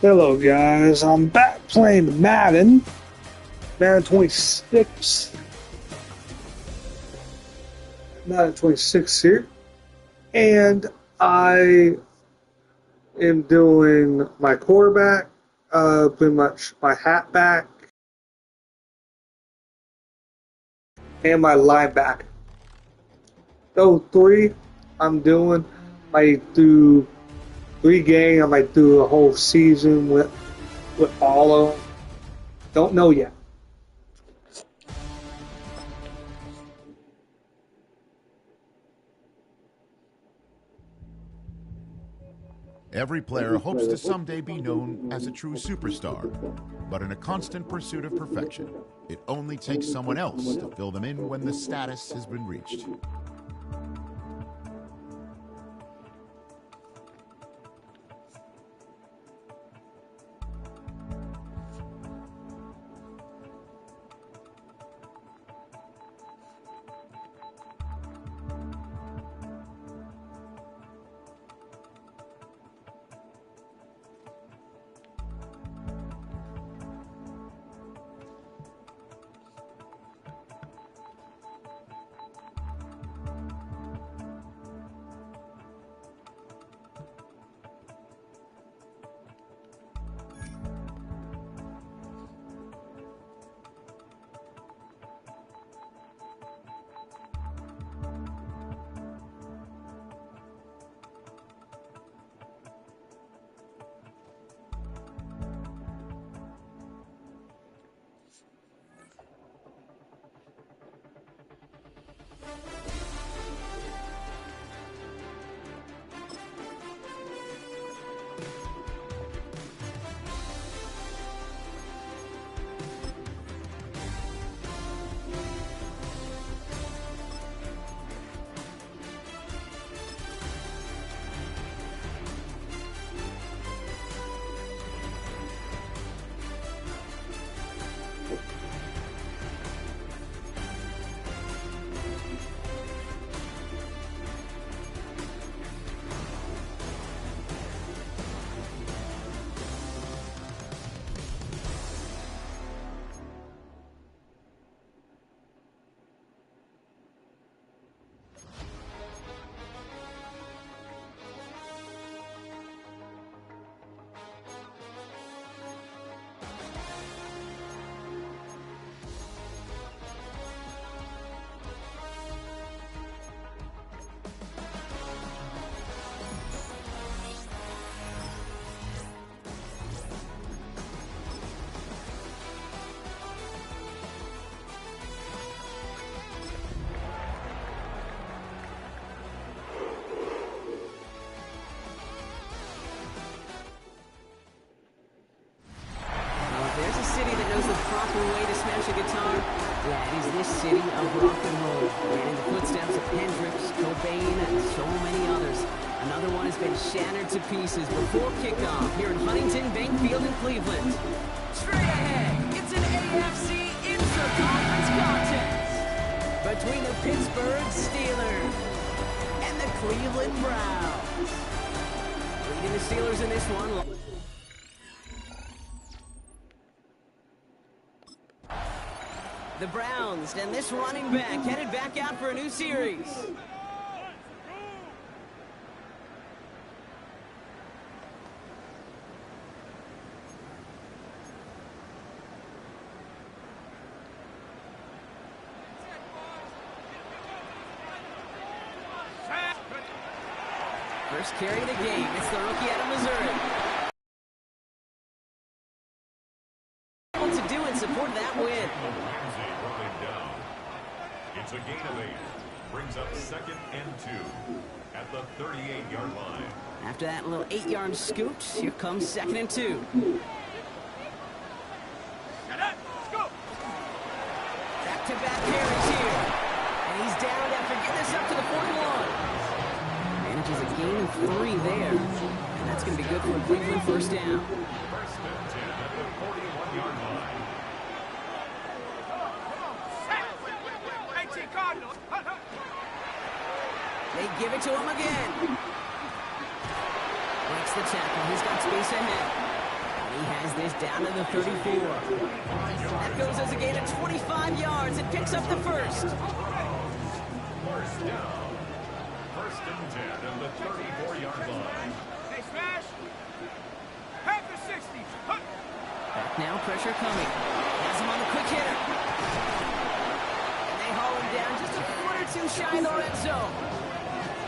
Hello guys, I'm back playing Madden 26. Madden 26 here. And I am doing my quarterback, pretty much my halfback, and my linebacker. Those three I'm doing. I do 3 games, I might do a whole season with all of them. Don't know yet. Every player hopes to someday be known as a true superstar, but in a constant pursuit of perfection, it only takes someone else to fill them in when the status has been reached. Way to smash a guitar? Yeah, it is this city of rock and roll, where in the footsteps of Hendrix, Cobain, and so many others. Another one has been shattered to pieces before kickoff here at Huntington Bank Field in Cleveland. Straight ahead, it's an AFC Inter-Conference contest between the Pittsburgh Steelers and the Cleveland Browns. Leading the Steelers in this one. The Browns and this running back headed back out for a new series. First carry of the game. It's the rookie out of Missouri. What to do and support that win. It's a gain of 8. Brings up 2nd and 2 at the 38-yard line. After that little 8-yard scoot, here comes 2nd and 2. Back-to-back carries here. And he's down after getting this up to the 41. Manages a gain of 3 there. And that's going to be good for a Cleveland first down. First and 10 at the 41-yard line. They give it to him again. Breaks the tackle. He's got space ahead. He has this down to the 34. That goes as a gain of 25 yards and picks up the first. First down. First and 10 at the 34-yard line. Hey, Smash! Head to 60! Huh. Back now, pressure coming. Has him on the quick hitter. And they haul him down just a foot or two shy of the red zone.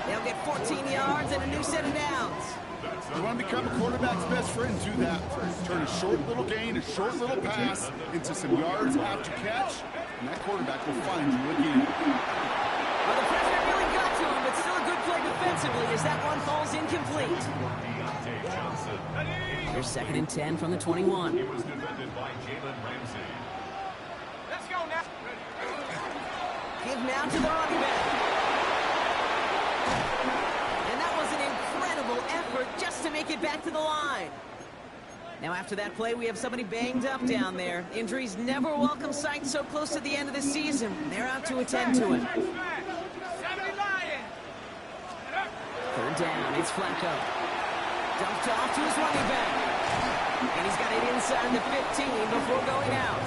They'll get 14 yards and a new set of downs. You want to become a quarterback's best friend, do that. Turn a short little gain, a short little pass into some yards after catch, and that quarterback will find you again. Well, the pressure really got to him, but still a good play defensively as that one falls incomplete. Here's second and 10 from the 21. He was defended by Jalen Ramsey. Let's go now! Give now to the running back. And that was an incredible effort just to make it back to the line. Now after that play, we have somebody banged up down there. Injuries never a welcome sight so close to the end of the season. They're out to attend to it. 70 Lion! Third down, it's Flacco. Dumped off to his running back. And he's got it inside the 15 before going out.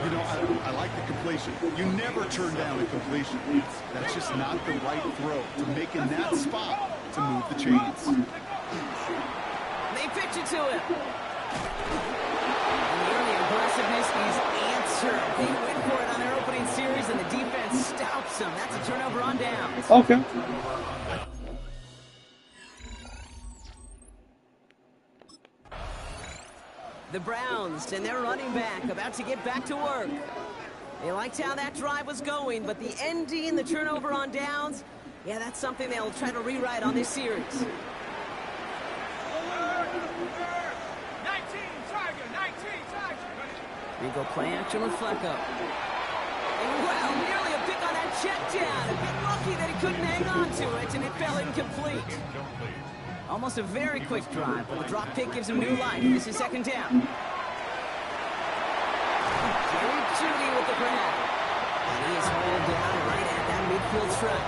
You know, I like the completion. You never turn down a completion. That's just not the right throw to make in that spot to move the chains. They pitch it to him. And the early aggressiveness is answered. They went for it on their opening series, and the defense stops them. That's a turnover on downs. Okay. The Browns and their running back about to get back to work. They liked how that drive was going, but the ND and the turnover on downs, yeah, that's something they'll try to rewrite on this series. 19, Tiger! We go play action with Flacco. And wow, nearly a pick on that check down. A bit lucky that he couldn't hang on to it, and it fell incomplete. Almost a very quick drive, but the drop pick gives him new life. This is second down. Jerry Judy with the grab. And he is hauled down right at that midfield stripe.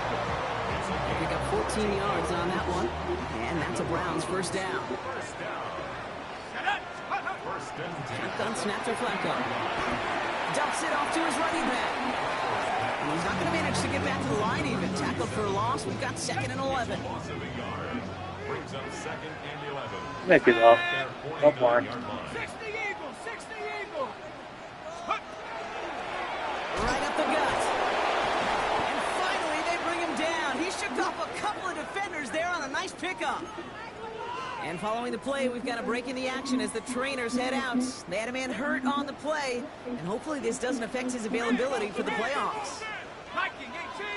They pick up 14 yards on that one. And that's a Browns first down. Shotgun snap to Flacco. Dumps it off to his running back. And he's not going to manage to get back to the line even. Tackled for a loss. We've got second and 11. Brings up second and 11. Make it up. Up more. 60 Eagles! 60 Eagles! Right up the gut. And finally, they bring him down. He shook off a couple of defenders there on a nice pickup. And following the play, we've got a break in the action as the trainers head out. They had a man hurt on the play, and hopefully this doesn't affect his availability for the playoffs. Viking 18!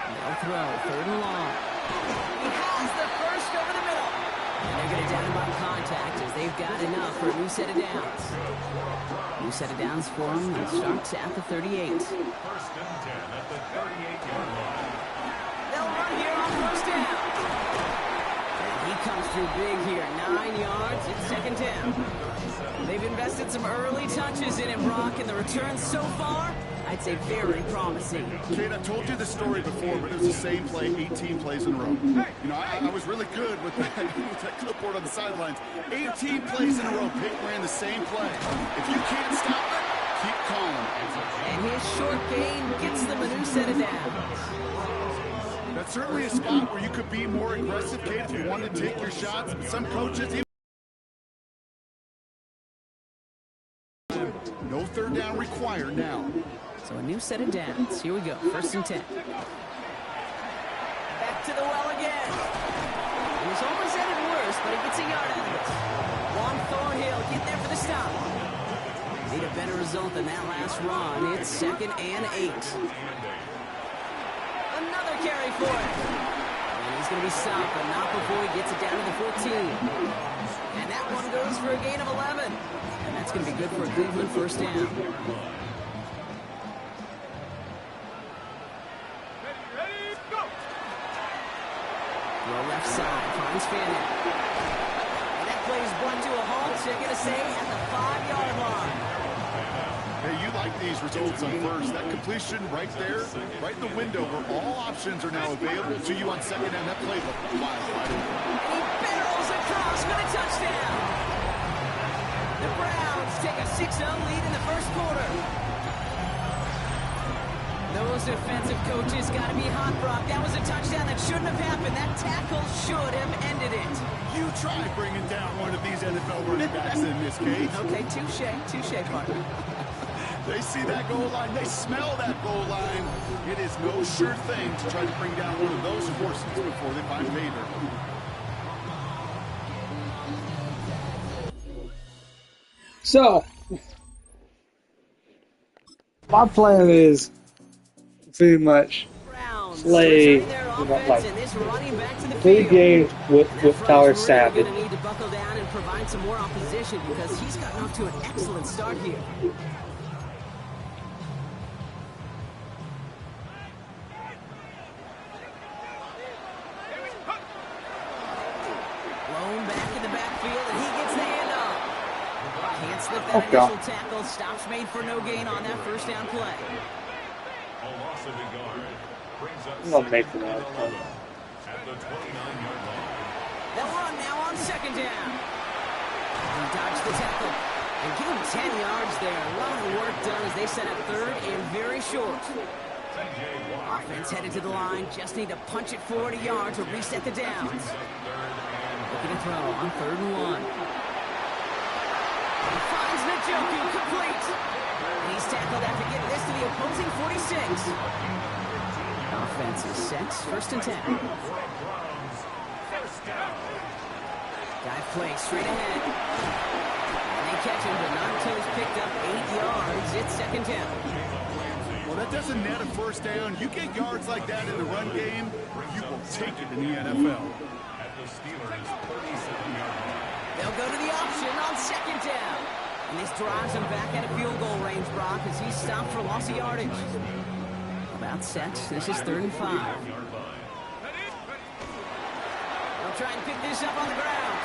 No throw, third and long. He has the first over the middle. And they're going to down him by contact as they've got enough for a new set of downs. New set of downs for him. It starts at the 38. First and 10 at the 38-yard line. They'll run here on first down. And he comes through big here. 9 yards. It's second down. They've invested some early touches in him, Brock, and the returns so far, I'd say very promising. Kate, I told you this story before, but it was the same play 18 plays in a row. You know, I was really good with that clipboard on the sidelines. 18 plays in a row, Pitt ran the same play. If you can't stop it, keep calling. And his short gain gets them a new set of downs. That's certainly a spot where you could be more aggressive, Kate, if you wanted to take your shots. But some coaches, no third down required now. So a new set of downs. Here we go. First and 10. Back to the well again. It was almost ended worse, but he gets a yard out of it. Juan Thornhill getting there for the stop. Need a better result than that last run. It's second and 8. Another carry for it. And he's going to be stopped, but not before he gets it down to the 14. And that one goes for a gain of 11. And that's going to be good for a Cleveland first down. Ready, go! Throw left side, finds Fannin. And that play is brought to a halt, so you're going to say at the 5-yard line. Hey, you like these results on first. That completion right there, right in the window where all options are now available to you on second down. That play looked wide open. And he barrels across for the touchdown. The Browns take a 6-0 lead in the first quarter. Those defensive coaches got to be hot, Brock. That was a touchdown that shouldn't have happened. That tackle should have ended it. You try bringing down one of these NFL running backs in this case. Okay, touche, partner. They see that goal line. They smell that goal line. It is no sure thing to try to bring down one of those horses before they find pay dirt. So, my plan is pretty much play like 3 games with Tyler Savage. Need to buckle down and provide some more opposition because he's gotten off to an excellent start here. Blown back in the backfield and he gets the handoff. Can't slip that initial tackle. Stops made for no gain on that first down play. I'm gonna make it out. At the 29-yard line. They'll run now on second down. He dodged the tackle and give him 10 yards there. A lot of work done as they set up third and very short. Offense headed to the line. Just need to punch it forward a yard to reset the downs. Looking to throw on 3rd and 1. He finds Njoku complete. He's tackled after getting this to the opposing 46. Offense is set. 1st and 10. Dive play straight ahead. And they catch him, but not until he's picked up 8 yards. It's 2nd down. Well, that doesn't net a first down. You get yards like that in the run game, you will take it in the NFL. At the Steelers' 37-yard line. They'll go to the option on 2nd down. And this drives him back at a field goal range, Brock, as he's stopped for loss of yardage. About set. This is 3rd and 5. They'll try and pick this up on the ground.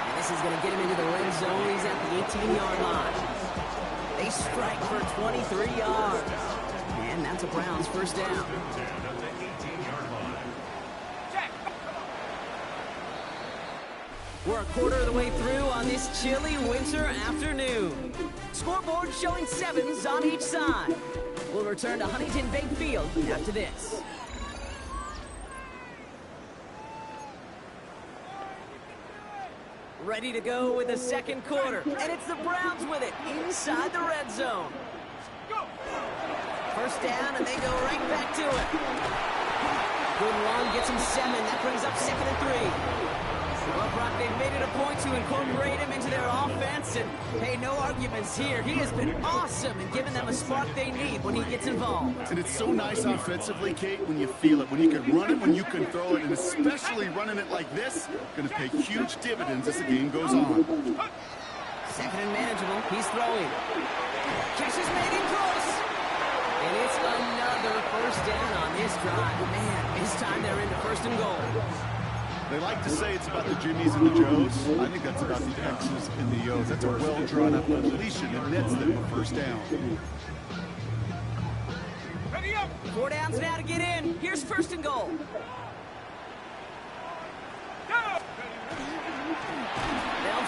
And this is going to get him into the red zone. He's at the 18-yard line. They strike for 23 yards. And that's a Browns first down. We're a quarter of the way through on this chilly winter afternoon. Scoreboard showing 7s on each side. We'll return to Huntington Bank Field after this. Ready to go with the second quarter. And it's the Browns with it inside the red zone. First down, and they go right back to it. Good run, gets him 7. That brings up 2nd and 3. Well, Brock, they've made it a point to incorporate him into their offense, and hey, no arguments here. He has been awesome in giving them a spark they need when he gets involved. And it's so nice offensively, Kate, when you feel it, when you can run it, when you can throw it, and especially running it like this, going to pay huge dividends as the game goes on. 2nd and manageable. He's throwing. Catch is made in close. And it's another first down on this drive. Man, this time they're into 1st and goal. They like to say it's about the Jimmies and the Joes. I think that's about the X's and the O's. That's a well-drawn-up completion that nets them a first down. 4 downs now to get in. Here's 1st and goal. They'll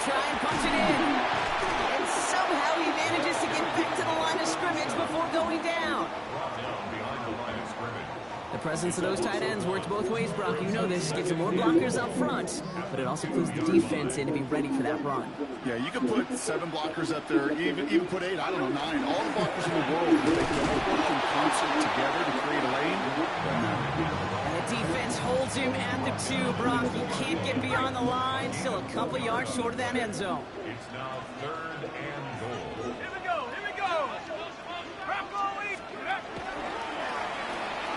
try and punch it in. And somehow he manages to get back to the line of scrimmage before going down. The presence of those tight ends works both ways, Brock. You know this. Gets some more blockers up front, but it also clues the defense in to be ready for that run. Yeah, you can put 7 blockers up there, even put 8, I don't know, 9. All the blockers in the world, if they can all work in concert together to create a lane. And the defense holds him at the 2, Brock. He can't get beyond the line. Still a couple yards short of that end zone. It's now 3rd and goal. Here we go. Drop goal.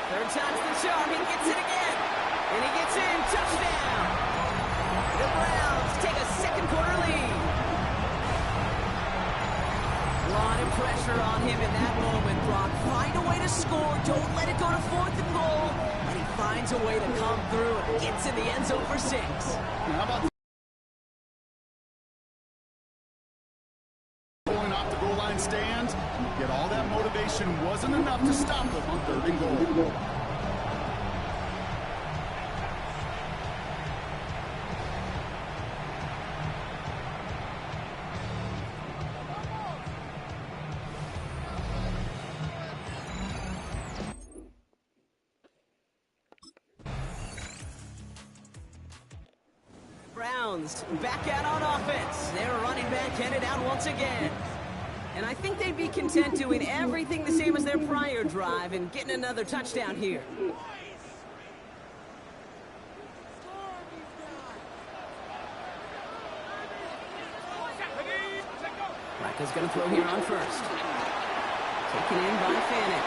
3rd time's the charm. He gets it again. And he gets in. Touchdown. The Browns take a 2nd quarter lead. A lot of pressure on him in that moment, Brock. Find a way to score. Don't let it go to 4th and goal. And he finds a way to come through and gets in the end zone for 6. How about going off the goal line stand? Yet all that motivation wasn't enough to stop them on 3rd and goal. Browns back out on offense. Their running back headed out once again. And I think they'd be content doing everything the same as their prior drive and getting another touchdown here. Flacco's going to throw here on first. Taken in by Fanning.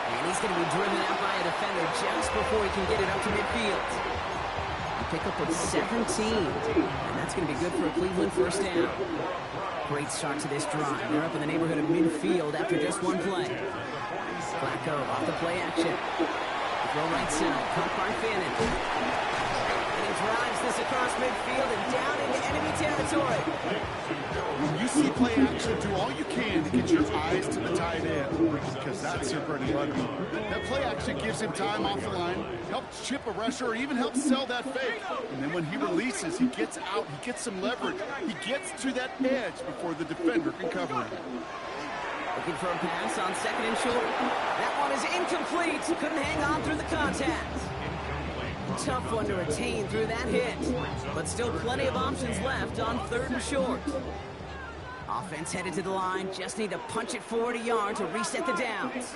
And he's going to be driven out by a defender just before he can get it up to midfield. Pick up with 17. And that's going to be good for a Cleveland first down. Great start to this drive. They're up in the neighborhood of midfield after just one play. Flacco off the play action. Throw right side. Caught by Fanning. And he drives this across midfield and down into enemy territory. When you see play action, do all you can to get your eyes to the tight end, because that's your bread and butter. That play action gives him time off the line, helps chip a rusher, or even helps sell that fake. And then when he releases, he gets out, he gets some leverage. He gets to that edge before the defender can cover him. Looking for a pass on second and short. That one is incomplete. Couldn't hang on through the contact. Tough one to retain through that hit. But still plenty of options left on third and short. Offense headed to the line. Just need to punch it forward a yard to reset the downs.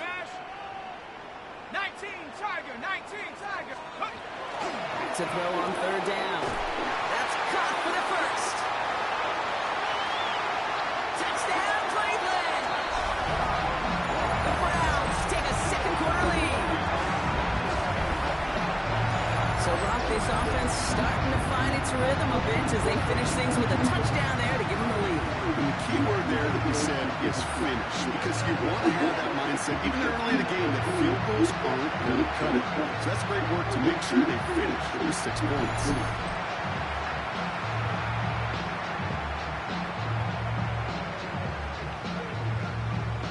19 Tiger, 19 Tiger. Back to throw on third down. That's caught for the first. Touchdown, Cleveland! The Browns take a second quarter lead. So, Brock, this offense starting to find its rhythm a bit as they finish things with a touchdown there to give them the lead. And the key word there that we said is finish, because you want to have that mindset, even early in the game, that field goals aren't going to cut it. So that's great work to make sure they finish with 6 points.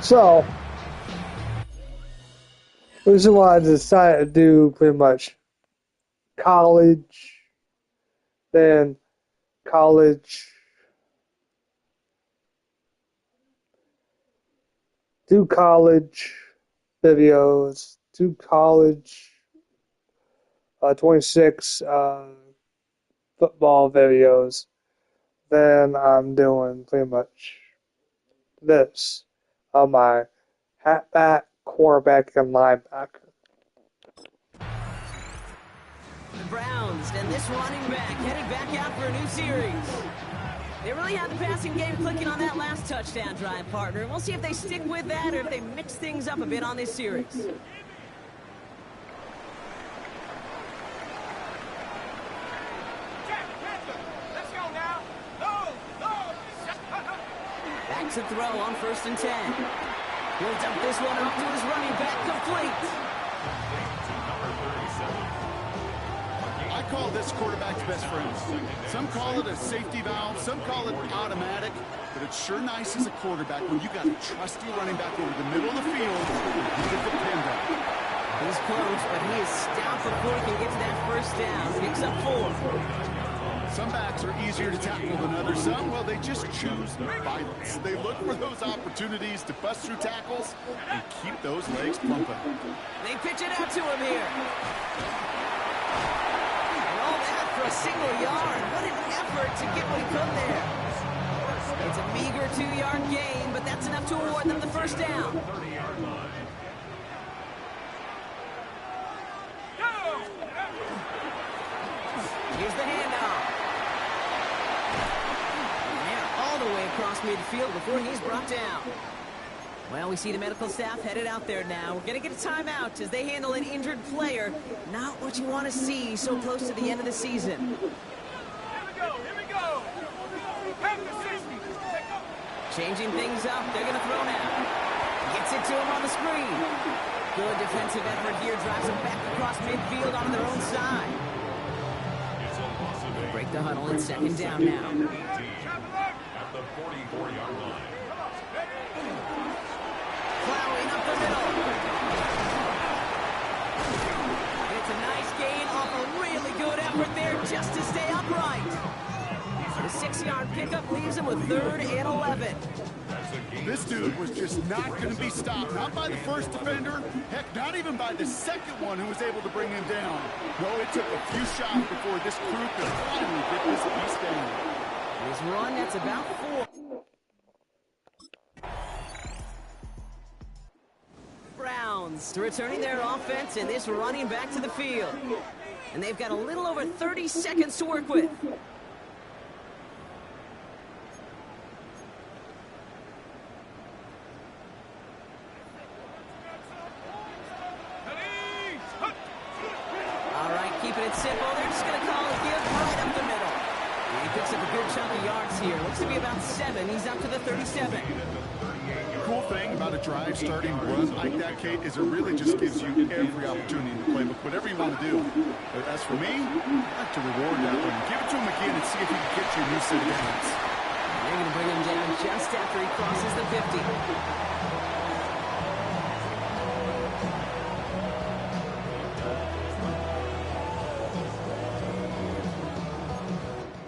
So, this is what I decided to do pretty much. College, then college, do college videos, do college 26 football videos. Then I'm doing pretty much this on my halfback, quarterback, and linebacker. The Browns and this running back headed back out for a new series. They really had the passing game clicking on that last touchdown drive, partner. We'll see if they stick with that or if they mix things up a bit on this series. Let's go now. No. Back to throw on first and 10. He'll dump this one up to his running back, complete. I call this quarterback's best friend. Some call it a safety valve, some call it automatic, but it's sure nice as a quarterback when you got a trusty running back over the middle of the field and you can depend on. He's close, but he is stopped before he can get to that first down. Picks up 4. Some backs are easier to tackle than others. Some, well, they just choose violence. They look for those opportunities to bust through tackles and keep those legs pumping. They pitch it out to him here. For a single yard. What an effort to get what he could there. It's a meager 2-yard gain, but that's enough to award them the first down. Here's the handoff. And they're all the way across midfield before he's brought down. Well, we see the medical staff headed out there now. We're going to get a timeout as they handle an injured player. Not what you want to see so close to the end of the season. Here we go. Back to 60. Changing things up. They're going to throw now. Gets it to him on the screen. Good defensive effort here. Drives him back across midfield on their own side. Break the huddle and second down now. At the 44-yard line. Plowing up the middle. And it's a nice gain off a really good effort there just to stay upright. The 6-yard pickup leaves him with 3rd and 11. That's a gain This dude was just not going to be stopped. Not by the first defender. Heck, not even by the second one who was able to bring him down. No, it took a few shots before this crew could finally get this piece down. His run, that's about 4. Browns returning their offense and this running back to the field. And they've got a little over 30 seconds to work with. All right, keeping it simple. They're just going to call it give right up the middle. And he picks up a good chunk of yards here. Looks to be about 7. He's up to the 37. Cool thing about a drive starting run like that, Kate, is it really just gives you every opportunity in the playbook, whatever you want to do. But as for me, I'd like to reward that one. Give it to him again and see if he can get you a new set of downs. They're going to bring him down just after he crosses the 50.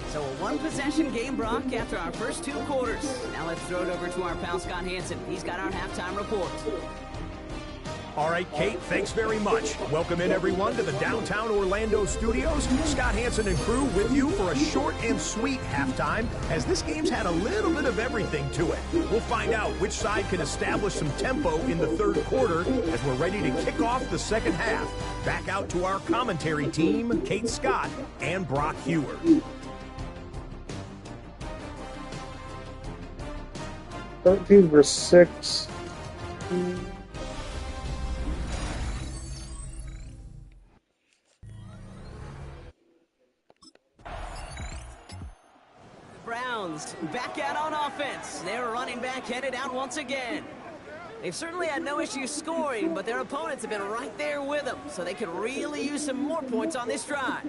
So a one-possession game, Brock, after our first 2 quarters. Now let's throw it over to our pal Scott Hansen. He's got our halftime report. All right, Kate, thanks very much. Welcome in, everyone, to the downtown Orlando studios. Scott Hansen and crew with you for a short and sweet halftime, as this game's had a little bit of everything to it. We'll find out which side can establish some tempo in the third quarter as we're ready to kick off the second half. Back out to our commentary team, Kate Scott and Brock Hewer. 13 verse 6. Browns back out on offense. Their running back headed out once again. They've certainly had no issues scoring, but their opponents have been right there with them, so they could really use some more points on this drive.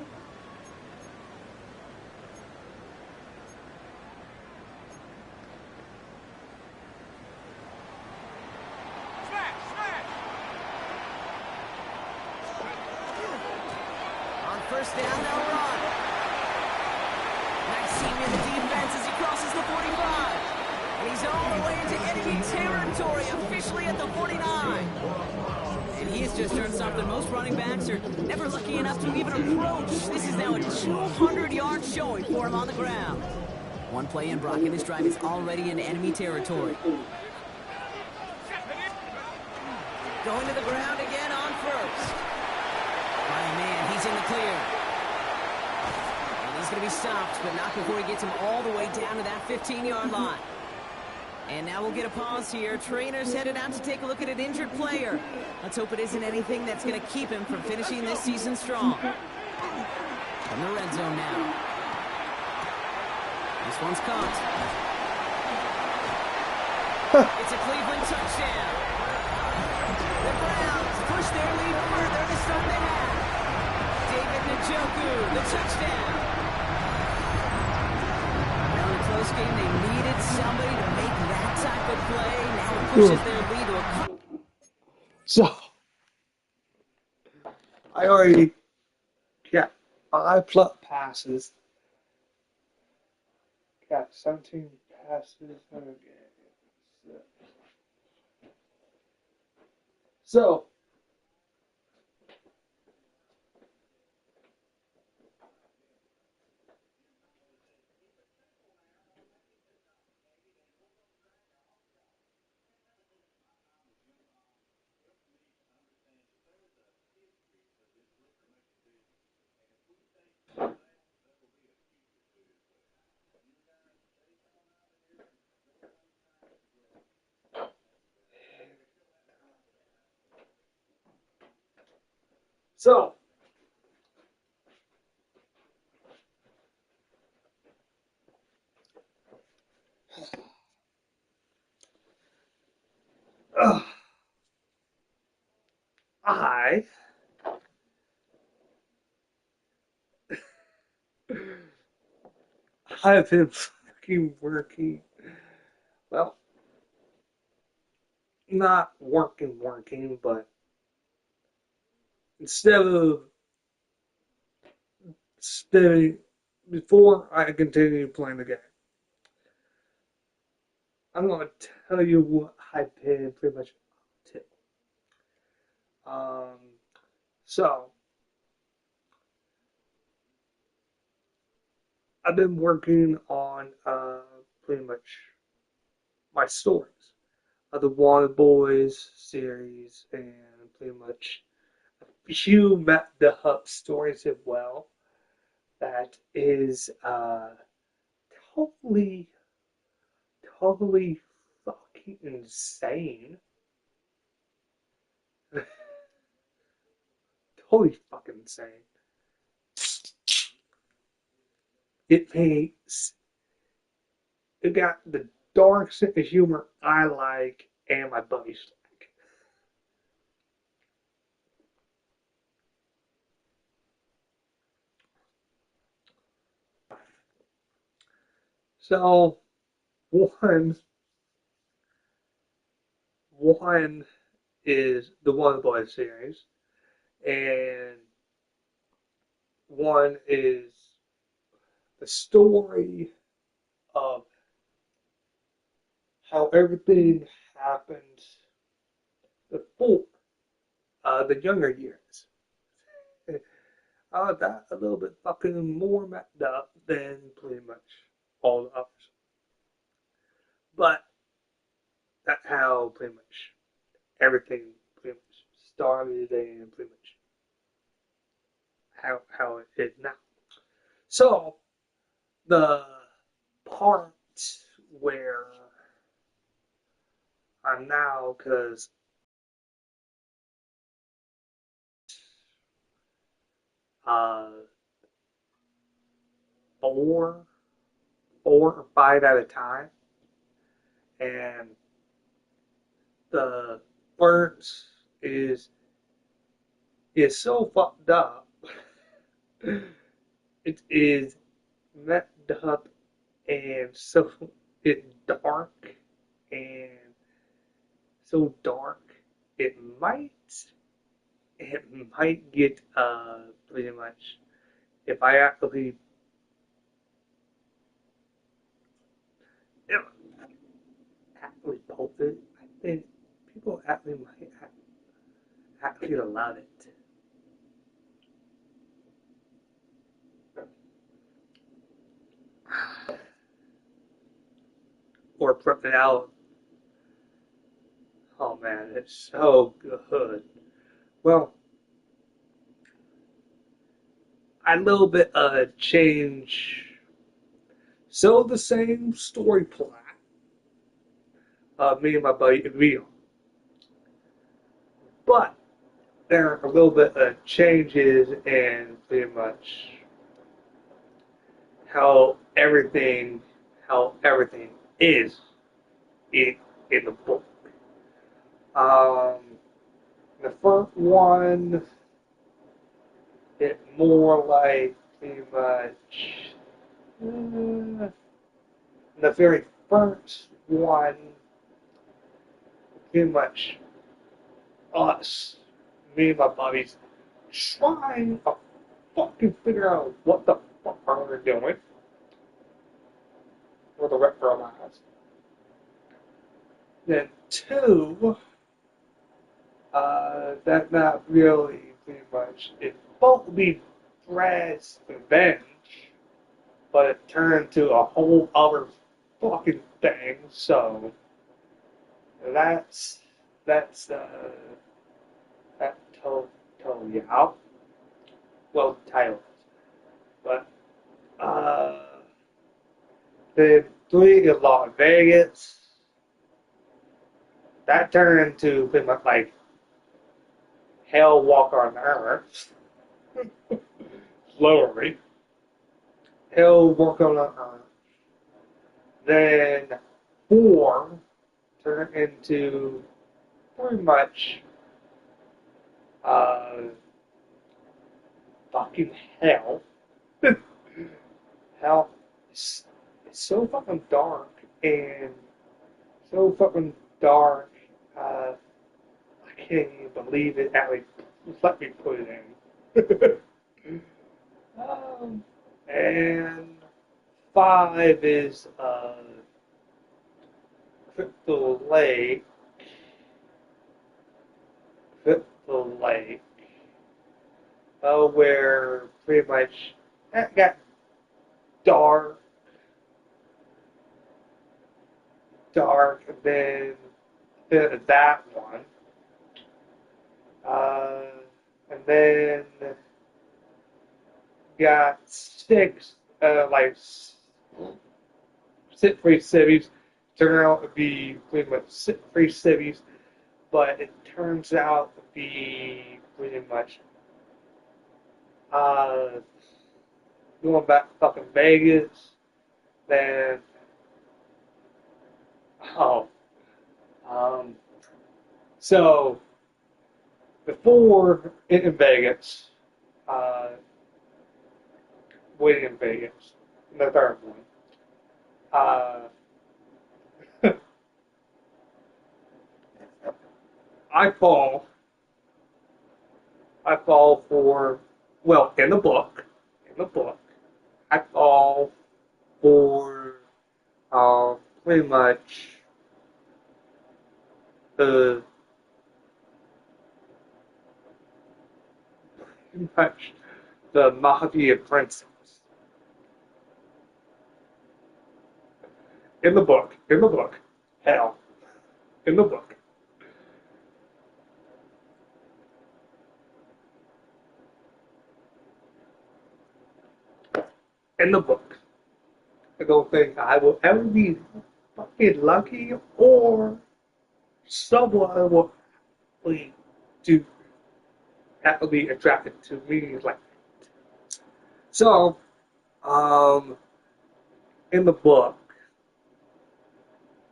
First down, they'll run. Nice seam in the defense as he crosses the 45. And he's all the way into enemy territory, officially at the 49. And he has just earned something most running backs are never lucky enough to even approach. This is now a 200-yard showing for him on the ground. One play in, Brock, in this drive is already in enemy territory. Going to the ground again on first. Oh, man, he's in the clear. And he's going to be stopped, but not before he gets him all the way down to that 15-yard line. And now we'll get a pause here. Trainer's headed out to take a look at an injured player. Let's hope it isn't anything that's going to keep him from finishing this season strong. From the red zone now. This one's caught. It's a Cleveland touchdown. The Browns push their lead further to start the half. David Njoku, the touchdown. Now in a close game, they needed somebody to make that type of play. Now it pushes their lead to a... So, I already got 5+ passes. Got 17 passes. So, I've been fucking working. Well, not working, but instead of studying before I continue playing the game, I'm going to tell you what I've been pretty much up to. So I've been working on pretty much my stories of the Wanted Boys series and pretty much a few Matt the Hub stories as well. That is totally, totally fucking insane. Totally fucking insane. It makes it got the dark sense of humor I like and my buddies like. So one one is the One Boy series, and one is the story of how everything happened before the younger years. That a little bit fucking more messed up than pretty much all the others. But that's how pretty much everything pretty much started and pretty much how it is now. So the part where I'm now, because uh, four, 4 or 5 at a time, and the burnt is so fucked up. It is messed up and so it's dark and so dark it might it might get pretty much if I if actually post it, I think people actually might actually love it. Or put it out. Oh man, it's so good. Well, a little bit change. So the same story plot. Me and my buddy Emil. But there are a little bit of changes in pretty much how everything how everything is in in the book. Um, the first one, it more like pretty much the very first one, pretty much us, me and my buddies, trying to fucking figure out what the fuck are we doing for the rest of our lives. Then two, that not really pretty much. It's supposed to be Brad's revenge, but it turned to a whole other fucking thing. So that's that's that told you how. Well, the title is, but uh, the three in Las Vegas that turned into pretty much like Hell Walk on Earth. Slowly. Hell Walk on Earth. Then 4 turned into pretty much uh, fucking hell. Hell it's so fucking dark and so fucking dark. I can't even believe it. Actually, let me put it in. And 5 is Crystal Lake. Crystal Lake. Where pretty much that got dark, and then that one. And then got six, sit-free cities. Turned out to be pretty much sit-free cities, but it turns out to be pretty much going back to fucking Vegas. Then, oh, so before in Vegas, waiting in Vegas, the third one. I fall for, well, in the book, I fall for pretty much the Mafia princess. In the book, hell, in the book. In the book. I don't think I will ever be fucking lucky or someone will actually do happily attracted to me like that. So, in the book,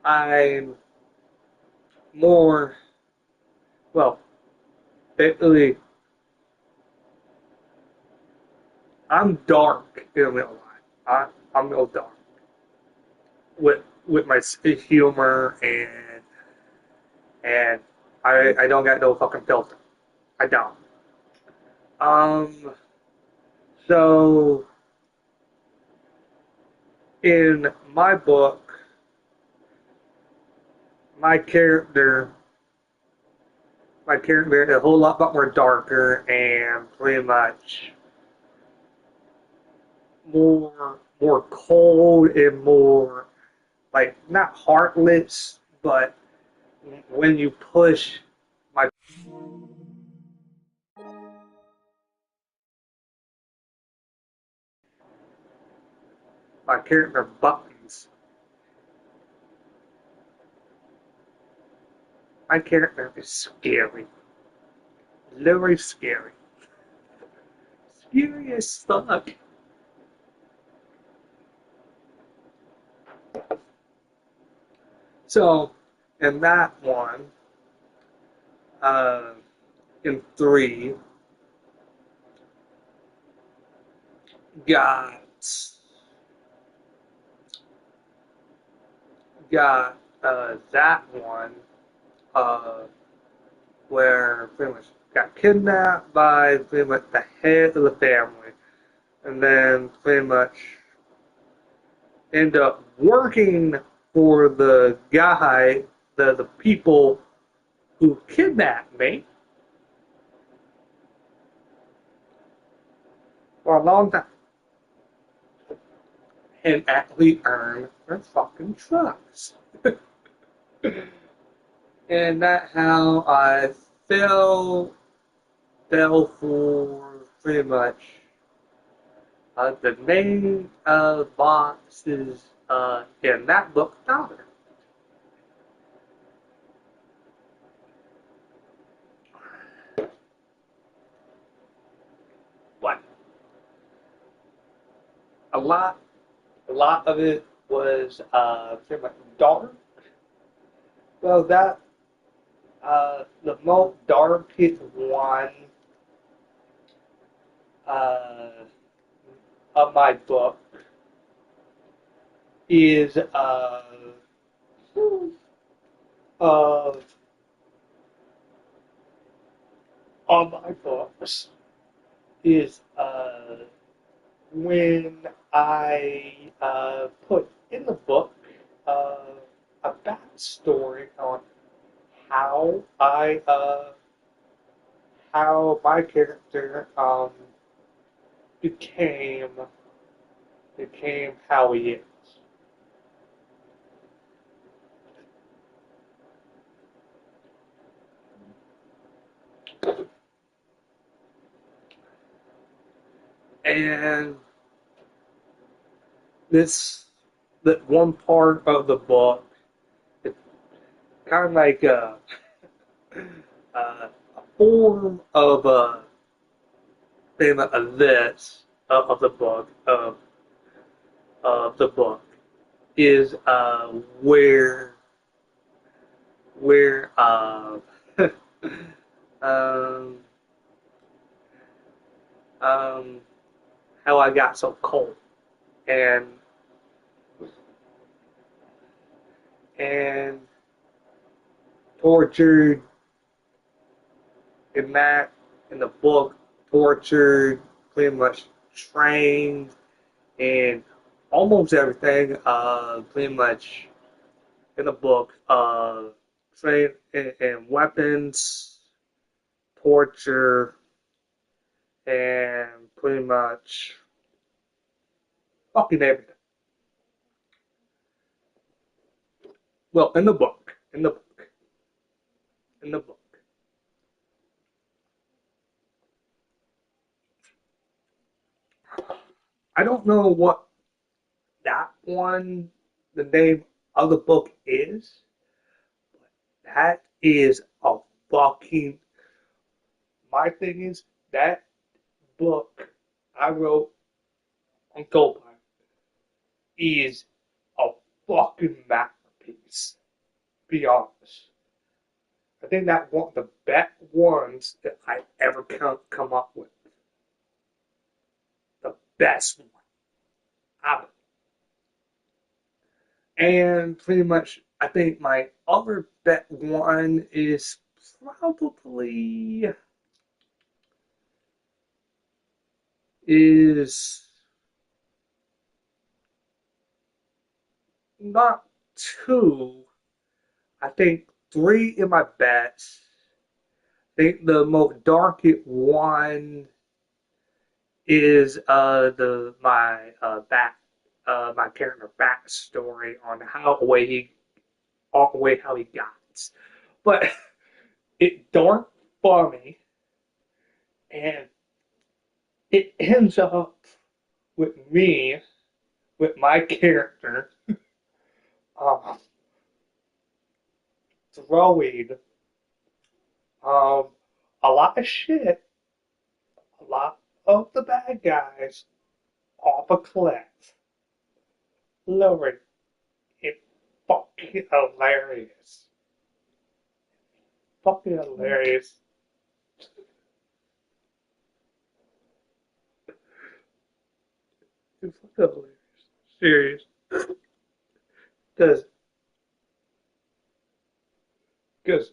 I'm more, well, basically, I'm dark in real life. I'm real dark with my humor and I don't got no fucking filter. I don't. So in my book, my character is a whole lot more darker and pretty much more cold and more like not heartless, but when you push my character buttons, my character is scary, literally scary, scary as fuck. So in that one, in 3, got that one where pretty much got kidnapped by pretty much the head of the family, and then pretty much end up working for the guy, the people who kidnapped me for a long time, and actually earn their fucking trust. And that's how I fell for pretty much the main bosses in that book daughter. What? A lot of it was pretty much dark. Well, that the most darkest one of my book is on my books is when I put in the book a backstory on how how my character became how he is. And that one part of the book, it's kind of like a form of a list of the book of the book is where um, um, how I got so cold and and tortured in that in the book, tortured, pretty much trained and almost everything pretty much in the book trained in weapons, torture, and pretty much fucking everything. Well, in the book. I don't know what that one, the name of the book is. That is a fucking. My thing is that book I wrote on Goldmine is a fucking masterpiece. Be honest. I think that one of the best ones that I ever come up with. The best one. Ever. And pretty much, I think my other bet one is probably is not two. I think three in my bets. I think the most darkest one is the my my character backstory on how way how he got. But it dark funny and it ends up with me with my character um, throwing um, a lot of shit, a lot of the bad guys off a cliff. Lord, it fucking hilarious. Fucking hilarious. It's fucking hilarious. Serious. Because, because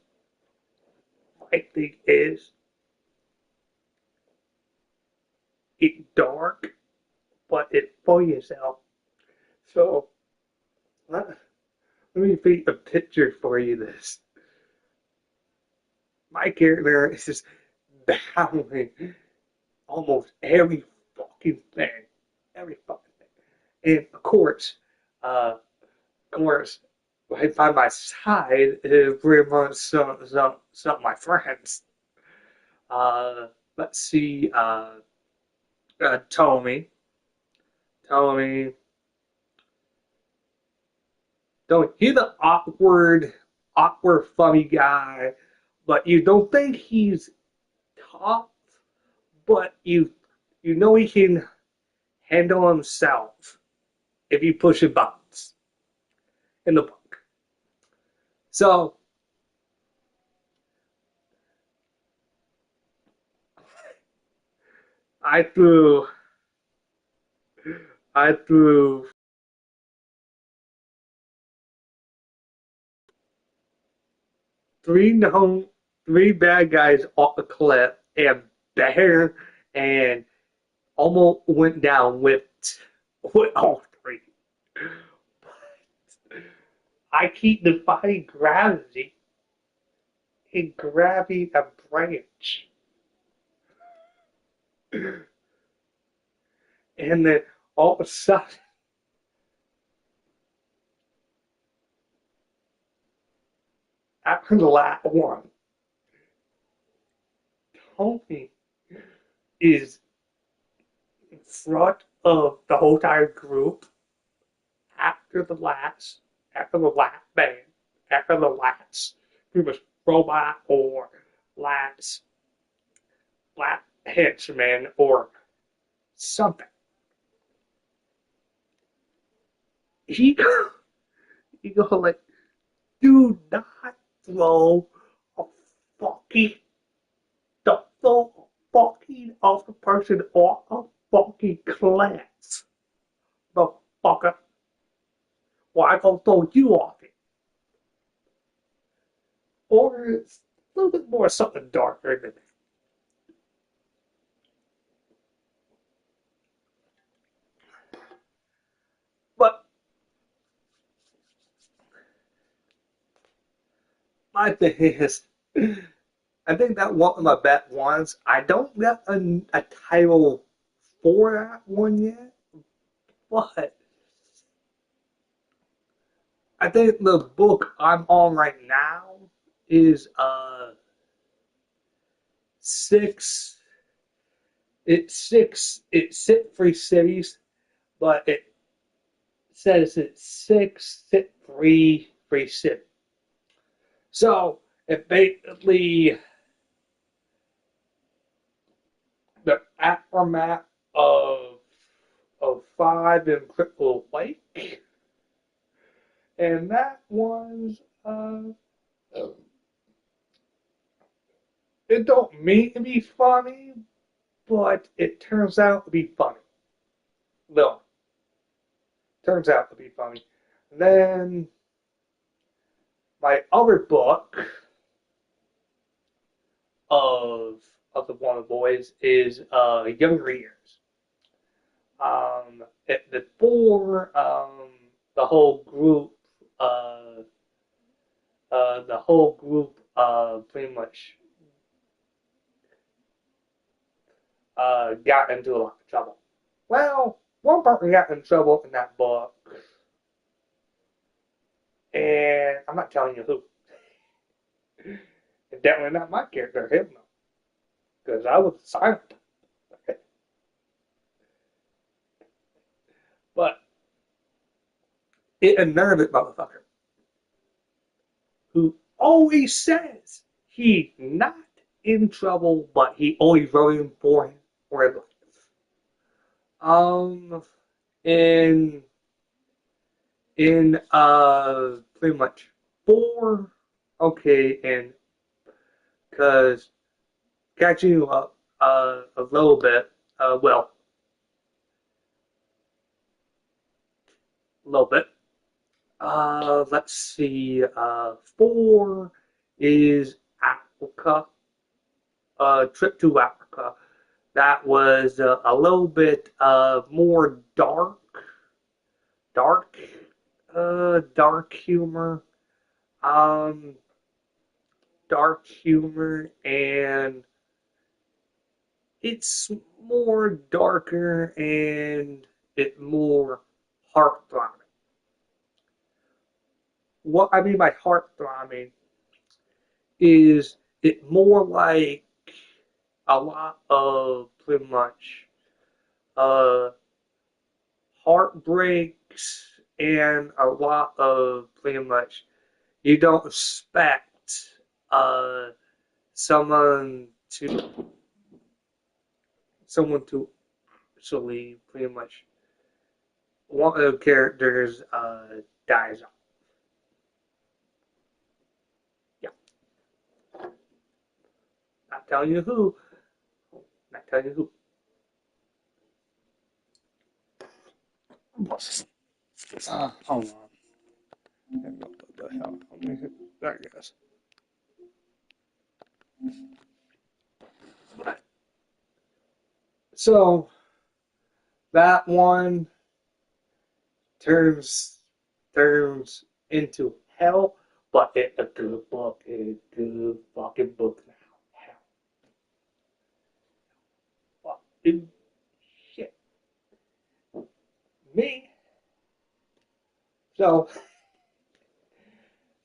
my thing is, it's dark, but it's for yourself. So, let, let me paint a picture for you this. My character is just battling almost every fucking thing. Every fucking thing. And of course, right by my side is pretty much some of my friends. Uh, let's see, Tommy. Tommy. Don't he's the awkward, funny guy, but you don't think he's tough, but you know he can handle himself if you push his buttons in the book. So I threw I threw three bad guys off a cliff and Bear and almost went down with all three. I keep defying gravity and grabbing a branch. And then all of a sudden, after the last one, Tony is in front of the whole entire group after the last band, after the last pretty much robot or last henchman or something. He he go like, do not throw a fucking don't throw a fucking other person off a fucking class. Motherfucker. Or I gonna throw you off it. Or it's a little bit more something darker than that. But my thing is, I think that one of my bet ones, I don't get a title for that one yet, but I think the book I'm on right now is six. It's free cities, but it says it's six free city. So it basically the aftermath of five in Cripple Lake, and that one's it don't mean to be funny, but it turns out to be funny. No, turns out to be funny. And then my other book of the one of the boys is Younger Years. Before the whole group pretty much got into a lot of trouble. Well, one person got in trouble in that book, and I'm not telling you who. It's definitely not my character, him, because I was silent. But it unnerved it motherfucker who always says he's not in trouble, but he always voting for him for his life. In pretty much four, okay, and because catching you up a little bit, well, a little bit. Let's see. Four is Africa. Trip to Africa. That was a little bit more dark humor. Dark humor, and it's more darker and it's more heart-throbbing. What I mean by heart-throbbing is it more like a lot of pretty much heartbreaks and a lot of pretty much you don't expect someone to actually pretty much one of the characters dies off. Yeah. Not telling you who. Not telling you who. Hold on. What the hell? There it goes. So that one turns into hell, but it's a good book. It's a good fucking book now. Hell. Fucking shit. Me. So,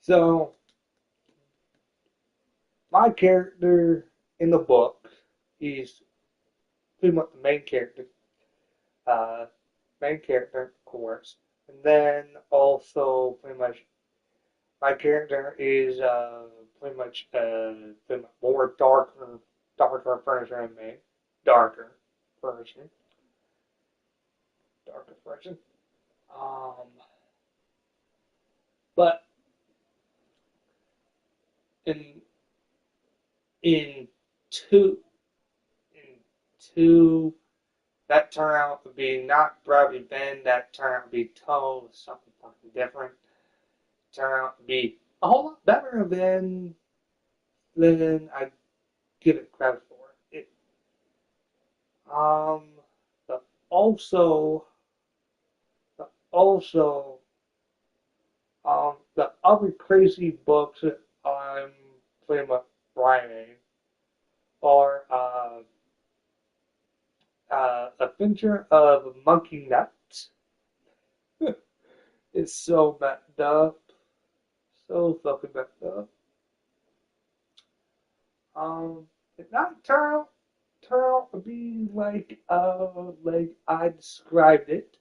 so my character in the book, he's pretty much the main character. Uh, Main character, of course. And then also pretty much my character is pretty much more darker version of me, darker version, darker version. Um, but in in two in two that turned out to be not Bradley Ben. That turned out to be Toe, something fucking different. Turned out to be a whole lot better than I give it credit for. It um the also the also the other crazy books that I'm pretty much writing are Adventure of Monkey Nuts. It's so messed up, so fucking messed up. It not turn out to be like I described it.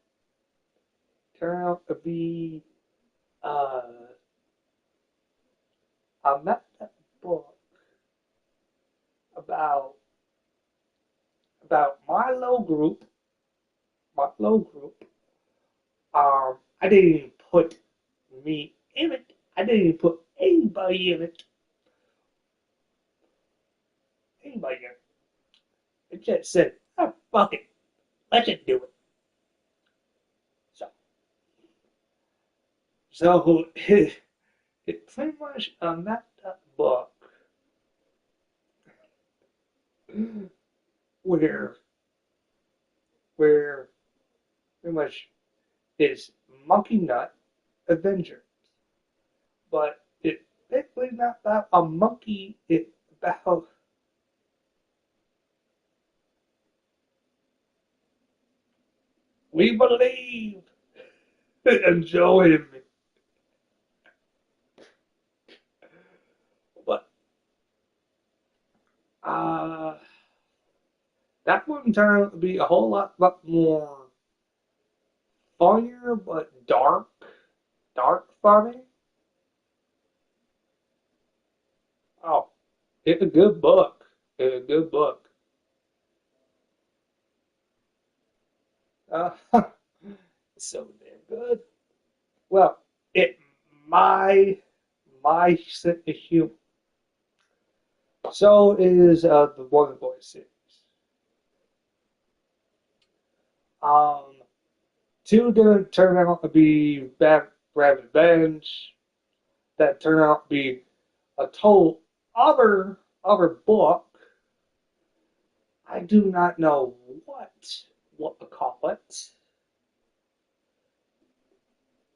Turn out to be uh a messed up book about Milo Group. Milo Group. I didn't even put me in it. I didn't even put anybody in it. Anybody in it. It just said, oh, fuck it. Let's just do it. So, so it's pretty much a messed up book where where pretty much is Monkey Nut Adventure. But it's basically not about a monkey, it's about we believe and join me. But uh that one turned out to be a whole lot more funnier but dark funny. Oh, it's a good book. It's a good book. Uh, so damn good. Well, it my sense of humor. So is the Wonder Boy series. Um, Two didn't turn out to be bad revenge. That turned out to be a total other book. I do not know what to call it.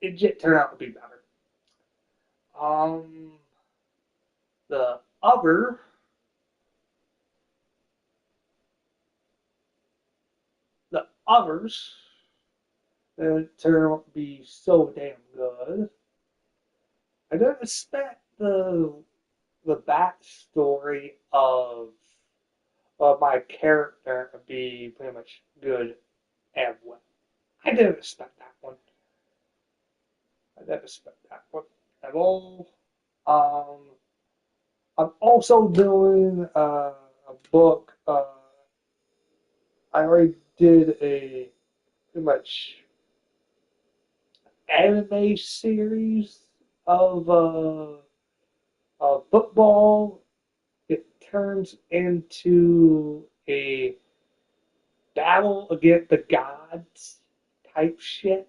It just turned out to be better. Um, the other the others turned out to be so damn good. I don't expect the backstory of my character to be pretty much good and well. I didn't expect that one. I didn't expect that one at all. Um, I'm also doing a book. I already did a pretty much anime series of football. It turns into a battle against the gods type shit.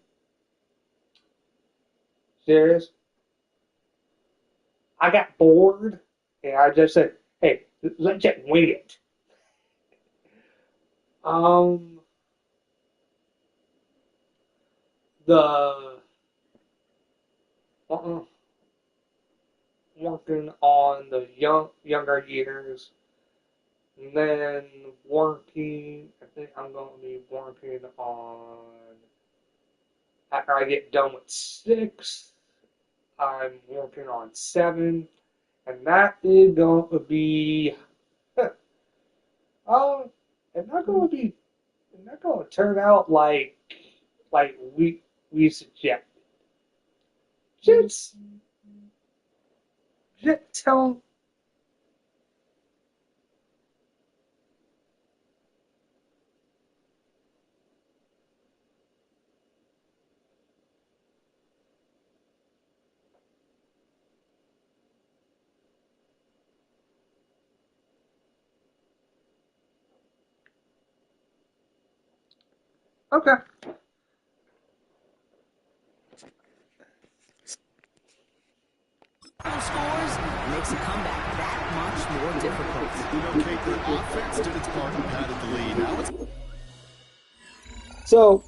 Serious. I got bored and I just said, hey, let's just wing it. Um, the working on the younger years, and then working. I think I'm going to be working on after I get done with 6. I'm working on 7, and that is going to be. Oh, it's not going to be. It's not going to turn out like we suggested. Just tell. Okay. Scores makes a comeback that much more difficult. You know, Kate, their offense did its part and padded the lead. Now it's... So,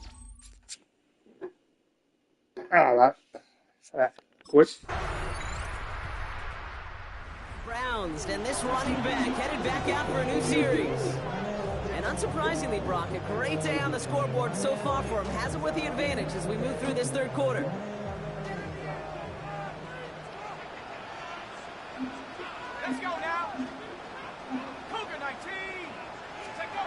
what? Browns, and this running back headed back out for a new series. And unsurprisingly, Brock, a great day on the scoreboard so far for him. Has it with the advantage as we move through this third quarter. Let's go now. Cougar 19. Take go.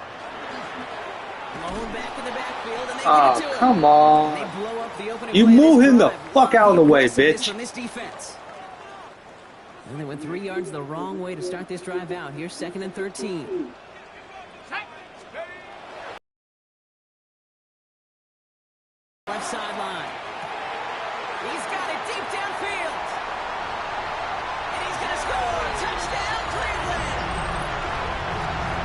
Blown back in the backfield, and they Oh, get it to him. come on. They blow up the opening You play of move this him the drive. fuck out of the way, Aggressiveness bitch. From this defense. And they went 3 yards the wrong way to start this drive out. Here's 2nd and 13. Left sideline. He's got it deep downfield. And he's going to score. Touchdown, Cleveland.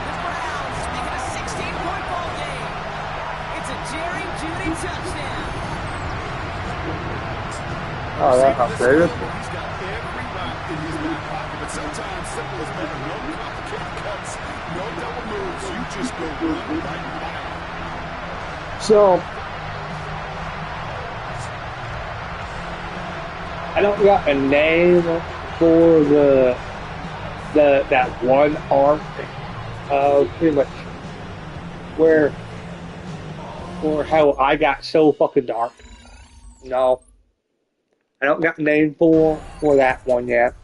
The Browns make it a 16-point ball game. It's a Jerry Jeudy touchdown. Oh, that's not fair. He's got every route in his back pocket, but sometimes simple is better. No complicated cuts, no double moves. You just go run right by it. So, I don't got a name for that one arc, pretty much where or how I got so fucking dark. No, I don't got a name for that one yet.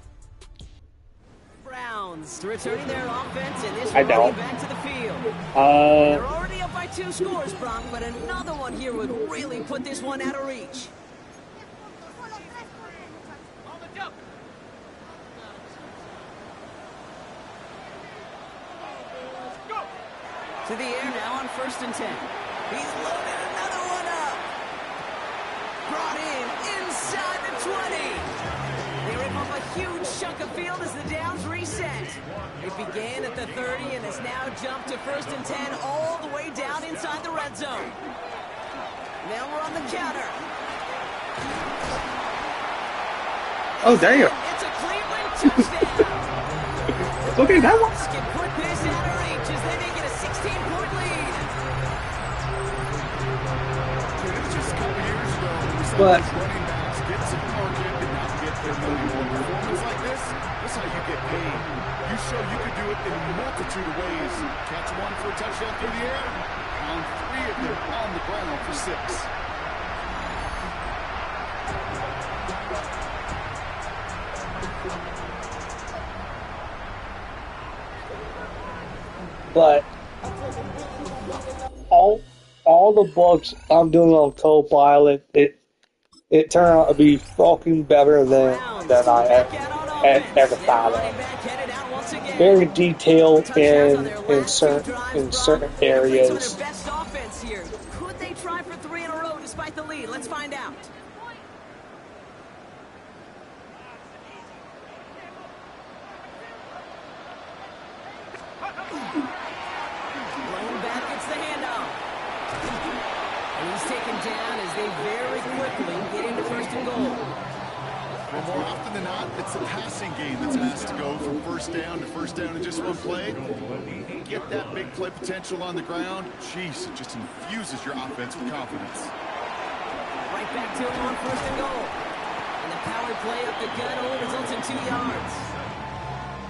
Browns returning their offense, and this I don't. running back to the field. They're Uh, already up by 2 scores, Brock, but another one here would really put this one out of reach. On the double. Go. To the air now on 1st and 10. He's loaded another one up. Brought in inside the 20. They rip up a huge chunk of field as the downs reset. It began at the 30 and has now jumped to 1st and 10 all the way down inside the red zone. Now we're on the counter. oh damn! It's a Cleveland touchdown. Look at that one. Can put this out of reach as they make it a 16-point lead. It was just a couple years ago when we saw But- these running backs get some market and not get their money. With a performance like this is how you get paid. You show you can do it in a multitude of ways. Catch one for a touchdown through the air, pound 3 of them on the ground for 6. But all the bugs I'm doing on Copilot, it turned out to be fucking better than I ever thought of. Very detailed in certain areas. Their best offense here. Could they try for 3 in a row despite the lead? Let's find out. Blown back gets the handoff. And he's taken down as they very quickly get into 1st and goal. Well, more often than not, it's the passing game that's asked to go from 1st down to 1st down in just one play. Get that big play potential on the ground. Jeez, it just infuses your offense with confidence. Right back to him on 1st and goal. And the power play up the gut only results in 2 yards.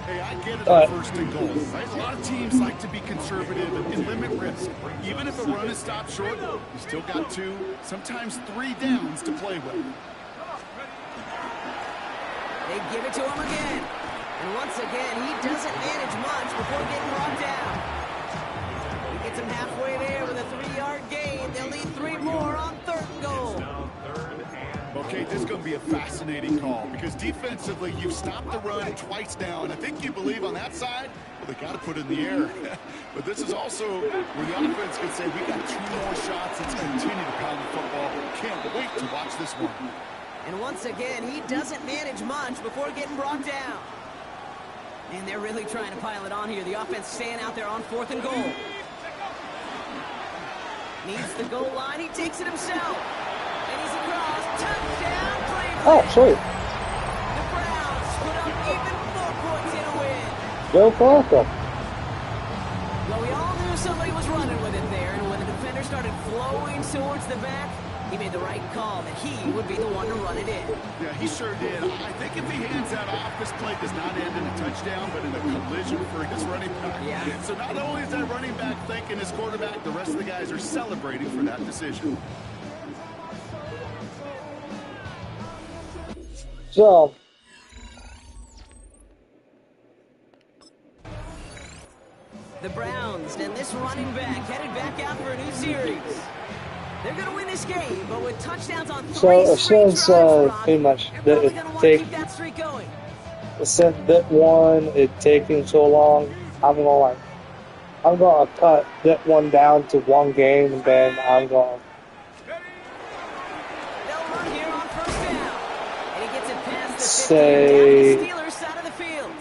Hey, I get it on first and goal, right? A lot of teams like to be conservative and limit risk. Even if a run is stopped short, you still got 2, sometimes 3 downs to play with. They give it to him again. And once again, he doesn't manage much before getting brought down. He gets him halfway there with a 3-yard gain. They'll need 3 more on 3rd and goal. Okay, this is going to be a fascinating call because defensively, you've stopped the run twice now, and I think you believe on that side, well, they got to put it in the air. But this is also where the offense could say, we got 2 more shots. Let's continue to pound the football. Can't wait to watch this one. And once again, he doesn't manage much before getting brought down. And they're really trying to pile it on here. The offense staying out there on 4th and goal. Needs the goal line. He takes it himself. And he's across. Touchdown, Cleveland. Oh, sweet. The Browns put up even more points in a win. Go Bronco. Well, we all knew somebody was running with it there. And when the defender started flowing towards the back, he made the right call that he would be the one to run it in. Yeah, he sure did. I think if he hands that off, this play does not end in a touchdown, but in a collision for his running back. Yeah. So not only is that running back thanking his quarterback, the rest of the guys are celebrating for that decision. So, The Browns and this running back headed back out for a new series. They're going to win this game, but with touchdowns on 3 so straight since drives, pretty much they're probably that going to it want to take keep that streak going. since that one it taking so long, I'm gonna cut that one down to 1 game, and then I'm gonna They'll run here on 1st down, and he gets it past the 15 say down to the Steelers side of the field.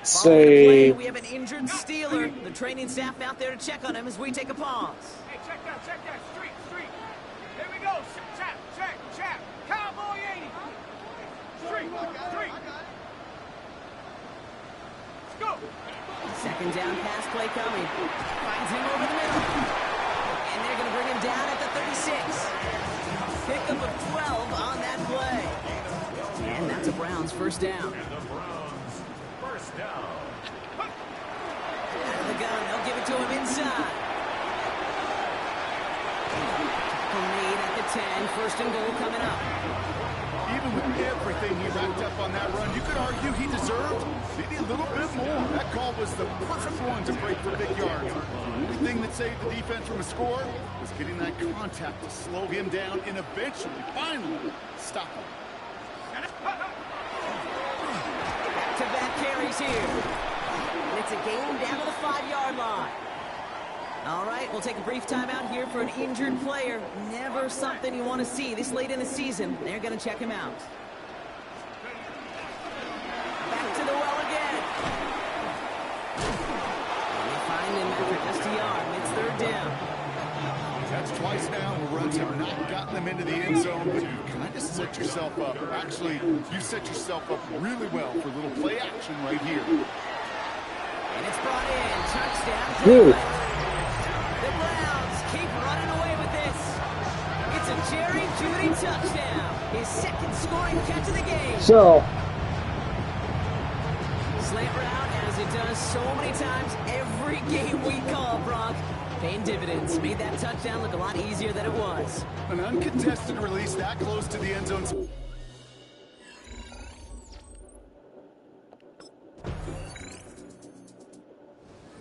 Following the play, we have an injured Steeler. The training staff out there to check on him as we take a pause. Hey, check that. Street. Here we go. Chap. Cowboy 80. Street. Let's go. 2nd down pass play coming. Finds him over the middle. And they're going to bring him down at the 36. Pickup of 12 on that play. And that's a Browns 1st down. And the Browns, 1st down. Out of the gun, they'll give it to him inside. Made at the 10, 1st and goal coming up. Even with everything he racked up on that run, you could argue he deserved maybe a little bit more. That call was the perfect one to break for big yards. The only thing that saved the defense from a score was getting that contact to slow him down and eventually, finally, stop him. Back-to-back carries here. And it's a game down to the 5-yard line. All right, we'll take a brief timeout here for an injured player. Never something you want to see this late in the season. They're going to check him out. Back to the well again. And they find him after just a yard. It's 3rd down. That's twice now where runs have not gotten them into the end zone, but you kind of set yourself up. Actually, you set yourself up really well for a little play action right here. And it's brought in. Touchdown. Dude. The Browns keep running away with this. It's a Jerry Jeudy touchdown. His 2nd scoring catch of the game. so Slant route, as it does so many times every game we call, Brock. Paying dividends. Made that touchdown look a lot easier than it was. An uncontested release that close to the end zone.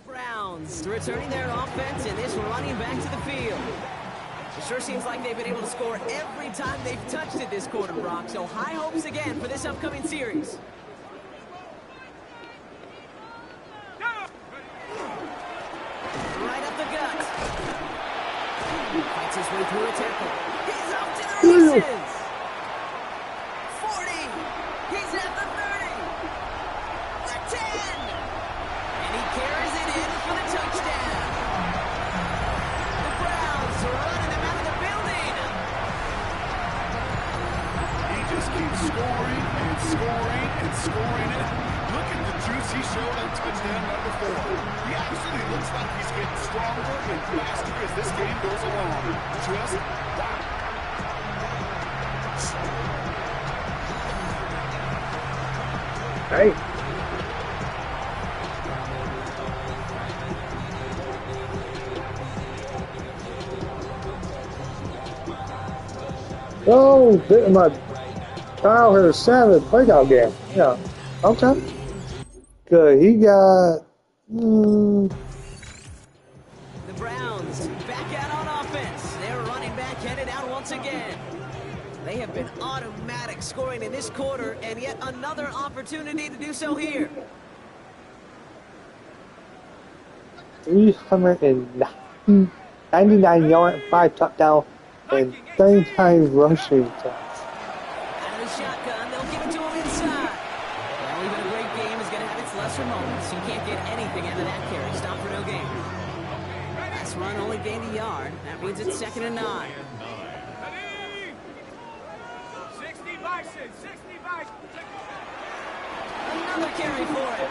Browns returning their offense and this running back to the field. It sure seems like they've been able to score every time they've touched it this quarter, Brock. So high hopes again for this upcoming series. Right up the gut. Fights his way through a tackle. He's off to the races. 40. He's at the 30. The 10. And he carries it in for the touchdown. The Browns are running them out of the building. He just keeps scoring and scoring it. Look at the juice he showed on touchdown number 4. He actually looks like he's getting stronger and faster as this game goes along. Just wow. Hey. Oh, bit my childhood Savage breakout game. Yeah. Okay. Good. He got. The Browns back out on offense. They're running back headed out once again. They have been automatic scoring in this quarter, and yet another opportunity to do so here. 399 yards, 5 touchdowns, and 39 rushing attempts. Out of the shotgun, they'll give it to him inside. Well, even a great game is going to have its lesser moments. You can't get anything out of that carry. Stop for no gain. Last run only gained a yard. That means it's 2nd and 9. 60 Bison, 60 Bison. Another carry for it.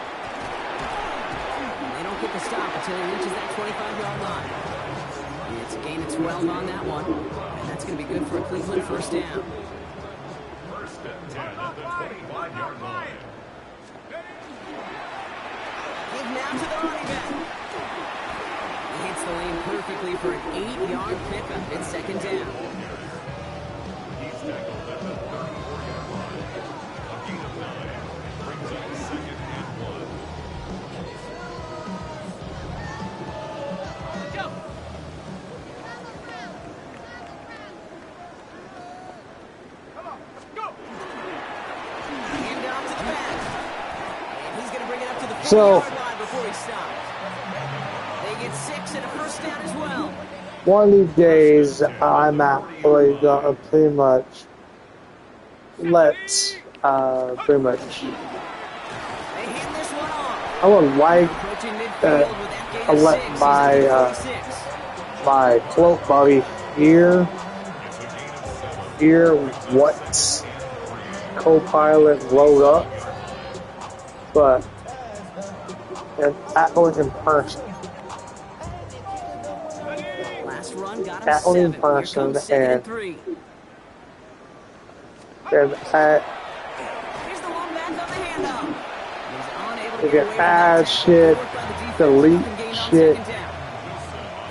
They don't get the stop until he reaches that 25-yard line. It's a gain of 12 on that one. And that's going to be good for a Cleveland first down. First and 10 at the 25-yard line. Give now to the running back. He hits the lane perfectly for an 8-yard pickup. It's 2nd down. He's tackled at the 34-yard line. A gain of 9 brings up 2nd and 1. Go. Come on, go. Hand off to the back. And he's going to bring it up to the 40-yard So- line before he stops. They get 6 and a first down as well. One of these days, I'm actually gonna pretty much let, pretty much, They hand this one off. I would like Approaching midfield with that gain I of let 6. He's my, at the 46. my cloak buddy hear what co-pilot wrote up, but and actually in person. Last run got him That only 7. in person, Here comes 2nd and and- 3. And Here's the one back on the handoff. He's unable to you get can away from add that shit, tackle. Work by the defense. delete Up and gain on shit. 2nd down.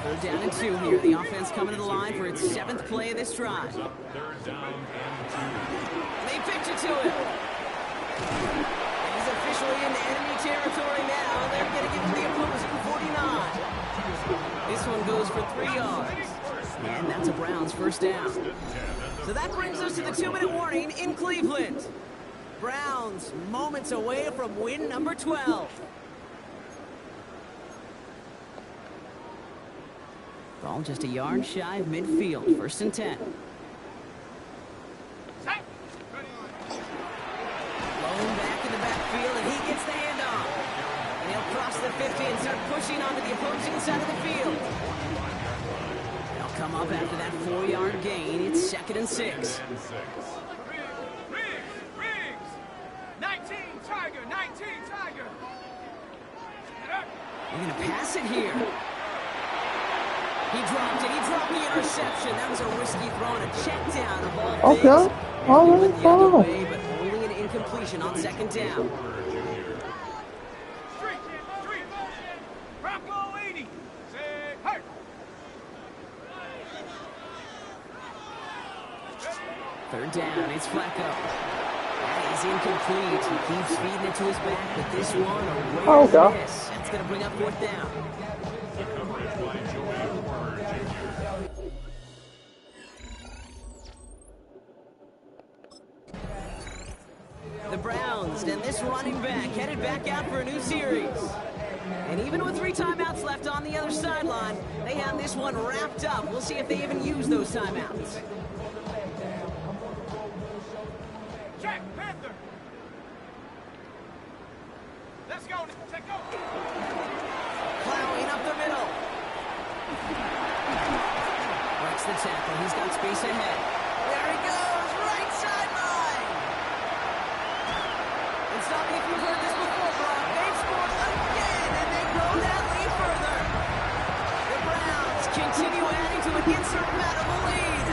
3rd down and 2 here. The offense coming to the line for its 7th play of this drive. 3rd down and 2. They pitch it to him. He's officially in enemy territory now. They're going to give him the opposing 49. This one goes for 3 yards. And that's a Browns first down. So that brings us to the 2-minute warning in Cleveland. Browns moments away from win number 12. Ball just a yard shy of midfield. 1st and 10. Blown back in the backfield, and he gets the handoff. And he'll cross the 50 and start pushing onto the opposing side of the field. They'll come up after that 4-yard gain. It's 2nd and 6. Riggs. 19 Tiger, 19 Tiger. They're going to pass it here. He dropped it. He dropped the interception. That was a risky throw and a check down of all things. Okay. And All he right, went the other fine. way, but only an incompletion on 2nd down. Street. Rocco 80. Say, hey. 3rd down. It's Flacco. That is incomplete. He keeps feeding it to his back, but this one a rare Okay. miss. That's going to bring up 4th down. The Browns and this running back headed back out for a new series. And even with 3 timeouts left on the other sideline, they have this one wrapped up. We'll see if they even use those timeouts. Jack Panther. Let's go. Take go. Plowing up the middle. Breaks the tackle. He's got space ahead. There he goes. Right sideline. And stop me if you've heard this before, Brock. They've scored again, and they grow that lead further. The Browns continue adding to an insurmountable lead.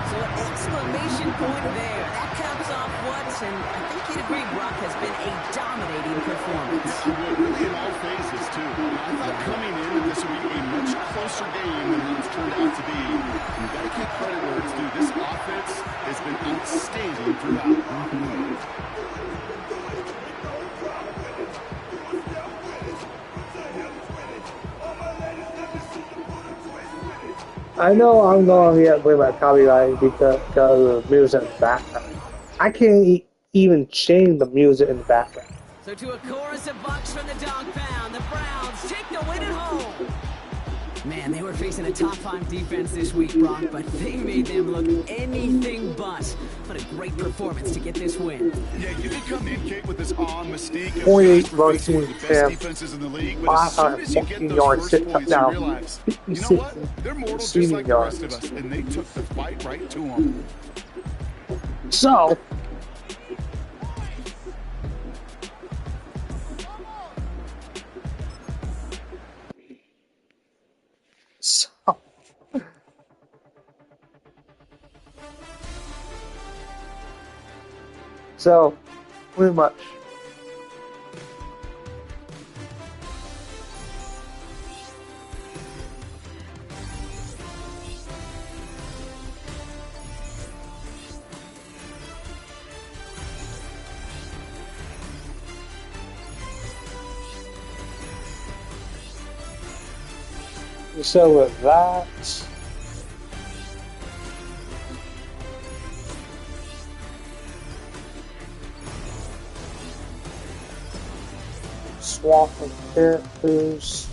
So an exclamation point there. That caps off what, and I think you'd agree, Brock, has been a dominating performance. Really in all phases, too. I thought coming in that this would be a much closer game than it's turned out to be. You've got to give credit where it's due. This offense has been outstanding throughout. I know I'm going to get with my copyright because of the music in the background. I can't even change the music in the background. So to a chorus of bucks from the dog pound, the Browns take the win at home. Man, they were facing a top-5 defense this week, Brock, but they made them look anything but. What a great performance to get this win. Yeah, you did come in, Kate, with this mystique of 28 facing rushing the best attempts, defenses in the league, but as soon as you get 514 those yards, first 6 points, you touchdowns, realize, you know 56 what? They're mortal just receiving like the rest yards. of us, and they took the fight right to them. So, so pretty much. So with that, swapping characters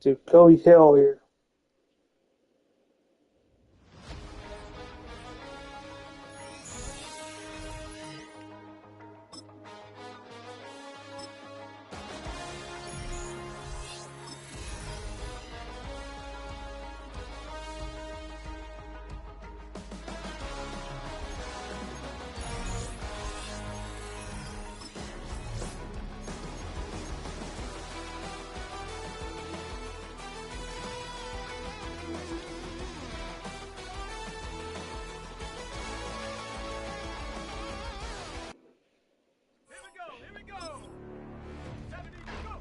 to Cody Hill here. Here we go. 70, go.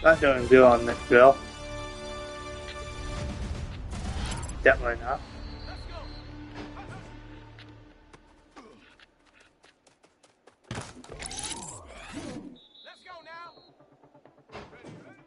Not doing good on this bill. Definitely not. Let's go now. Ready, ready.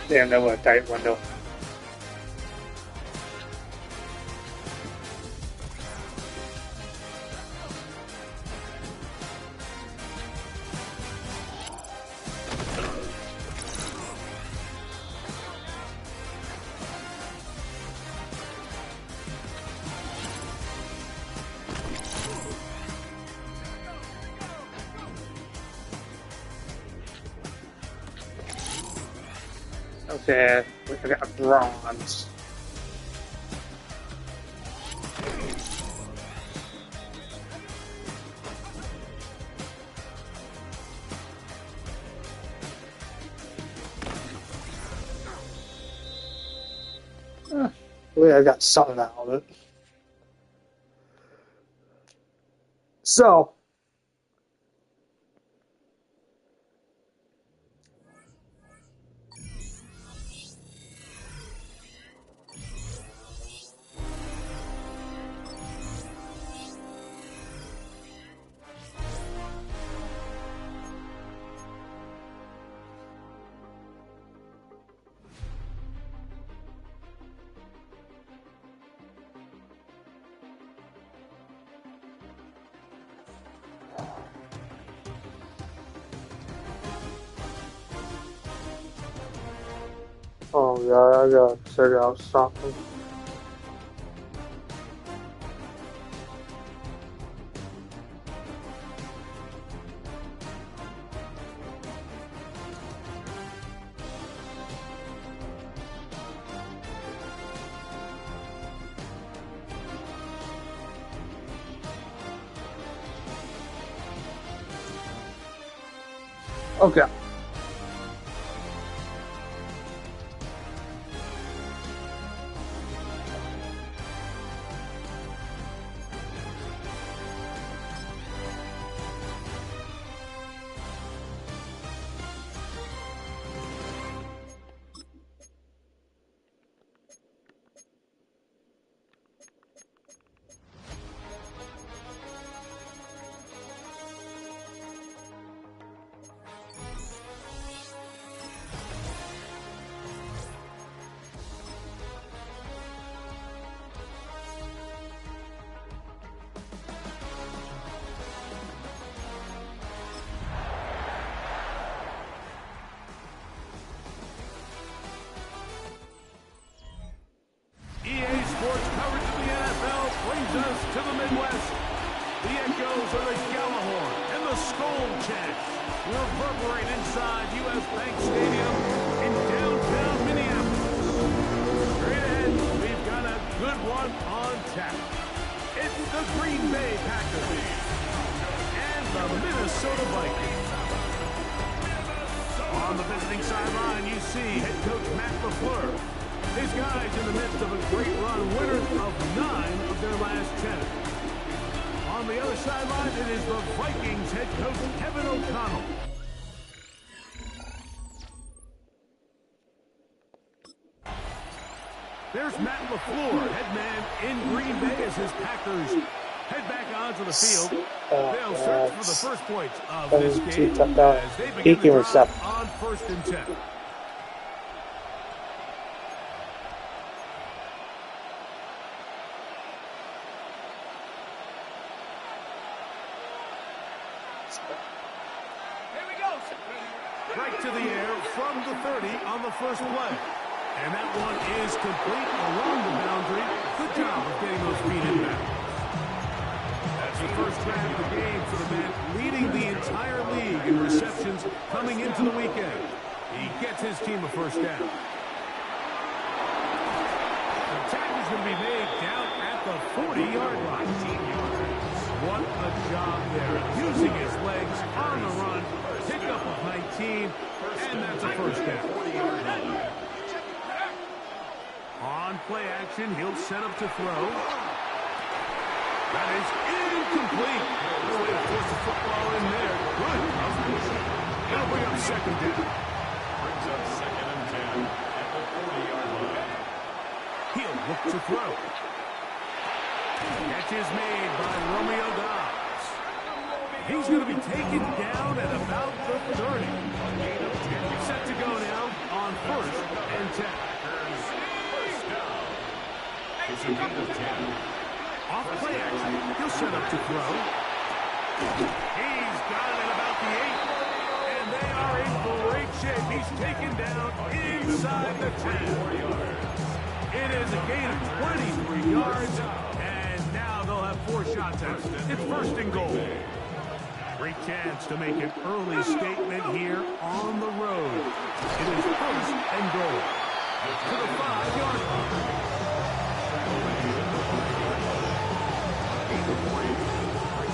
Damn, that was a tight window. Okay, I got bronze. Well, I got something out of it. So, oh god, I gotta figure out something. Okay. EA Sports coverage of the NFL brings us to the Midwest. The echoes of the Gallahorn and the Skull chants reverberate inside U.S. Bank Stadium in downtown Minneapolis. Straight ahead, we've got a good one on tap. It's the Green Bay Packers and the Minnesota Vikings. On the visiting sideline, you see head coach Matt LaFleur. His guys in the midst of a great run, winners of 9 of their last 10. On the other sideline, it is the Vikings head coach Kevin O'Connell. There's Matt LaFleur, head man in Green Bay as his Packers head back onto the field. They'll search for the first points of this game as they begin the drive on 1st and 10. Right to the air from the 30 on the first play. And that one is complete along the boundary. Good job of getting those feet in bounds. That's the first grab of the game for the man leading the entire league in receptions coming into the weekend. He gets his team a first down. The tackle is going to be made down at the 40-yard line. What a job there. Using his legs on the run. Pick up of 19, and that's a first down. On play action, he'll set up to throw. That is incomplete. No way to force the football in there. Good coverage. It'll bring up second down. Brings up 2nd and 10 at the 40-yard line. He'll look to throw. Catch is made by Romeo Dobbs. He's going to be taken down at about the 30. Set to go now on 1st and 10. It's a gain of 10. Off play action. He'll set up to throw. He's got it at about the 8. And they are in great shape. He's taken down inside the 10. It is a gain of 23 yards. And now they'll have 4 shot attempts. It's 1st and goal. Great chance to make an early statement here on the road. It is 1st and goal. To the 5-yard line.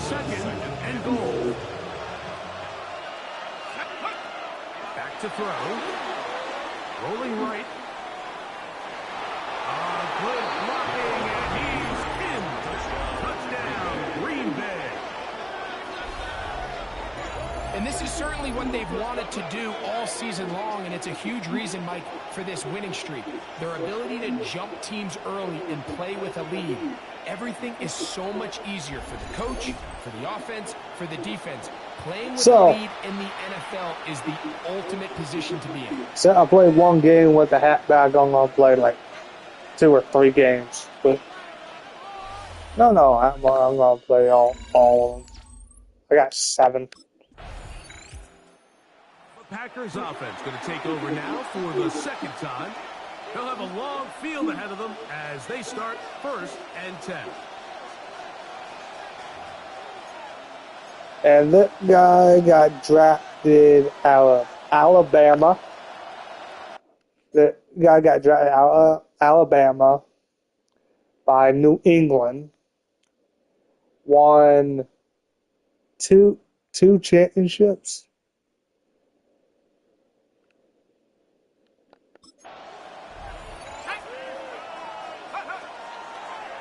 2nd and goal. Back to throw. Rolling right. Good blocking, and he's in. Touchdown, Green Bay. And this is certainly what they've wanted to do all season long, and it's a huge reason, Mike, for this winning streak. Their ability to jump teams early and play with a lead. Everything is so much easier for the coach, for the offense, for the defense. Playing with a lead in the NFL is the ultimate position to be in. So I played one game with the halfback. I'm going to play like 2 or 3 games. But no, I'm going to play all of them. I got 7. The Packers offense going to take over now for the 2nd time. They'll have a long field ahead of them as they start 1st and 10. And that guy got drafted out of Alabama. That guy got drafted out of Alabama by New England. Won two championships.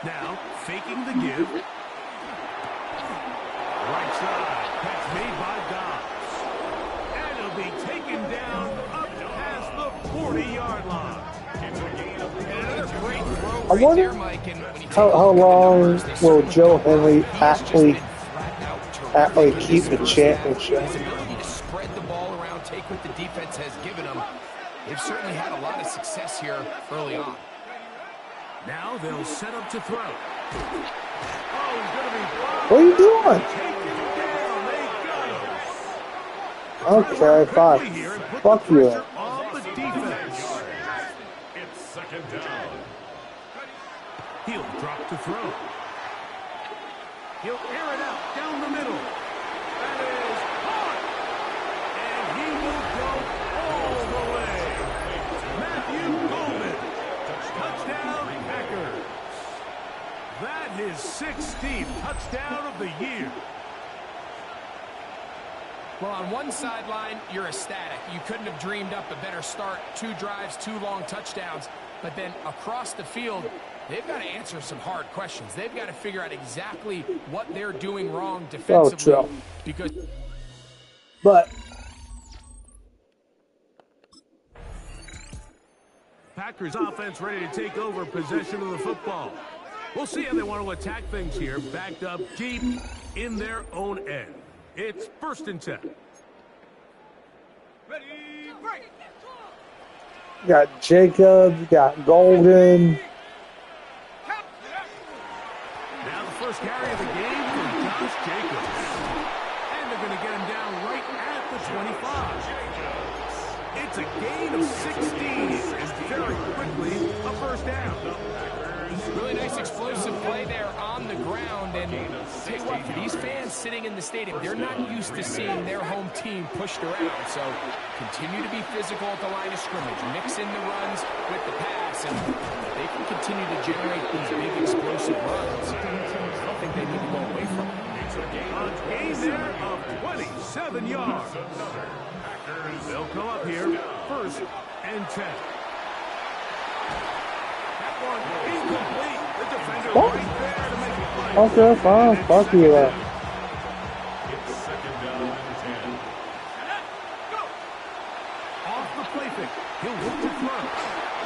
Now, faking the give. Right side. Catch made by Dobbs. And it'll be taken down up past the 40-yard line. Another great throw I wonder there, Mike. And when you take how a look at the long numbers, they will certainly Joe are. Henry He has just actually been flat out terrific keep in the this first championship? half. His ability to spread the ball around, take what the defense has given him. They've certainly had a lot of success here early on. Now they'll set up to throw. Oh, he's going to be blocked. What are you doing? Okay, fine. Fuck you. On the defense. It's 2nd down. He'll drop to throw. He'll air it out down the middle. That is caught. And he will go all the way. Matthew Golden. Touchdown, Packers. That is 16th touchdown of the year. Well, on one sideline, you're ecstatic. You couldn't have dreamed up a better start. 2 drives, 2 long touchdowns. But then across the field, they've got to answer some hard questions. They've got to figure out exactly what they're doing wrong defensively. Oh, because But Packers offense ready to take over possession of the football. We'll see how they want to attack things here, backed up deep in their own end. It's 1st and 10. Ready, break. you got Jacobs, you got Golden. Now the first carry of the game for Josh Jacobs. And they're going to get him down right at the 25. It's a gain of 16 and very quickly a 1st down. really nice explosive play there on the ground. And tell you what, for these fans sitting in the stadium, they're not used to seeing their home team pushed around. So continue to be physical at the line of scrimmage. Mix in the runs with the pass. And they can continue to generate these big explosive runs. I don't think they need to go away from it. A gain there of 27 yards. They'll come up here, 1st and 10. That one incomplete. The defender right there to make it play. Okay, fine. Fuck you. It's 2nd down and 10. Off the play fake. He'll look to throw.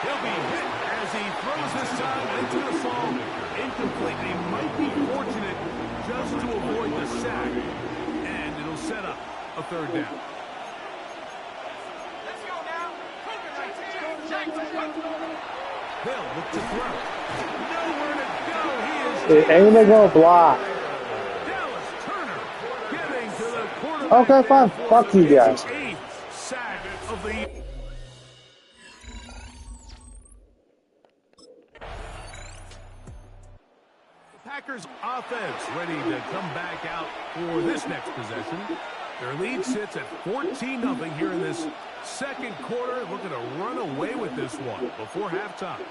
He'll be hit as he throws this time into the fall. Incomplete. They might be fortunate just to avoid the sack. And set up a third down. Let's go now. Hill look to throw. Nowhere to go. He is Ain't they gonna block? Dallas Turner getting to the quarterback. Okay, fine. Fuck you guys. It's his 8th sack of the year. Packers offense ready to come back out for this next possession. Their lead sits at 14-0 here in this second quarter. Looking to run away with this one before halftime.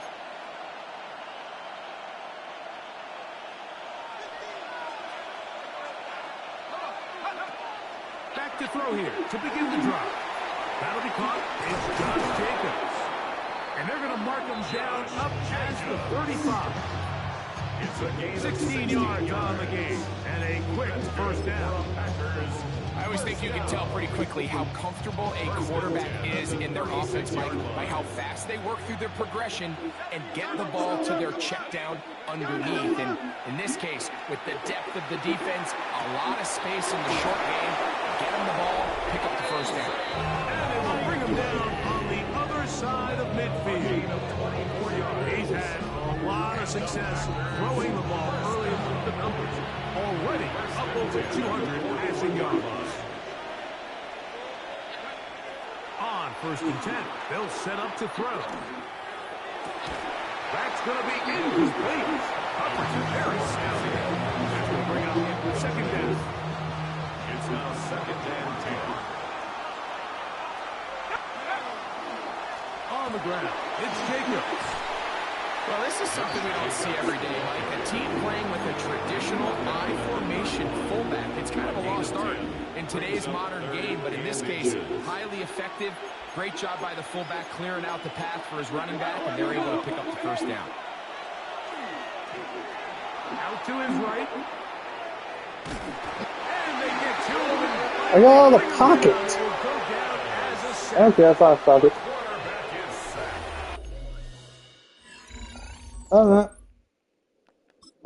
Back to throw here to begin the drive. That'll be caught. It's Josh Jacobs. And they're going to mark him down up past the 35. 16 yards on the game, and a quick first down. I always think you can tell pretty quickly how comfortable a quarterback is in their offense, Mike, by how fast they work through their progression and get the ball to their check down underneath. And in this case, with the depth of the defense, a lot of space in the short game, get them the ball, pick up the first down. And they will bring him down on the other side of midfield. He's had a lot of success throwing the ball early in the numbers. Already up over 200 passing yards. On 1st and 10, they'll set up to throw. That's going to be incomplete. Very snazzy. That will bring up second down. It's now 2nd and 10. On the ground, it's Jacobs. Well, this is something we don't see every day, Mike. A team playing with a traditional I formation fullback. It's kind of a lost art in today's modern game, but in this case, highly effective. Great job by the fullback clearing out the path for his running back, and they're able to pick up the first down. Out to his right. And they get to him. I got all the pocket. Okay, I thought I found it. I don't know.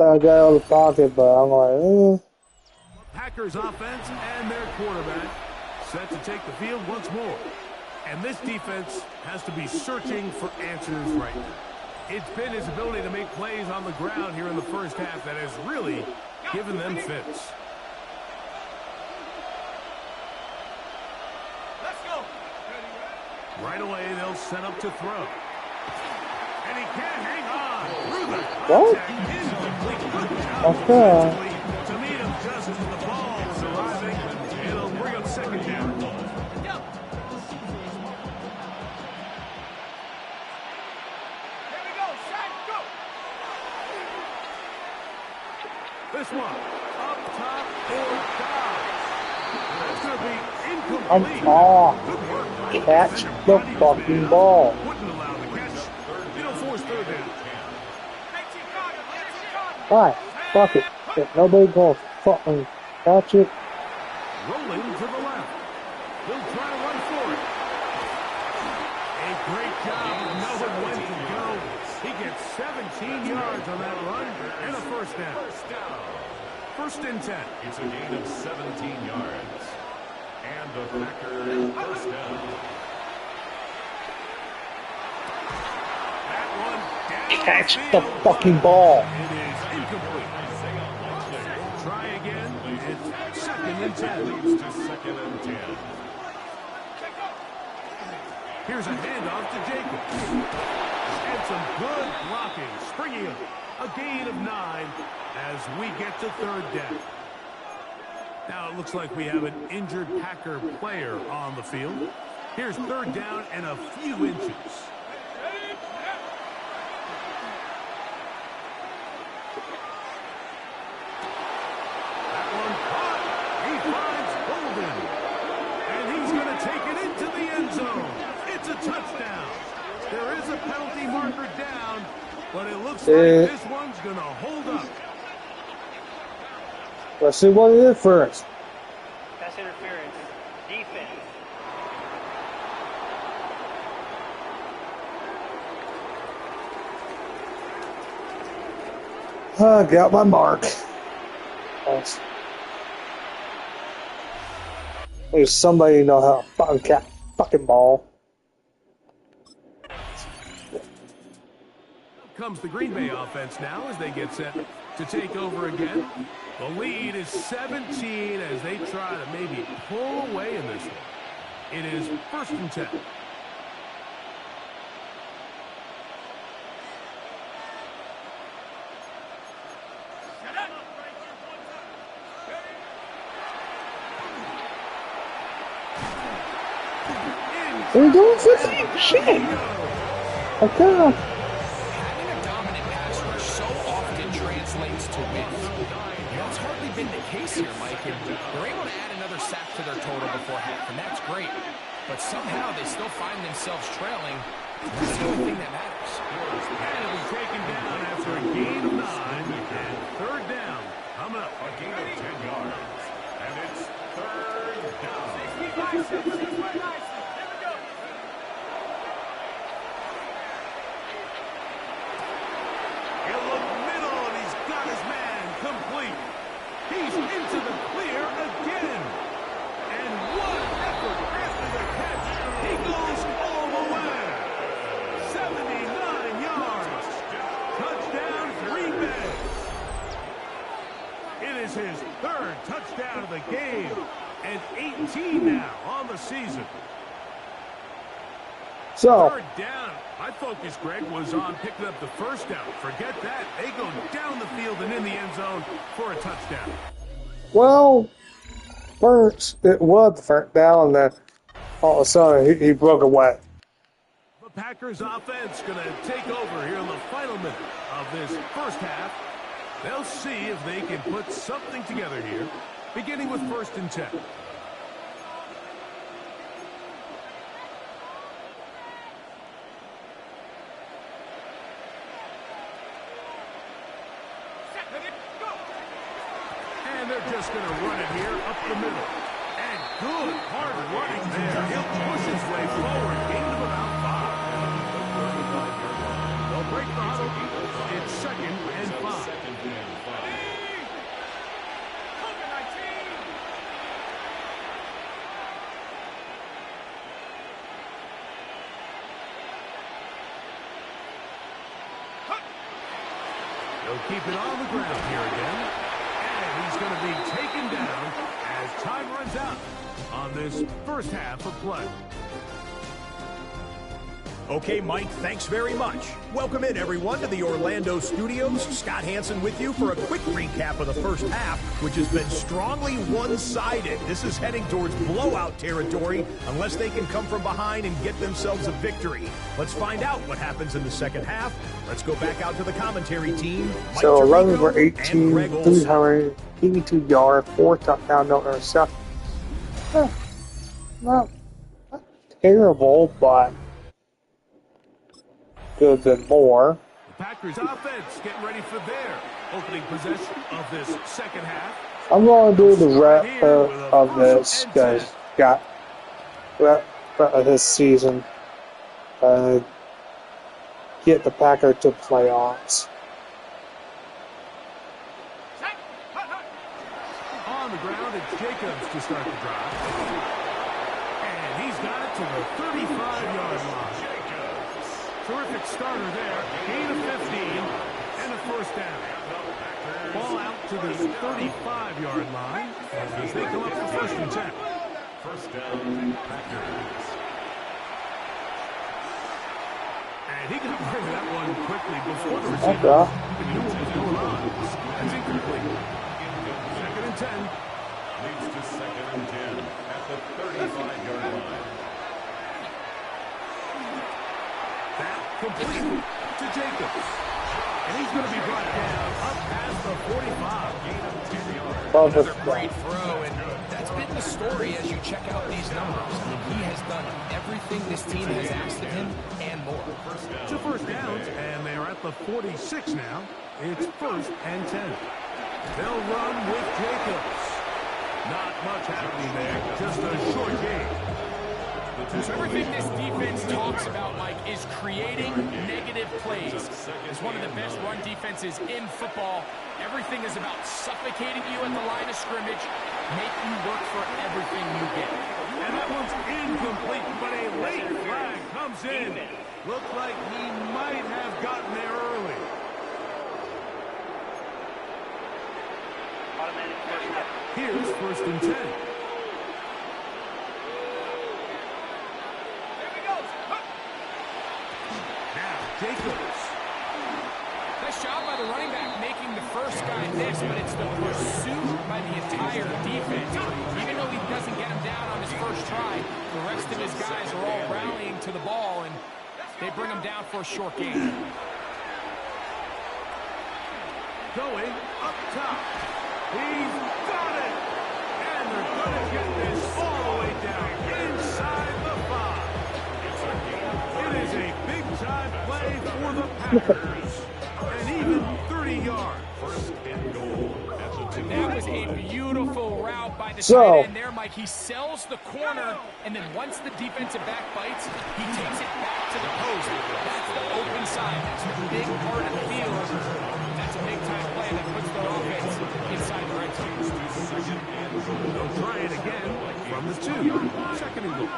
I got all the pocket, but I'm like, Packers offense and their quarterback set to take the field once more. And this defense has to be searching for answers right now. It's been his ability to make plays on the ground here in the first half that has really given them fits. Let's go. Right away, they'll set up to throw. And he can't hang on. what? Okay. To meet him just as the ball is arriving, it'll bring up second down. Here we go. Shot, go. This one, up top or down. It's going to be incomplete. I'm off. Good work. Catch the fucking ball. Wouldn't allow the catch. It'll force third down. Why? Fuck it. If nobody gonna fucking catch it. Rolling to the left. He'll try to run for it. A great job of knowing when to go. He gets 17 yards on that run and a first down. 1st and 10. It's a gain of 17 yards. And the Packers first down. That one down Catch field. the fucking ball. It is incomplete. Try again. It's 2nd and 10. Leads to 2nd and 10. Here's a handoff to Jacobs. And some good blocking. Springing up. A gain of 9 as we get to third down. Now it looks like we have an injured Packer player on the field. Here's third down and a few inches. That one caught. He finds Bolden. And he's going to take it into the end zone. It's a touchdown. There is a penalty marker down, but it looks like this one's going to hold up. Let's see what it is first. Pass interference. Defense. I got my mark. Thanks. There's somebody know how to fucking catch fucking ball. Comes the Green Bay offense now as they get set to take over again. The lead is 17 as they try to maybe pull away in this one. It is 1st and 10. We're doing 15 shit. Okay. Having a dominant pass rush so often translates to wins. That's hardly been the case here, Mike. And they're able to add another sack to their total before half, and that's great. But somehow they still find themselves trailing. That's the only thing that matters. And it was taken down after a gain of 9 and 3rd down. Coming up. A gain of 10 yards. And it's 3rd down. He's into the clear again. And what an effort after the catch. He goes all the way. 79 yards. Touchdown, Green Bay. It is his 3rd touchdown of the game. And 18 now on the season. So, 3rd down. My focus, Greg, was on picking up the 1st down. Forget that. They go down the field and in the end zone for a touchdown. well, first, it was the 1st down, and then all of a sudden he broke away. The Packers offense going to take over here in the final minute of this 1st half. They'll see if they can put something together here, beginning with 1st and 10. And they're just going to run it here up the middle. And good, hard running there. He'll push his way forward. Gain of about 5. They'll break the huddle. It's 2nd and 5. They'll keep it on the ground here again. And he's going to be taken down as time runs out on this 1st half of play. Okay, Mike, thanks very much. Welcome in, everyone, to the Orlando studios. Scott Hansen with you for a quick recap of the 1st half, which has been strongly one-sided. This is heading towards blowout territory unless they can come from behind and get themselves a victory. Let's find out what happens in the 2nd half. Let's go back out to the commentary team. Mike So 11 for Tirico 18, and Greg Olson. 382 yards, 4 touchdowns, no interception. Not terrible, but could have been more. The Packers offense getting ready for their opening possession of this 2nd half. I'm going to do the rest of this because got rest of this season. Get the Packers to playoffs. On the ground, it's Jacobs to start the drive. And he's got it to the 35-yard line. Terrific starter there. Gain of 15 and a 1st down. Ball out to the 35-yard line as they come up for 1st and 10. 1st down, Packers. And he got rid of that one quickly before the receiver knew what was going on. That's incomplete. 2nd and 10. Leads to 2nd and 10 at the 35-yard line. That complete to Jacobs. And he's going to be brought down up past the 45. Gain of 10 yards. Another great throw, and that's been the story as you check out these numbers. I mean, he has done everything this team has asked of him and more. 1st downs, and they're at the 46 now. It's 1st and 10. They'll run with Jacobs. Not much happening there, just a short game. So everything this defense talks about, Mike, is creating negative plays. It's one of the best run defenses in football. Everything is about suffocating you at the line of scrimmage, make you work for everything you get. And that one's incomplete, but a late flag comes in. Looks like he might have gotten there early. Here's 1st and 10. Now, Jacobs. Nice job by the running back making the first guy miss, but it's the pursuit by the entire defense. Even though he doesn't get him down on his first try, the rest of his guys are all rallying to the ball, and they bring him down for a short gain. Going up top. He's got it! And they're going to get this all the way down inside the 5. It is a big-time play for the Packers. And even 30 yards. That was a beautiful route by the tight end there, Mike. He sells the corner, and then once the defensive back bites, he takes it back to the post. That's the open side. That's the big part of the field. That's a big-time play that puts their offense inside the red zone. They'll try it again from the 2. 2nd and goal.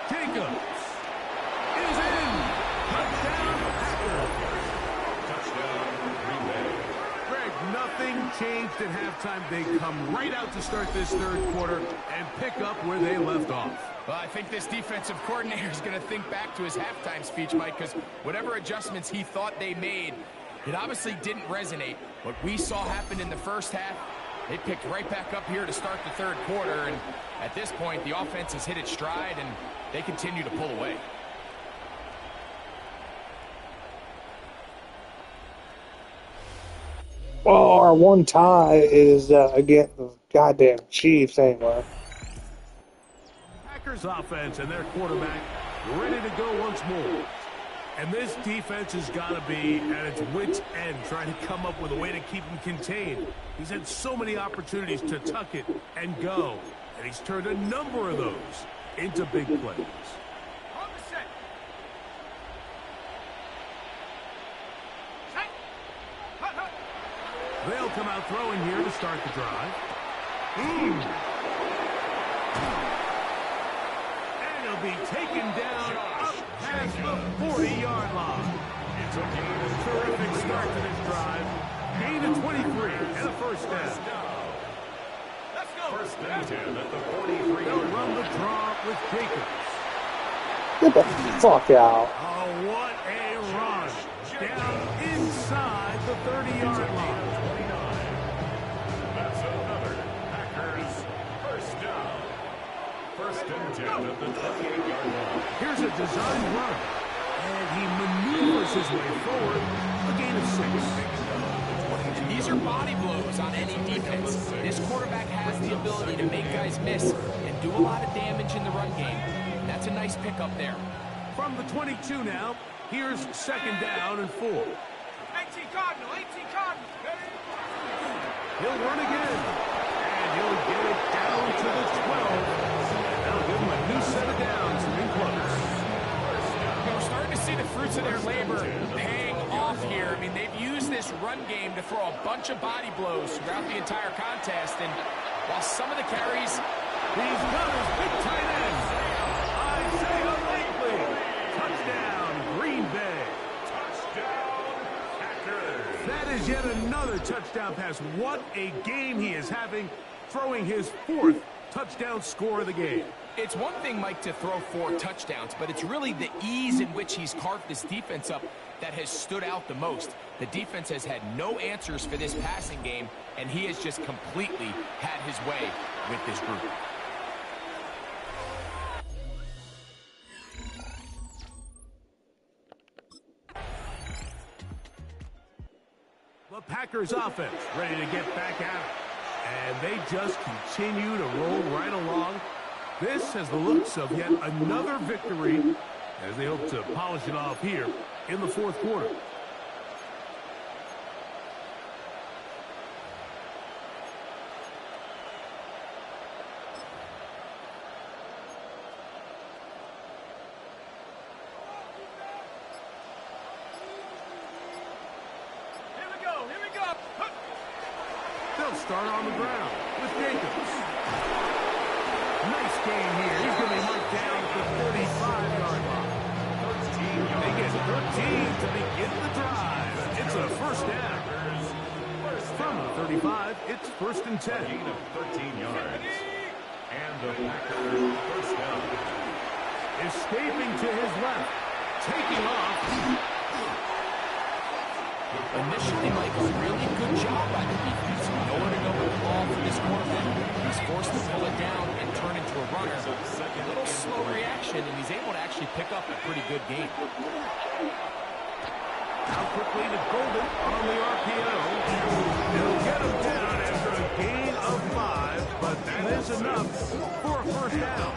Jacobs is in. Touchdown, Packers. Greg, nothing changed at halftime. They come right out to start this 3rd quarter and pick up where they left off. Well, I think this defensive coordinator is going to think back to his halftime speech, Mike, because whatever adjustments he thought they made, it obviously didn't resonate. What we saw happen in the first half, they picked right back up here to start the 3rd quarter, and at this point, the offense has hit its stride, and they continue to pull away. Well, our one tie is against the goddamn Chiefs anyway. Packers offense and their quarterback ready to go once more. And this defense has got to be at its wits' end trying to come up with a way to keep him contained. He's had so many opportunities to tuck it and go, and he's turned a number of those into big plays. They'll come out throwing here to start the drive. And he'll be taken down up past the 40-yard line. It's a terrific start to this drive. Gain of 23 and a 1st down. Let's go. 1st and 10 at the 43. They'll run the draw with Jacobs. Get the fuck out. Oh, what a run. Down inside the 30-yard line. That's another Packers 1st down. 1st and 10 at the 28-yard line. Here's a design run. And he maneuvers his way forward. A gain of 6. And these are body blows on any defense. This quarterback has the ability to make guys miss and do a lot of damage in the run game. That's a nice pickup there. From the 22 now, here's 2nd down and 4. 18 Cardinal, 18 Cardinal. He'll run again. And he'll get it down to the 12. That'll give him a new set of downs in close. We're starting to see the fruits of their labor paying off here. I mean, they've used this run game to throw a bunch of body blows throughout the entire contest. And while some of the carries... He's got his big tight end. Isaiah Likely. Touchdown, Green Bay. Touchdown, Packers. That is yet another touchdown pass. What a game he is having, throwing his 4th touchdown score of the game. It's one thing, Mike, to throw 4 touchdowns, but it's really the ease in which he's carved this defense up that has stood out the most. The defense has had no answers for this passing game, and he has just completely had his way with this group. The Packers offense ready to get back at it. And they just continue to roll right along. This has the looks of yet another victory as they hope to polish it off here in the 4th quarter. start on the ground with Jacobs. Nice game here. He's going to be marked down at the 35-yard line. They get 13 to begin the drive. It's a first down. From the 35, it's first and 10. Gain of 13 yards. And the Packers first down. Escaping to his left. Taking off. Initially, Mike, a really good job by the defense. Nowhere to go with the ball from this quarterback. He's forced to pull it down and turn into a runner. A little slow reaction, and he's able to actually pick up a pretty good game. Now quickly to Golden on the RPO. He'll get him down after a gain of 5, but that is enough for a first down.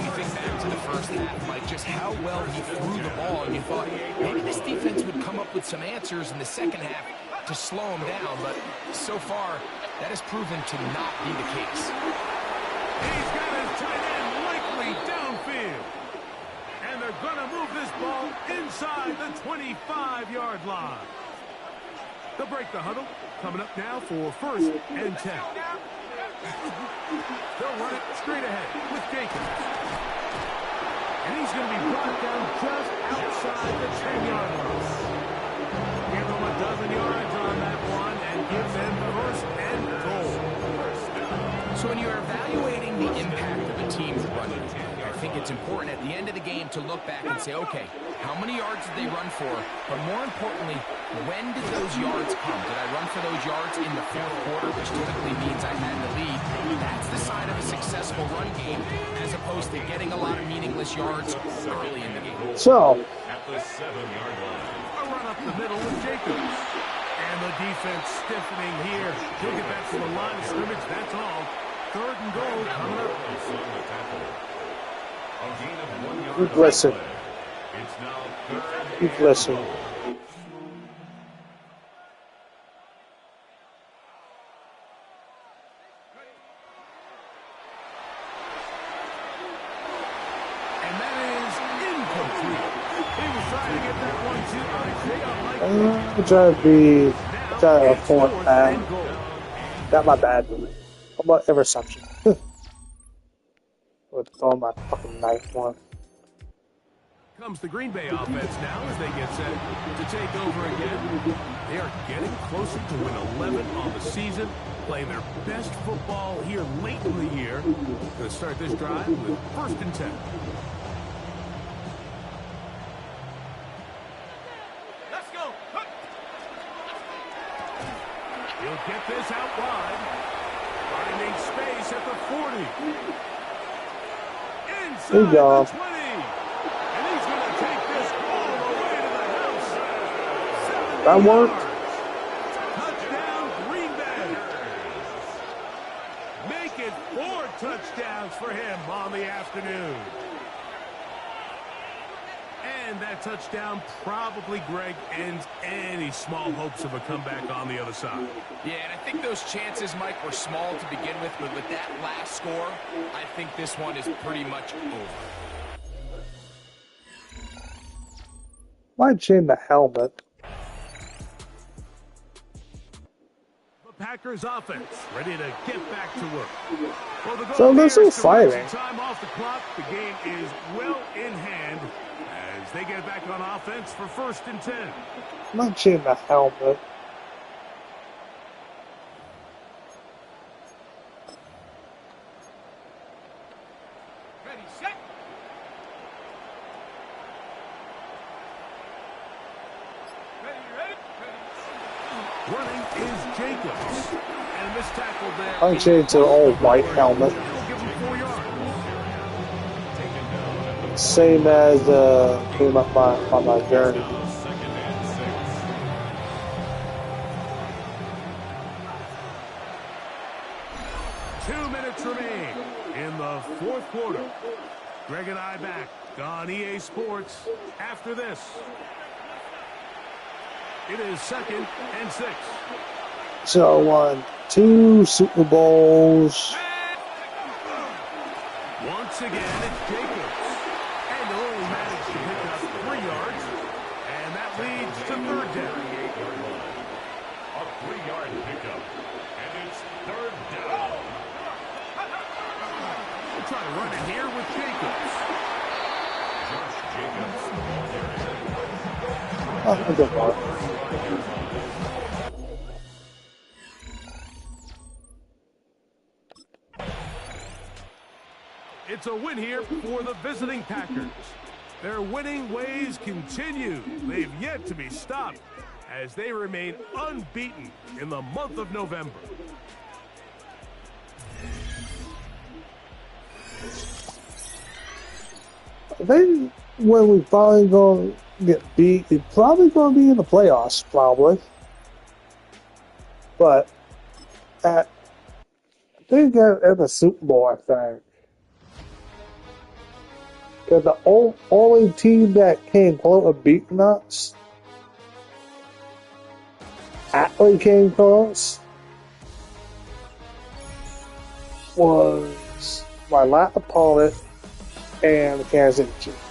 You think back to the first half, Mike, just how well he threw the ball, and you thought maybe this defense would come up with some answers in the second half to slow him down, but so far, that has proven to not be the case. He's got his tight end likely downfield. And they're going to move this ball inside the 25-yard line. They'll break the huddle. Coming up now for first and 10. They'll run it straight ahead with Jacobs. And he's going to be brought down just outside the 10-yard line. Give them a dozen yards on that one and give them first and goal. So when you're evaluating the impact of a team's running, I think it's important at the end of the game to look back and say, okay, how many yards did they run for? But more importantly, when did those yards come? Did I run for those yards in the fourth quarter, which typically means I had the lead? That's the sign of a successful run game, as opposed to getting a lot of meaningless yards early in the game. So, At the 7-yard line. A run up the middle with Jacobs. And the defense stiffening here. He'll get back to the line of scrimmage, that's all. Third and goal coming up. A gain of 1 yard. keep listening. It's now third Keep and listening. goal. And that is incomplete. He was trying to get that one to Isaiah Likely. Try to point and got my bad. How about interception? With throwing my fucking knife one. Comes the Green Bay offense now as they get set to take over again. They are getting closer to win 11 on the season, playing their best football here late in the year. Going to start this drive with first and 10. Let's go. He'll get this out wide. Finding space at the 40. Inside There you go. the 20. And he's going to take this all the way to the house. 70 That worked. yards. Touchdown, Green Bay. Make it 4 touchdowns for him on the afternoon. And that touchdown probably, Greg, ends any small hopes of a comeback on the other side. Yeah, and I think those chances, Mike, were small to begin with, but with that last score, I think this one is pretty much over. Why change the helmet? The Packers offense ready to get back to work. Well, the goal So they're here still is to run fighting. some time off the clock. The game is well in hand as they get back on offense for first and 10. Not changing the helmet. Ready, set. Ready. Running is Jacobs. And a missed tackle there. I changed to the old white helmet. He'll give him 4 yards. Same as came up on my journey. Second and 6. 2 minutes remain in the fourth quarter. Greg and I back on EA Sports after this. It is second and 6. So won 2 Super Bowls. Once again, it's Jacobs. And they'll only manage to pick up 3 yards. And that leads to third down. A 3-yard pickup. And third down. We'll try to run it here with Jacobs. Josh Jacobs, ball carrier. Oh, good ball. It's a win here for the visiting Packers. Their winning ways continue. They've yet to be stopped as they remain unbeaten in the month of November. I think when we finally gonna get beat, it's probably gonna be in the playoffs, probably. But I think at the Super Bowl, I think. Because the only team that came close to beating us actually came close was my last opponent and the Kansas City Chiefs.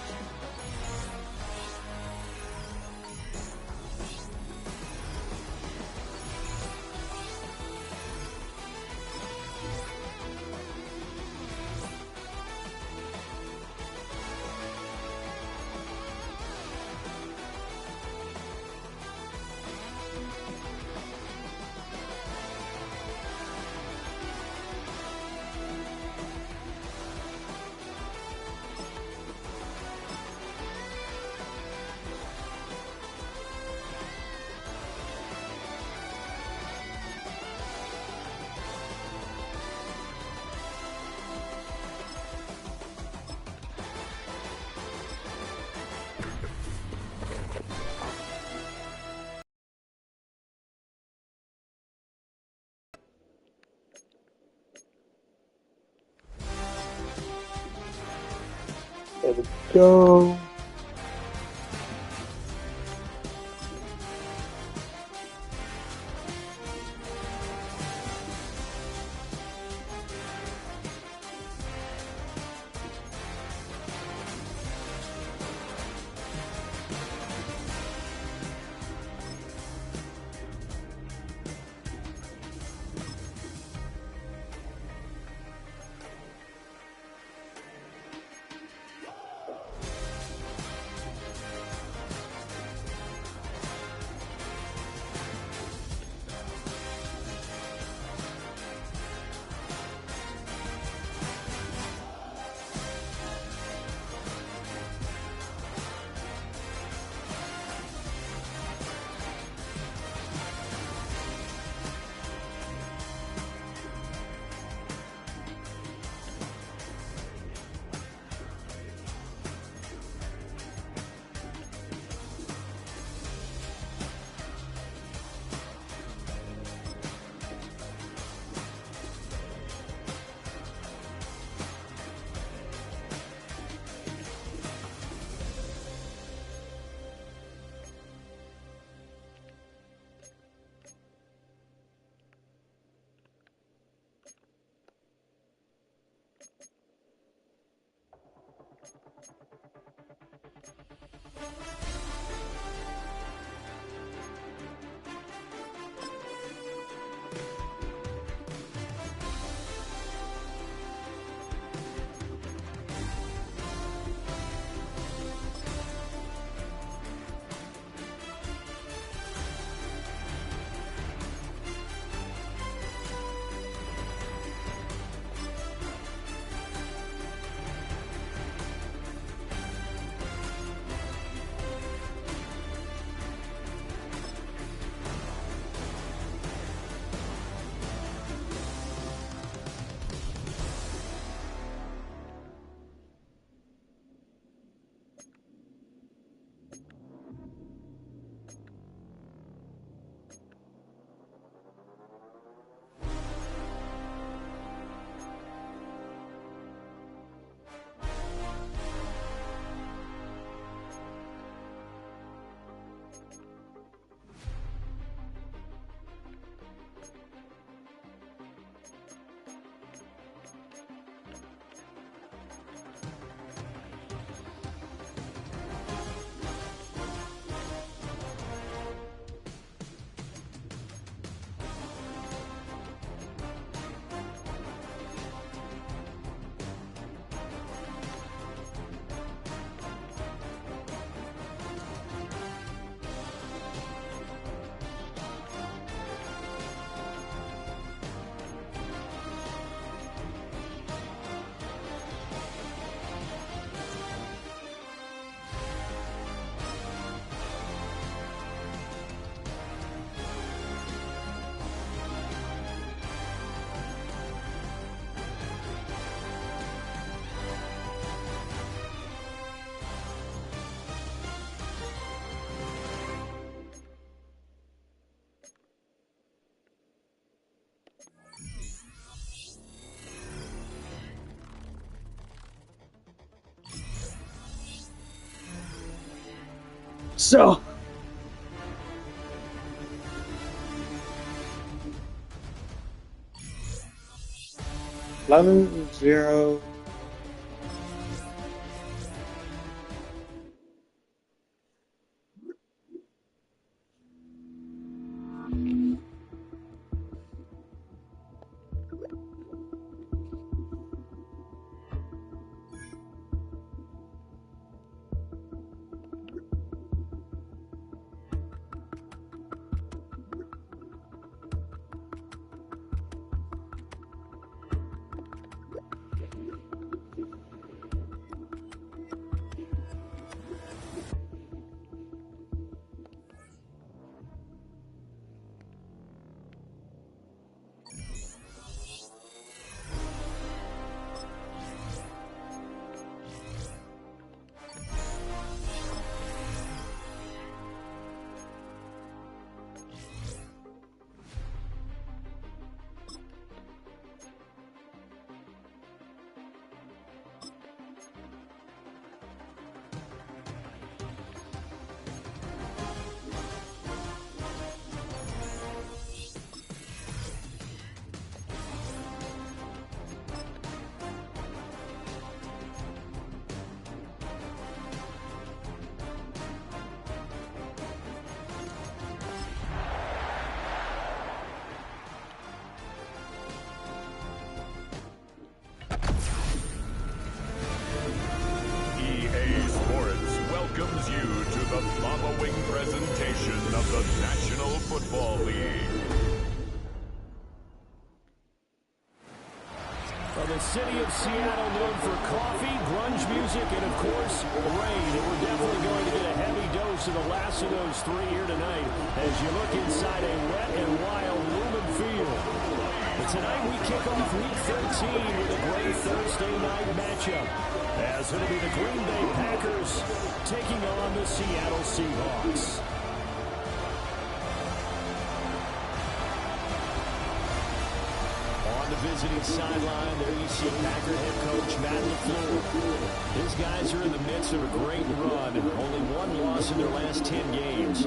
There we go. So 11-0. Welcomes you to the following presentation of the National Football League. Well, the city of Seattle known for coffee, grunge music, and of course, rain. And we're definitely going to get a heavy dose of the last of those three here tonight as you look inside a wet and wild Lumen Field. But tonight we kick off Week 13 with a great Thursday night matchup, as it'll be the Green Bay Packers taking on the Seattle Seahawks. On the visiting sideline, there you see Packer head coach Matt LaFleur. His guys are in the midst of a great run, only one loss in their last 10 games.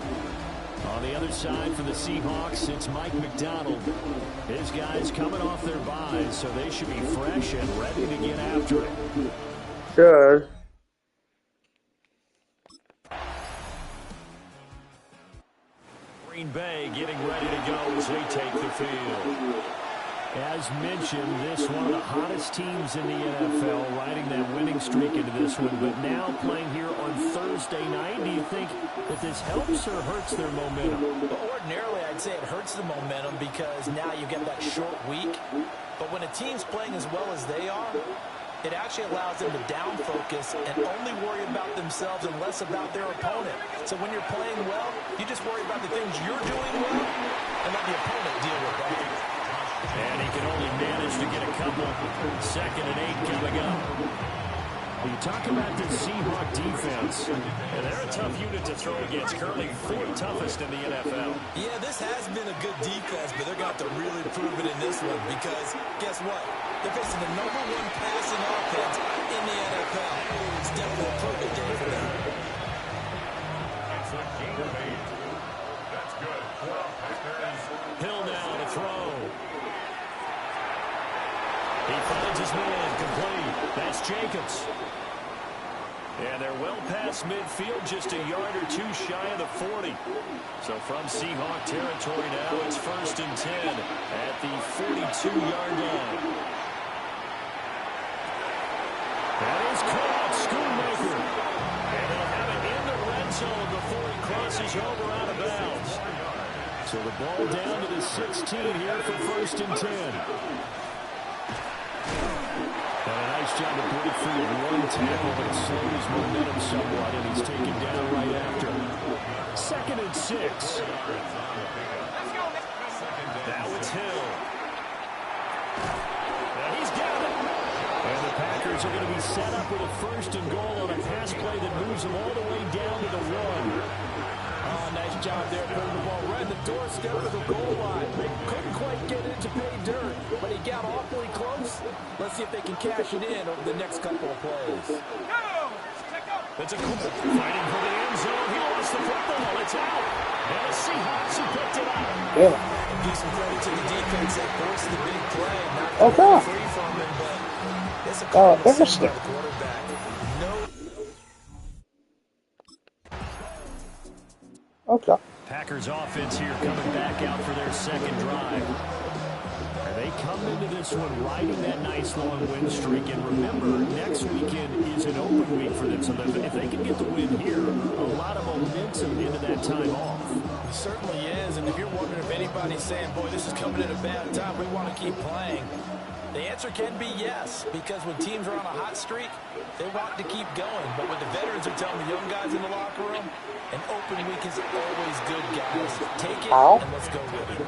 On the other side for the Seahawks, it's Mike McDonald. His guys coming off their byes, so they should be fresh and ready to get after it. Good. Green Bay getting ready to go as they take the field. As mentioned, this one of the hottest teams in the NFL, riding that winning streak into this one, but now playing here on Thursday night. Do you think that this helps or hurts their momentum? Well, ordinarily, I'd say it hurts the momentum because now you've got that short week. But when a team's playing as well as they are, it actually allows them to down focus and only worry about themselves and less about their opponent. So when you're playing well, you just worry about the things you're doing well and let the opponent deal with that. And he can only manage to get a couple. 2nd and 8 coming up. You talk about the Seahawk defense, and they're a tough unit to throw against, currently 4th toughest in the NFL. Yeah, this has been a good defense, but they're going to have to really prove it in this one because guess what? They're facing the #1 passing offense in the NFL. It's definitely a perfect game for them. It's a gain of 8. That's good for Packers. Hill now to throw. He finds his man complete. That's Jacobs. And they're well past midfield, just a yard or two shy of the 40. So from Seahawk territory now, it's 1st and 10 at the 42-yard line. That is caught, Schoonmaker. And they'll have it in the red zone before he crosses over out of bounds. So the ball down to the 16 here for 1st and 10. And a nice job to break free of one tackle, but it slowed his momentum somewhat, and he's taken down right after. 2nd and 6. Now it's Hill. And he's got it. And the Packers are going to be set up with a 1st and goal on a pass play that moves them all the way down to the 1. Oh, nice job there putting the ball right in the doorstep of the goal line. They couldn't quite get it to pay dirt, but he got awfully close. Let's see if they can cash it in over the next couple of plays. That's a cool fighting for the end end zone. He lost the football. It's out. And the Seahawks have picked it up. Yeah. Give some credit to the defense that forced the big play. Not Okay. free from him, but it's a call by interesting. the quarterback. No. Okay. Packers offense here coming back out for their second drive. They come into this one riding that nice long win streak. And remember, next weekend is an open week for them. So if they can get the win here, a lot of momentum into that time off. It certainly is. And if you're wondering if anybody's saying, boy, this is coming at a bad time, we want to keep playing, the answer can be yes. Because when teams are on a hot streak, they want to keep going. But what the veterans are telling the young guys in the locker room, an open week is always good, guys. Take it and let's go with it.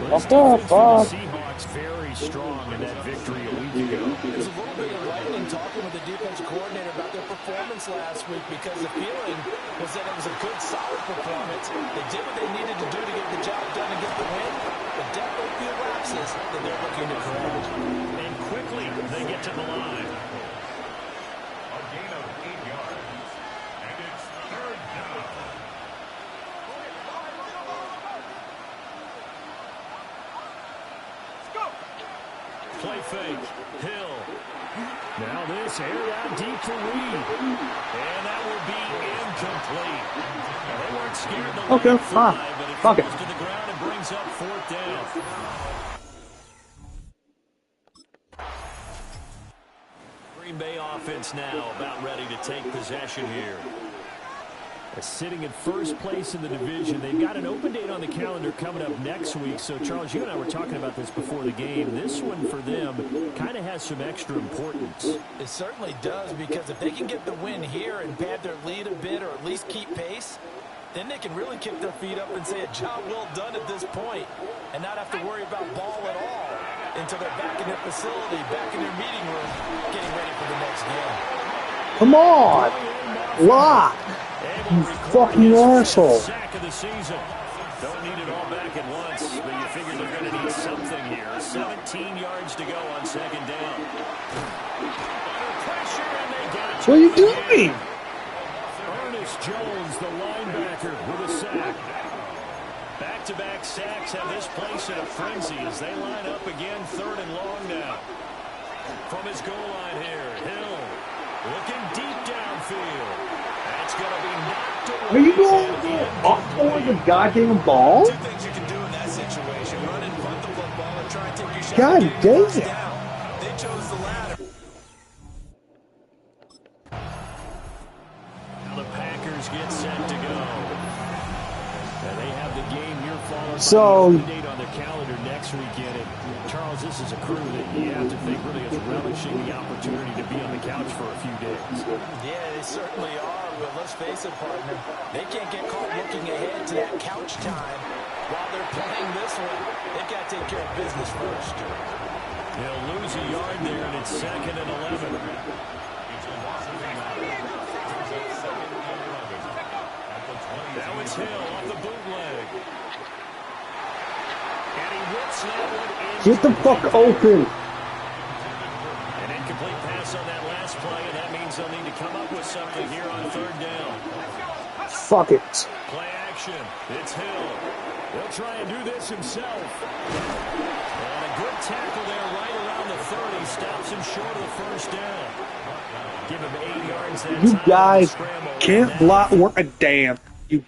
The Seahawks very strong in that victory a week ago. There's a little bit of lightning talking with the defensive coordinator about their performance last week because the feeling was that it was a good, solid performance. They did what they needed to do to get the job done and get the win, but definitely a few lapses that they're looking to correct. And quickly, they get to the line. A gain of 8 yards. And it's third down. Play fake. Hill. Now this aired out deep for Reed. And that will be incomplete. They weren't scared to let it fly, but it falls to the ground and brings up fourth down. Green Bay offense now about ready to take possession here. Sitting in first place in the division. They've got an open date on the calendar coming up next week. So, Charles, you and I were talking about this before the game. This one for them kind of has some extra importance. It certainly does, because if they can get the win here and pad their lead a bit or at least keep pace, then they can really kick their feet up and say a job well done at this point and not have to worry about ball at all until they're back in their facility, back in their meeting room, getting ready for the next game. Come on! Lock! You fucking asshole. Sack of the season. Don't need it all back at once, but you figure they're going to need something here. 17 yards to go on second down. Under pressure, and they got it. What are you doing? Ernest Jones, the linebacker, with a sack. Back-to-back sacks have this place in a frenzy as they line up again, third and long now. From his goal line here, Hill looking deep downfield. That's going to be knocked away. Are you going up for the goddamn ball? Two things you can do in that situation: run and punt the football and try and take your shot. God damn it. They chose the latter. Now the Packers get set to go. And they have the game here followed So, by the date on their calendar next weekend. And Charles, this is a crew that you have to think really is relishing the opportunity to be on the couch for a few days. Yeah, they certainly are, but let's face it, partner, they can't get caught looking ahead to that couch time while they're playing this one. They've got to take care of business first. They'll lose a yard there, and it's second and 11. That was Hill off the bootleg. And he whips that one in. Get the fuck open. An incomplete pass on that last play, and that means they'll need to come up with something here on third down. Fuck it. Play action. It's Hill. He'll try and do this himself. And a good tackle there right around the 30. Stops him short of the first down. Give him 8 yards that You time. guys can't block worth a damn. You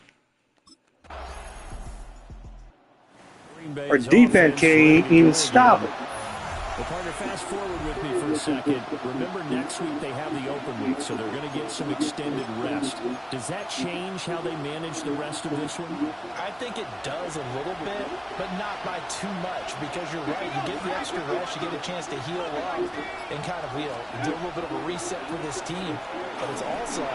Our defense can't even stop it. Well, partner, fast forward with me for a second. Remember, next week they have the open week, so they're going to get some extended rest. Does that change how they manage the rest of this one? I think it does a little bit, but not by too much, because you're right. You get the extra rest, you get a chance to heal up and kind of, do a little bit of a reset for this team. But it's also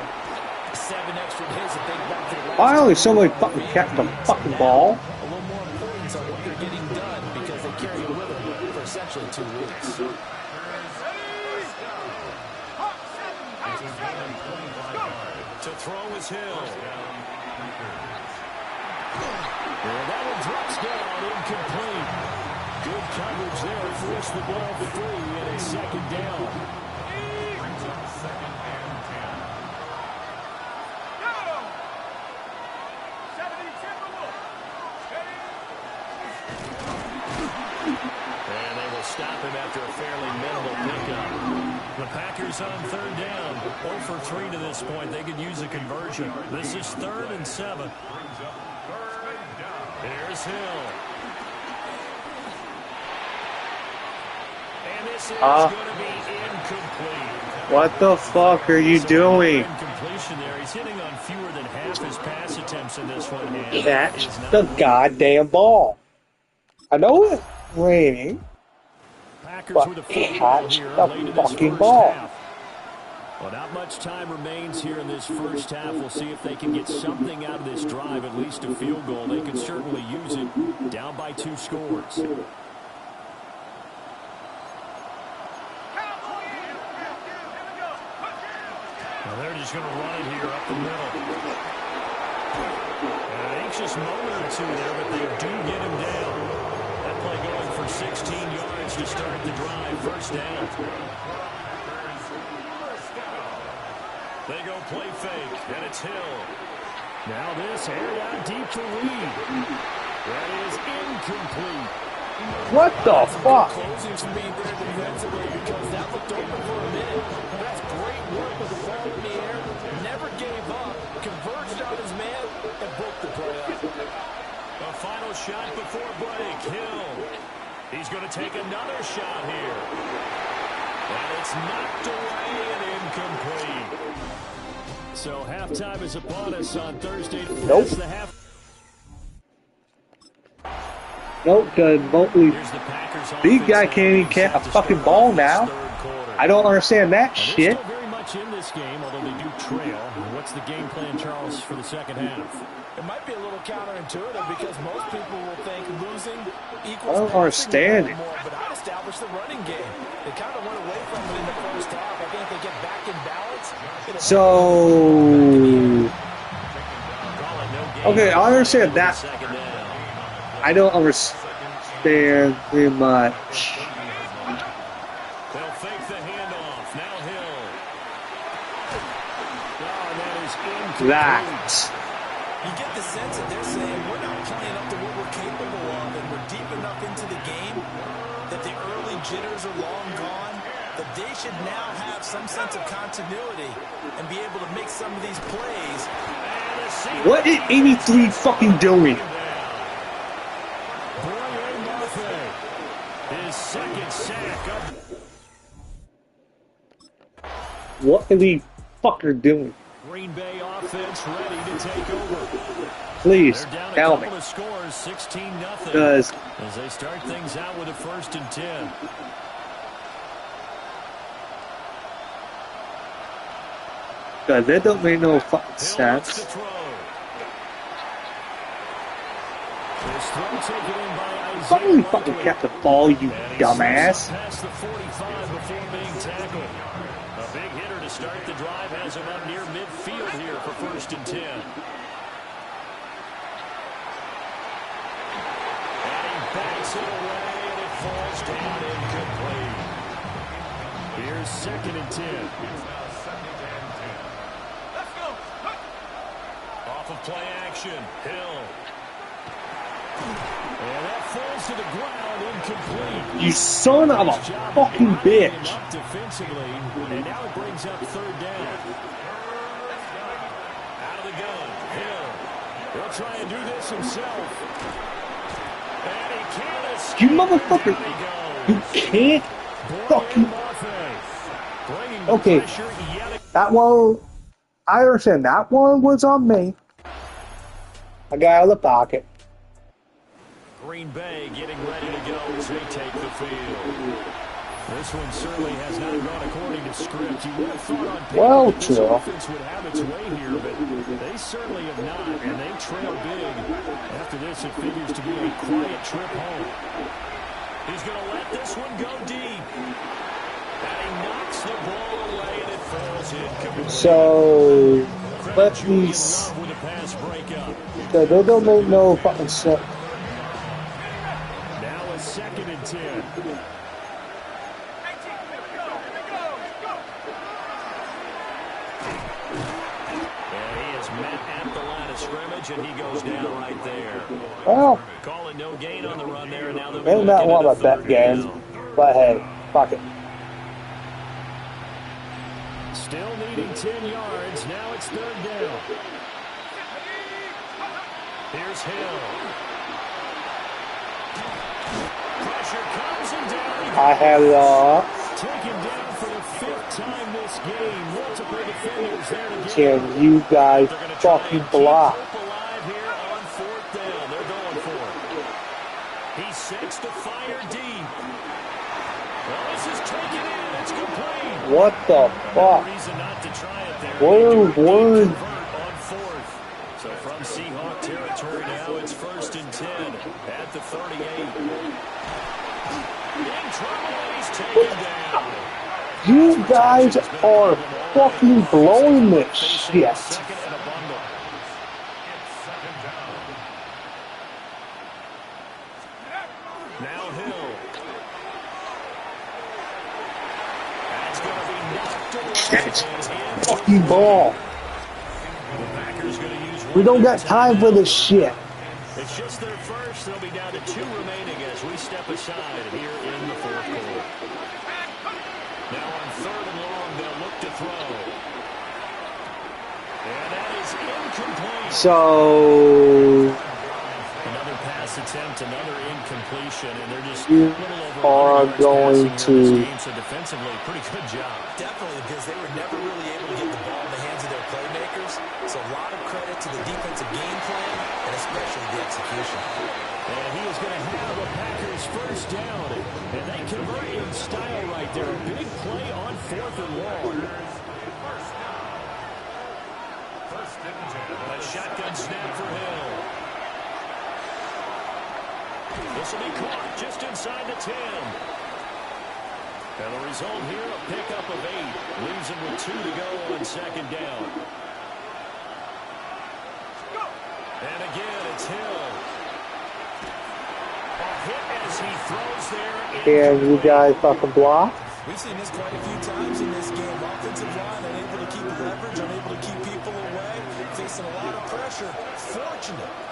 7 extra days to think back to the last. Finally, somebody fucking catch the fucking ball. A little more importance on what they're getting done, because they carry it with them for essentially 2 weeks. To throw is Hill. And that one drops down, incomplete. Good coverage there, forced the ball free, and it's second down. Packers on third down. 0 for 3 to this point. They could use a conversion. This is 3rd and 7. Here's Hill. And this is going to be incomplete. What the fuck are you doing? Incompletion there. He's hitting on fewer than half his pass attempts in this one. Catch the goddamn ball. I know it's raining, but catch the fucking ball. Well, not much time remains here in this first half. We'll see if they can get something out of this drive, at least a field goal. They could certainly use it. Down by 2 scores. Well, they're just going to run it here up the middle. An anxious moment or two there, but they do get him down. That play going for 16 yards to start the drive. First down. They go play fake, and it's Hill. Now this aired out deep for Reed. That is incomplete. What the fuck? Closing speed there defensively because that looked open for a minute. That's great work with the ball in the air. Never gave up. Converged on his man and broke the play up. A final shot before break. Hill. He's going to take another shot here. And it's knocked away and incomplete. So halftime is upon us on Thursday. Nope. Nope, big guy can't even catch a fucking ball now. I don't understand that shit. Still very much in this game, although they do trail. What's the game plan, Charles, for the second half? It might be a little counterintuitive because most people will think losing equals. I don't understand it. But I'd establish the running game. They kind of went away from it in the first half. I think they get back in balance. So, okay, I understand that. I don't understand very much. They'll fake the handoff. Now Hill. That. You get the sense that they're saying we're not playing up to what we're capable of, and we're deep enough into the game that the early jitters are long gone, that they should now have some sense of continuity and be able to make some of these plays. What is 83 fucking doing? His second sack up. What is he fucker doing? Green Bay offense ready to take over. Please, tell me. Scores 16-0 Because as they start things out with a 1st and 10. Because that don't make no fucking sense. Fucking catch the ball, you dumbass. Past the 45 before being tackled. A big hitter to start the drive has him up near midfield here for 1st and 10. And he backs it away and it falls down incomplete. Here's 2nd and 10. Off of play action, Hill. And that falls to the ground, incomplete. You son of a fucking bitch. Defensively, and now it brings up 3rd down. Out of the gun, Hill. He'll try and do this himself. And he can't escape. You motherfucker. You can't fucking. Okay. That one, I understand that one was on me. I got out of the pocket. Green Bay getting ready to go as they take the field. This one certainly has not gone according to script. You would have thought on paper that this offense would have its way here, but they certainly have not, and they trail big. After this, it figures to be a quiet trip home. He's going to let this one go deep. And he knocks the ball away, and it falls in. So, let me. They don't make no fucking sense. Now a 2nd and 10. And he is met at the line of scrimmage, and he goes down right there. Well, calling no gain on the run there. Now maybe not one of a bet game, but hey, fuck it. gaining 10 yards. Now it's third down. Here's Hill. Pressure comes and down. I had it all. Taken down for the 5th time this game. Multiple defenders there to get. Can you guys fucking block? Alive here on 4th down. They're going for it. He sets to fire deep. Well, this is taken in. It's complete. What the fuck? Reason not to try it there. Word. On 4th. So from Seahawk territory now, it's 1st and 10 at the 38. In trouble, he's taken down. You guys are fucking blowing this shit. Now Hill. That's going to be knocked away. Fucking ball. We don't got time for this shit. It's just their first. They'll be down to 2 remaining as we step aside here in the 4th quarter. Now on 3rd and long, they'll look to throw. And that is incomplete. So another pass attempt, another incompletion, and they're just you are going to. So defensively, pretty good job. Definitely, because they were never really able to get the ball in the hands of their playmakers. So a lot of credit to the defensive game plan, and especially the execution. And he is going to have the Packers first down. And they convert in style right there. A big play on 4th and long. A shotgun snap for Hill. This will be caught just inside the 10. And the result here, a pickup of 8. Leaves him with 2 to go on 2nd down. And again, it's Hill. A hit as he throws there. Can you guys fucking block? We've seen this quite a few times in this game. Offensive line unable to keep leverage, unable to keep people away, facing a lot of pressure.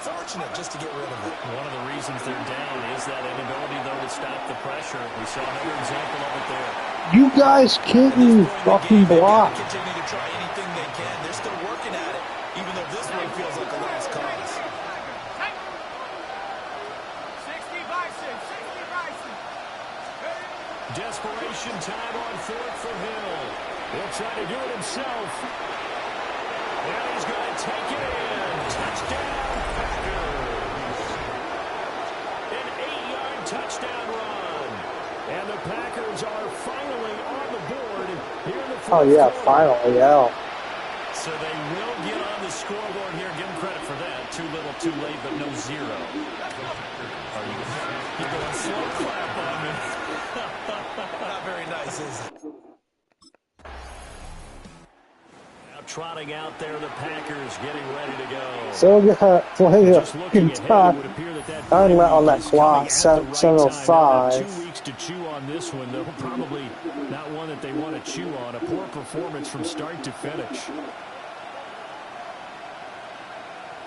Fortunate just to get rid of it. One of the reasons they're down is that inability, though, to stop the pressure. We saw another example of it there. You guys can't even fucking block. Continue to try anything they can. They're still working at it, even though this one feels like a lost cause. 60 Bison, 60 Bison. Desperation time on 4th for Hill. He'll try to do it himself. And he's going to take it in. Touchdown, Packers. An 8-yard touchdown run. And the Packers are finally on the board here in the 4th Oh yeah, quarter. finally, yeah. So they will get on the scoreboard here. Give them credit for that. Too little, too late, but no 0. Are you going slow clap on me? Not very nice, is it? Now trotting out there, the Packers getting ready to go. So you have plenty of Just fucking looking ahead, time. it would appear that I'm let on that is clock, coming at the right time. Now, 7:05. 2 weeks to chew on this one, though. Probably not one that they want to chew on. A poor performance from start to finish.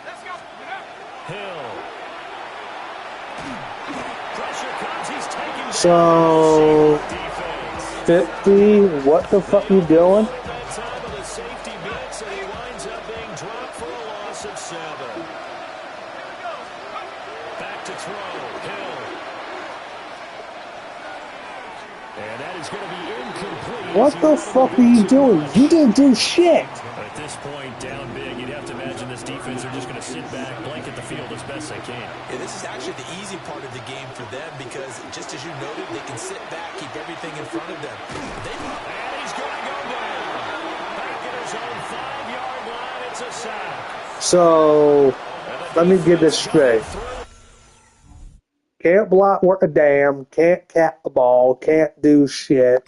Let's go. Hill. Pressure comes. He's taking So defense. 50. What the fuck you doing? That time of the safety blitz, and he winds up being dropped for a loss of 7. Back to throw. Hill. And that is going to be incomplete. What the fuck are you doing? You didn't do shit. At this point, down big, you'd have to imagine this defense are just going to sit back, blanket the field as best they can. Yeah, this is actually the easy part of the game for them because, just as you noted, they can sit back, keep everything in front of them. And he's going to go down. Back at his own 5-yard line, it's a sack. So let me get this straight. Can't block worth a damn. Can't cap the ball. Can't do shit.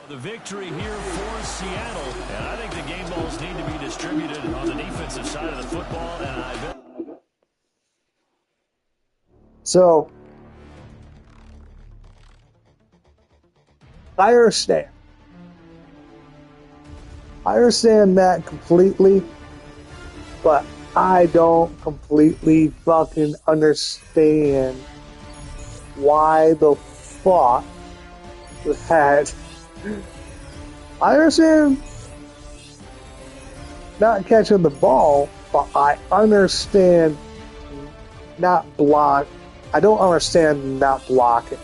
The victory here for Seattle. And I think the game balls need to be distributed on the defensive side of the football. And So I understand. I understand that completely, but I don't completely fucking understand why the fuck that I understand not catching the ball, but I understand not block. I don't understand not blocking.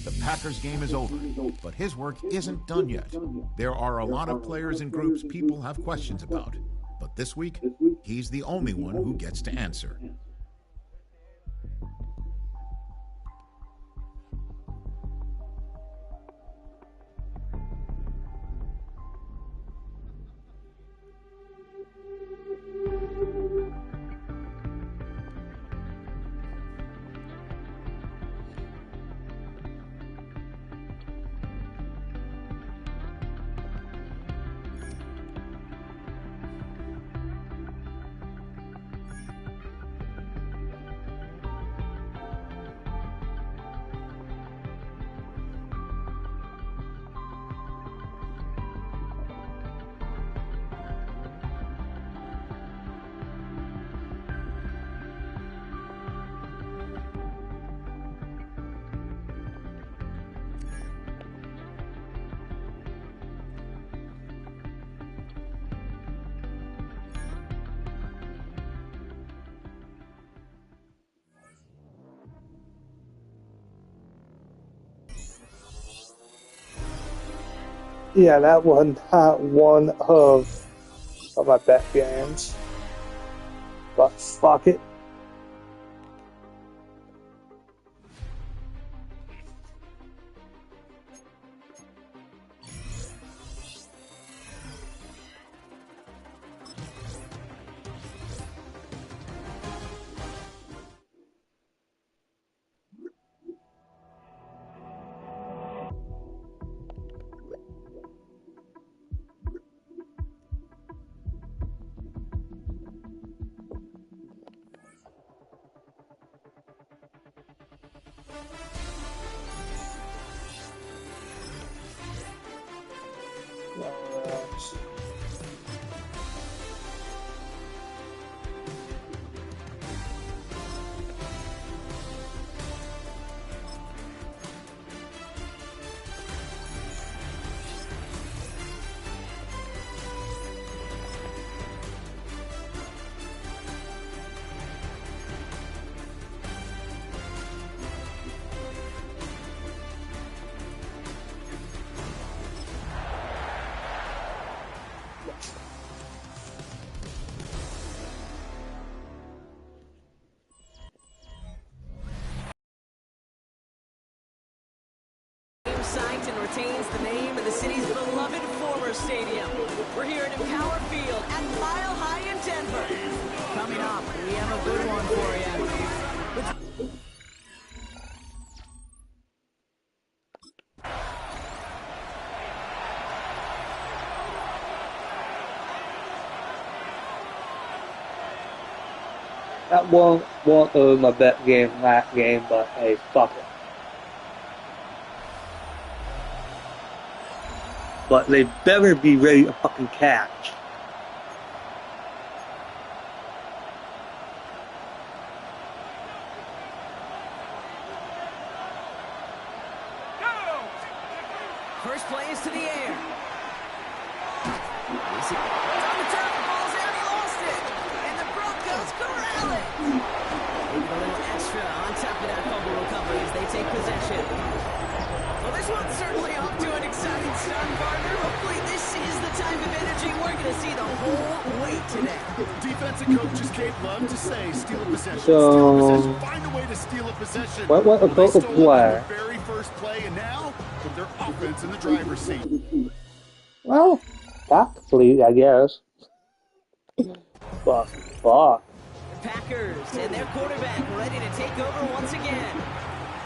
The Packers game is over, but his work isn't done yet. There are a lot of players and groups people have questions about, but this week, he's the only one who gets to answer. Yeah, that was not one of my bet games. But fuck it. Site and retains the name of the city's beloved former stadium. We're here at Empower Field at Mile High in Denver. Coming up, we have a good one for you. That won't my bet game that game, but hey, fuck it. But they better be ready to fucking catch. First play is to the air. It's on the turf, the ball's out, he lost it. And the Broncos corral it. Maybe a little extra on top of that fumble recovery as they take possession. Well, this one's certainly off to an exciting start, partner. Hopefully this is the type of energy we're going to see the whole way today. Defensive coaches, Kate, love to say, steal a possession. So, steal a possession. Find a way to steal a possession. What a total play. The very first play, and now with their offense in the driver's seat. Well, tactically, I guess. But fuck. Packers and their quarterback ready to take over once again.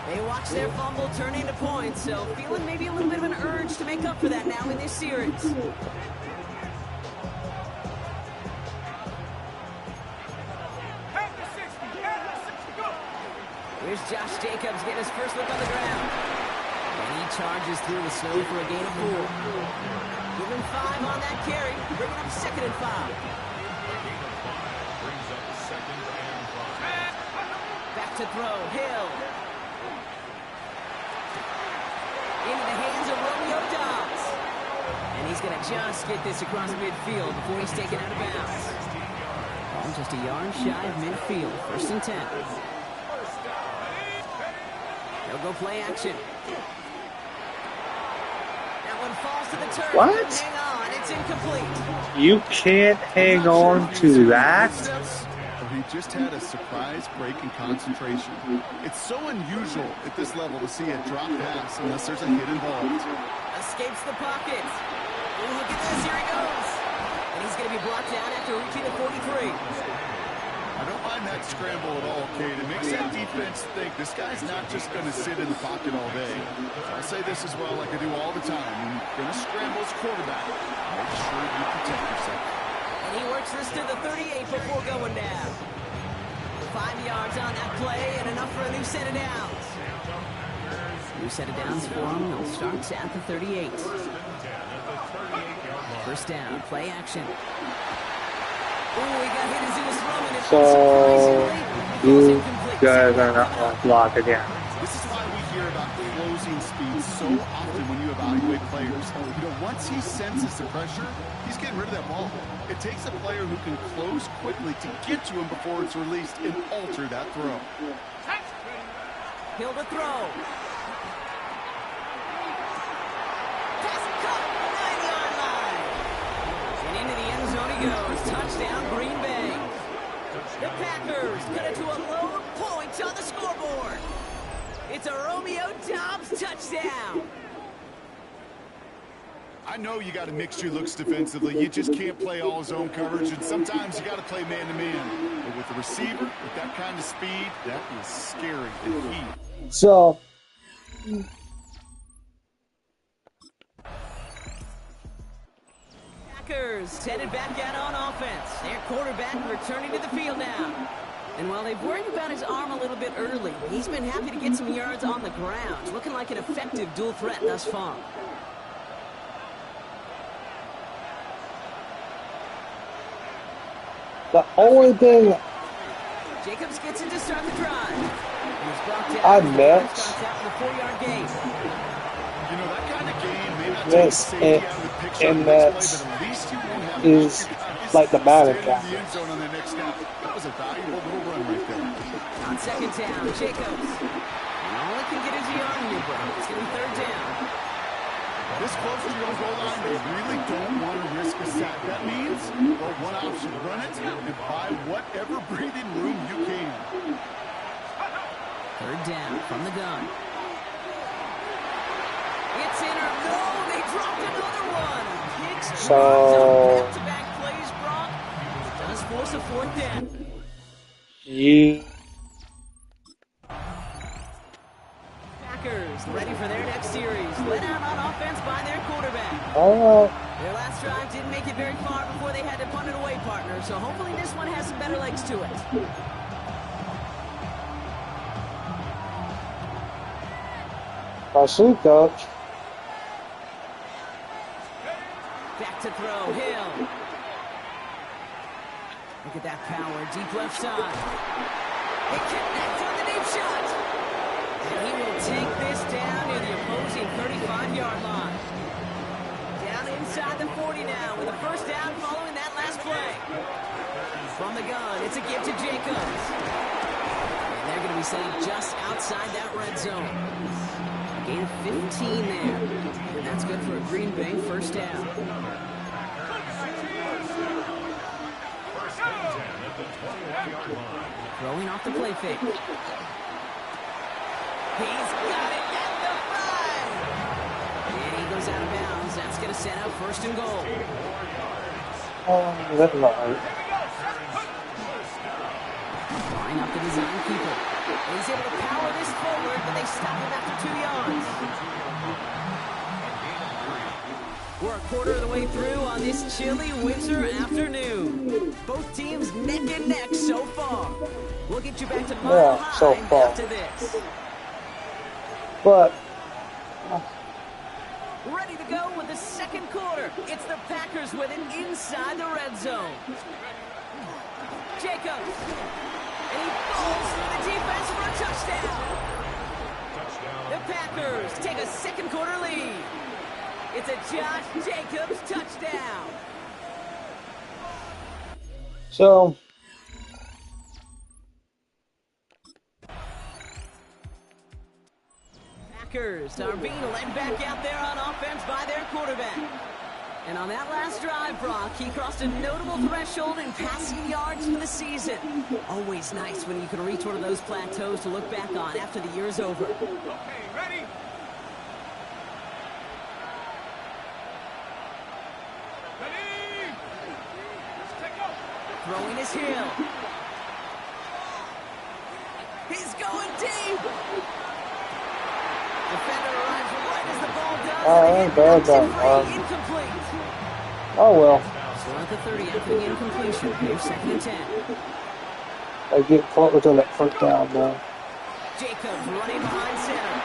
They watch their fumble turn into points, so feeling maybe a little bit of an urge to make up for that now in this series. Here's Josh Jacobs getting his first look on the ground. And he charges through the snow for a gain of 4. Give him 5 on that carry, bringing up 2nd and 5. Back to throw, Hill. Into the hands of Romeo Dobbs. And he's going to just get this across midfield before he's taken out of bounds. Ball just a yard shy of midfield. 1st and 10. They'll go play action. That one falls to the turf. What? Hang on, it's incomplete. You can't hang on to that? He just had a surprise break in concentration. It's so unusual at this level to see a drop pass unless there's a hit involved. Escapes the pocket. Ooh, look at this, here he goes. And he's going to be blocked down after reaching the 43. I don't mind that scramble at all, Kate. It makes that defense think this guy's not just going to sit in the pocket all day. I'll say this as well like I do all the time. When you're going to scramble as quarterback, make sure you protect yourself. And he works this to the 38 before going down. 5 yards on that play and enough for a new set of downs. New set of downs for him. He'll start at the 38. 1st down, play action. Ooh, he got hit as he was throwing it. So, you guys are not going to block again. This is why we hear about closing speed so often when you evaluate players. You know, once he senses the pressure, he's getting rid of that ball. It takes a player who can close quickly to get to him before it's released and alter that throw. Hill to throw. Pass cut, 9-yard line. And into the end zone he goes. Touchdown, Green Bay. The Packers get it to a low point on the scoreboard. It's a Romeo Dobbs touchdown. I know you got to mix your looks defensively. You just can't play all zone coverage, and sometimes you got to play man-to-man. But with the receiver, with that kind of speed, that is scary and heat. So, Packers headed back out on offense. Their quarterback returning to the field now. And while they've worried about his arm a little bit early, he's been happy to get some yards on the ground. Looking like an effective dual threat thus far. the only thing Jacobs gets it to start the drive. I missed You know, that kind of game may not this take in that is like the Madden guy. That was a valuable little run right there. On 2nd down, Jacobs. And all he can get is the arm here, bro. It's going to be 3rd down. This close to your goal line, they really don't want to risk a sack. That means, well, one option, run it and buy whatever breathing room you can. 3rd down from the gun. It's in or no, they dropped another one. So, Back-to-back plays, Brock. Does force a 4th down. You Packers ready for their next series. Let out on offense by their quarterback. Their last drive didn't make it very far before they had to punt it away, partner. So hopefully this one has some better legs to it. I see, coach. Back to throw, Hill. Look at that power, deep left side. He connects on the deep shot. And he will take this down near the opposing 35-yard line. Down inside the 40 now with a 1st down following that last play. From the gun, it's a give to Jacobs. And they're going to be sitting just outside that red zone. Gain of 15 there. And that's good for a Green Bay 1st down. Throwing off the play fake. He's got it at the 5. And he goes out of bounds. That's going to set up 1st and goal. That's right. Line up the design keeper. He's able to power this forward, but they stop him after 2 yards. We're a quarter of the way through on this chilly winter afternoon. Both teams neck and neck so far. We'll get you back to Mile High so far. after this. But Ready to go with the 2nd quarter. It's the Packers with it inside the red zone. Jacobs. And he falls through the defense for a touchdown. The Packers take a second quarter lead. It's a Josh Jacobs touchdown. So, Packers are being led back out there on offense by their quarterback. And on that last drive, Brock, he crossed a notable threshold in passing yards for the season. Always nice when you can reach one of those plateaus to look back on after the year's over. Okay, ready? Ready? Let's take off. Throwing his heel. He's going deep. Defender arrives right as the ball does. Incomplete. Oh well. Still at the 30 after the incompletion. Here's 2nd and 10. I get caught within that first down now. Jacobs running behind center.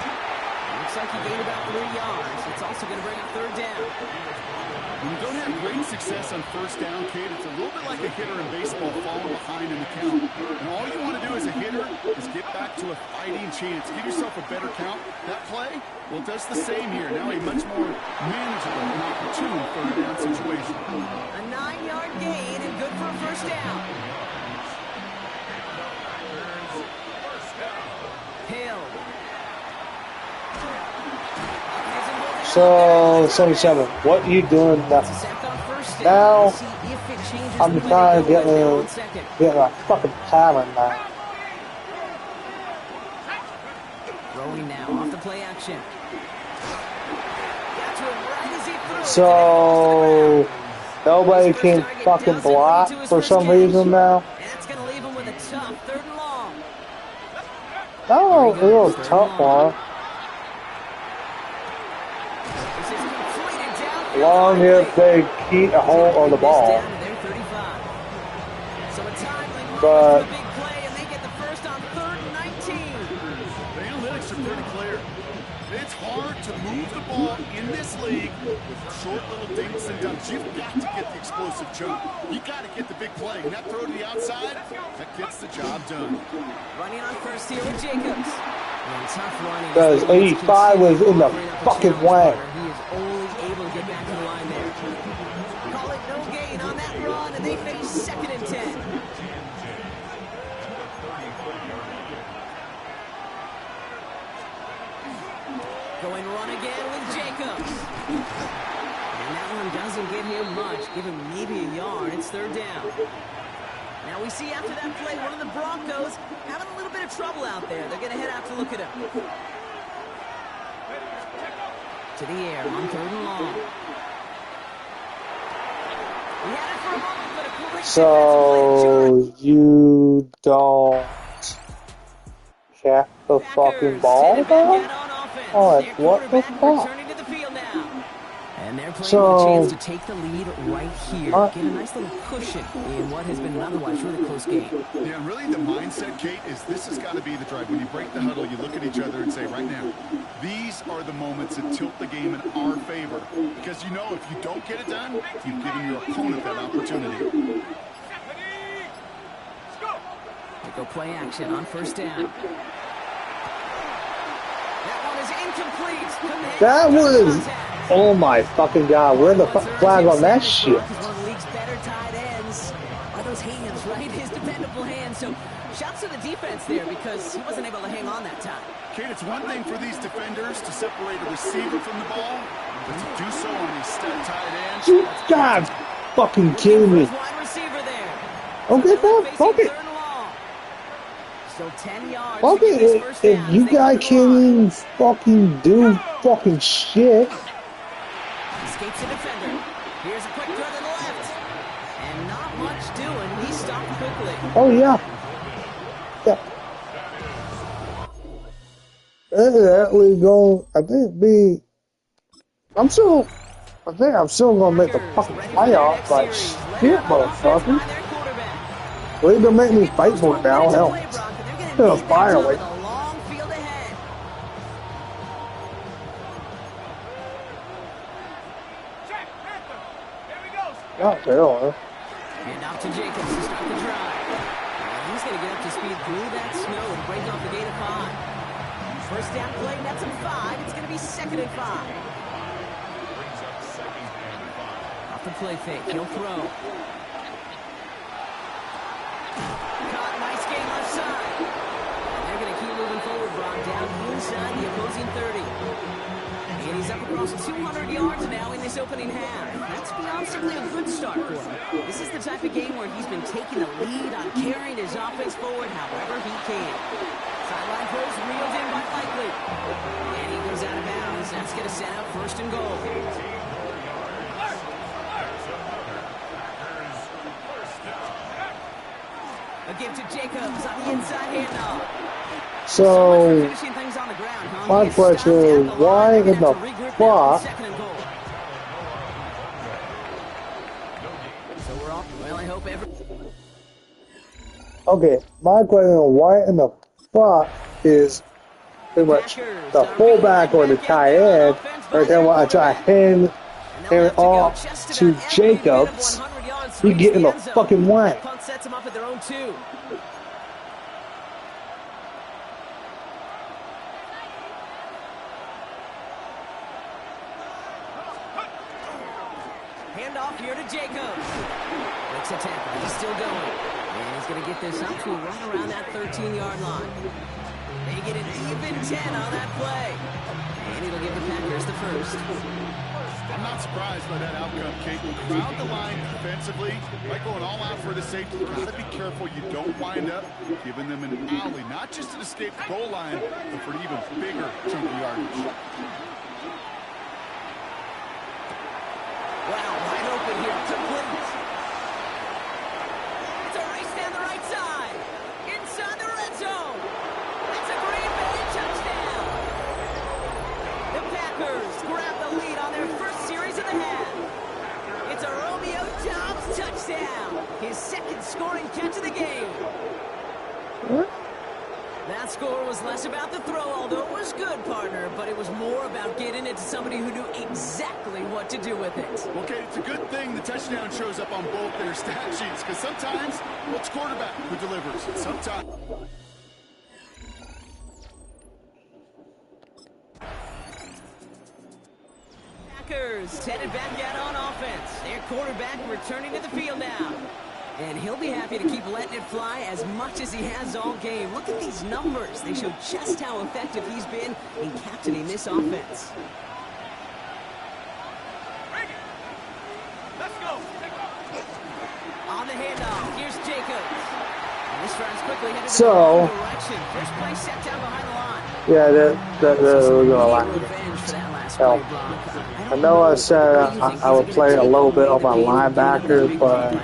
Looks like he gained about 3 yards. It's also going to bring up 3rd down. When you don't have great success on first down, Kate, it's a little bit like a hitter in baseball falling behind in the count. And all you want to do as a hitter is get back to a fighting chance. Give yourself a better count. That play, well, does the same here. Now a much more manageable and opportune 3rd down situation. A 9-yard gain and good for a 1st down. Hill. So, 77, what are you doing now? Now, I'm trying to get a fucking pattern now. Rolling now off the play action. So, nobody can fucking block for some reason now. That's going to leave him with a tough 3rd and long. Oh, a little tough one. Long if they keep a hold of the ball. But The analytics are pretty clear. It's hard to move the ball in this league with short little dinks and dunks. You've got to get the explosive jump. You got to get the big play. And that throw to the outside, that gets the job done. Running on first here with Jacobs. because 85 was in the fucking way. He is only able to get back to the line there. Call it no gain on that run, and they face 2nd and 10. Going run again with Jacobs. And that one doesn't get him much. Give him maybe a yard. It's 3rd down. Now we see after that play, one of the Broncos having a little bit of trouble out there. They're going to head out to look at him. To the air on 3rd and long. He had it for a moment, but a quick So you don't check the fucking ball though? Oh, like, what the fuck? And they're playing with a chance to take the lead right here. Get a nice little cushion in what has been an otherwise really close game. Yeah, really the mindset, Kate, is this has got to be the drive. When you break the huddle, you look at each other and say, right now, these are the moments that tilt the game in our favor. Because you know if you don't get it done, you've given your opponent that opportunity. They go play action on 1st down. That one is incomplete. That was... Oh my fucking god, where the flag on that shit? One of the league's better tight ends are those hands, right? His dependable hands. So shouts to the defense there because he wasn't able to hang on that time. Kate, it's one thing for these defenders to separate a receiver from the ball, but to do so on a stud tight end. You God fucking kidding me. Wide receiver there. Okay, fuck it. Still 10 yards. Fuck it. If you guys can't even fucking do fucking shit. Escapes the defender. Here's a quick throw to the left. And not much doing. He stopped quickly. Oh, yeah. Yeah. That we go. I think I'm still gonna make the fucking playoffs, but shit, motherfucker. Well, they're gonna make me fight for it now. Hell. Still fire away. Yeah, they are. And out to Jacobs to start the drive. And he's going to get up to speed through that snow to break off the gain of 5. First down play, nets him 5. It's going to be 2nd and 5. Off the play fake, he'll throw. Caught, nice gain left side. And they're going to keep moving forward, Brock, down inside the opposing 30. And he's up across 200 yards now in this opening half. That's beyond simply a good start for him. This is the type of game where he's been taking the lead on carrying his offense forward however he can. Sideline throws reeled in by Likely. And he goes out of bounds. That's going to set up 1st and goal. A give to Jacobs on the inside handoff. So, my question is, why in the fuck? Okay, my question is, why in the fuck is pretty much the fullback or the tight end, or then when I try to hand it off to Jacobs, he get in the fucking way. Punt sets him up at their own 2. Handoff here to Jacobs. Makes a tackle. He's still going. And he's going to get this up to right around that 13-yard line. They get an even 10 on that play. And it'll give the Packers the first. I'm not surprised by that outcome, Kate. Crowd the line defensively by going all out for the safety. You got to be careful you don't wind up giving them an alley, not just to escape the goal line, but for an even bigger chunk of yardage. Wow, wide open here, complete. It's a race down the right side. Inside the red zone. It's a Green Bay touchdown. The Packers grab the lead on their first series of the half. It's a Romeo Doubs touchdown. His 2nd scoring catch of the game. That score was less about the throw, although it was good, partner, but it was more about getting it to somebody who knew exactly what to do with it. Okay, it's a good thing the touchdown shows up on both their stat sheets, because sometimes it's quarterback who delivers. Sometimes. Packers headed back out on offense. Their quarterback returning to the field now. And he'll be happy to keep letting it fly as much as he has all game. Look at these numbers. They show just how effective he's been in captaining this offense. Let's go. On the handoff, here's Jacobs. And this drive's quickly headed So, in the wrong direction. First play set down behind the line. Yeah, we're gonna lie. I know I said I would play a little bit of my linebacker, but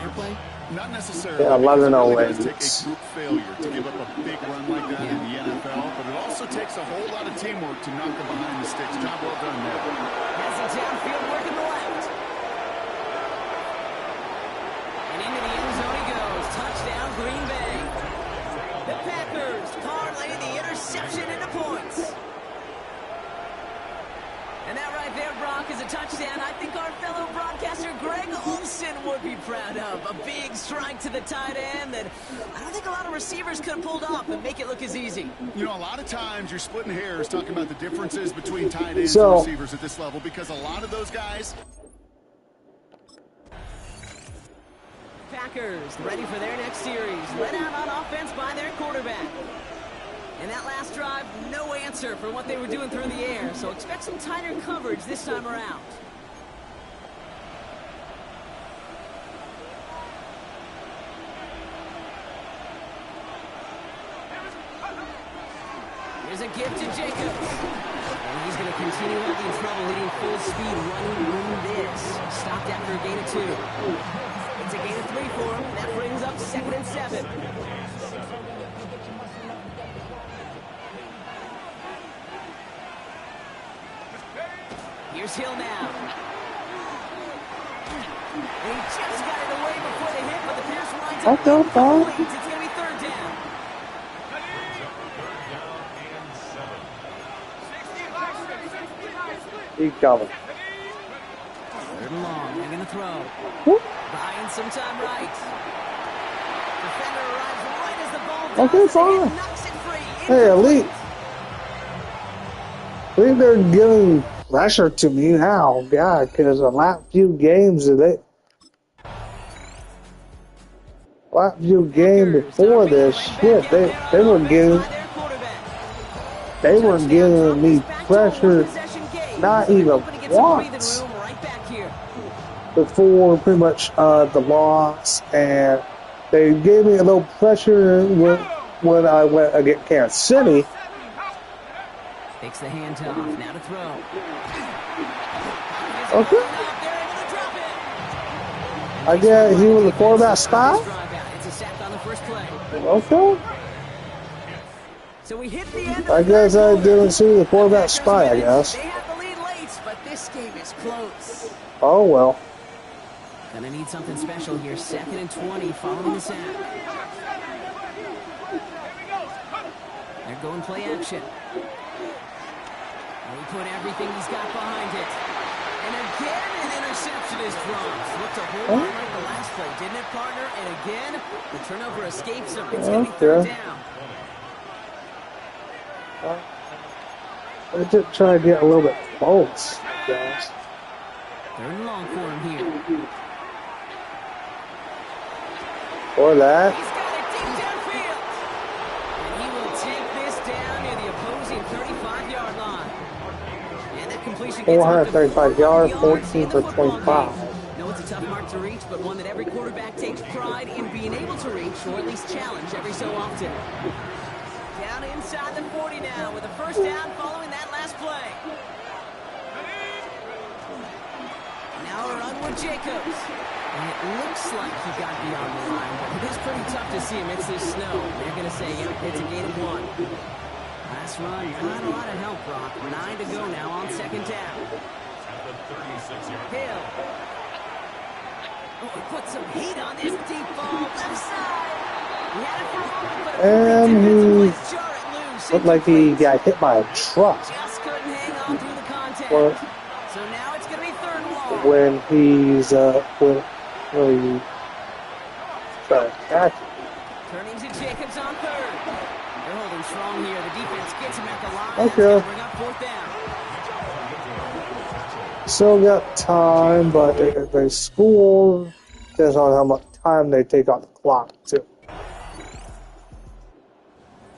not necessarily. Yeah, 11-0 It takes group failure to give up a big run like that in the NFL, but it also takes a whole lot of teamwork to knock them behind the sticks. Job well done there. Has it downfield, working the left. And into the end zone he goes. Touchdown, Green Bay. The Packers parlay the interception into points. And that right there, Brock, is a touchdown I think our fellow broadcaster Greg Olsen would be proud of. A big strike to the tight end that I don't think a lot of receivers could have pulled off and make it look as easy. You know, a lot of times you're splitting hairs talking about the differences between tight ends and receivers at this level because a lot of those guys... Packers ready for their next series. Led out on offense by their quarterback. And that last drive, no answer for what they were doing through the air. So expect some tighter coverage this time around. Here's a gift to Jacobs. And he's going to continue having trouble hitting full speed running this. Stopped after a gain of 2. It's a gain of 3 for him. That brings up 2nd and 7. Here's Hill now. And he just got it away before they hit, but the pass winds up incomplete. It's going to be 3rd down. He's coming. 3rd and long. They're going to throw. Buying some time right. Defender arrives right as the ball Okay, fine. Hey, Elite. I think they're giving pressure to me now, God, because the last few games before this, shit, they were giving me pressure, not even once before pretty much the loss, and they gave me a little pressure when I went against Kansas City. Takes the handoff, now to throw. Okay. I guess he was the quarterback spy. It's a sack on the first play. Okay. So we hit the end I guess I didn't see the quarterback spy, I guess. They have the lead late, but this game is close. Oh, well. Gonna need something special here. 2nd and 20 following the sack. They're going play action. He put everything he's got behind it. And again, an interception is dropped. Looked a whole lot like the last play, didn't it, partner? And again, the turnover escapes him. It's going to be 3rd down. I just try to get a little bit close, I guess. 3rd and long for him here. Or that. He's got it deep downfield. And he will take this down near the opposing 35-yard line. And that completion gets 435 yards, 14 for 25. No, it's a tough mark to reach, but one that every quarterback takes pride in being able to reach, or at least challenge every so often. Down inside the 40 now with a 1st down following that last play. Now a run with Jacobs. And it looks like he got beyond the line, but it is pretty tough to see amidst this snow. They're going to say, yep, it's a gain of 1. Last run, not a lot of help, Brock. 9 to go now on 2nd down. Hill. Oh, he put some heat on this deep ball. Left side. He had it for a moment, but and he looked like he got hit by a truck. Just couldn't hang on through the contact. Well, so now it's going to be 3rd and long. when he's when he trying to catch it. Turning to Jacobs on 3rd. They're holding strong here. The defense gets him at the line. Okay. Bring up 4th down. Still got time, but if they score, depends on how much time they take off the clock too.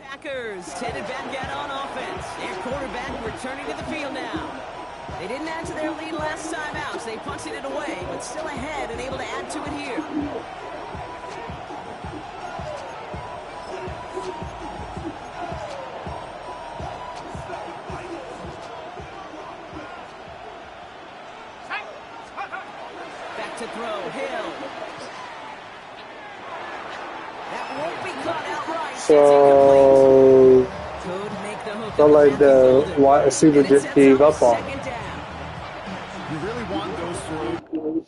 Packers headed back out on offense. Their quarterback returning to the field now. They didn't add to their lead last time out, so they punted it away, but still ahead and able to add to it here. Back to throw, Hill. That won't be caught outright. So, not like the wide receiver just gave up on. You really want those throws.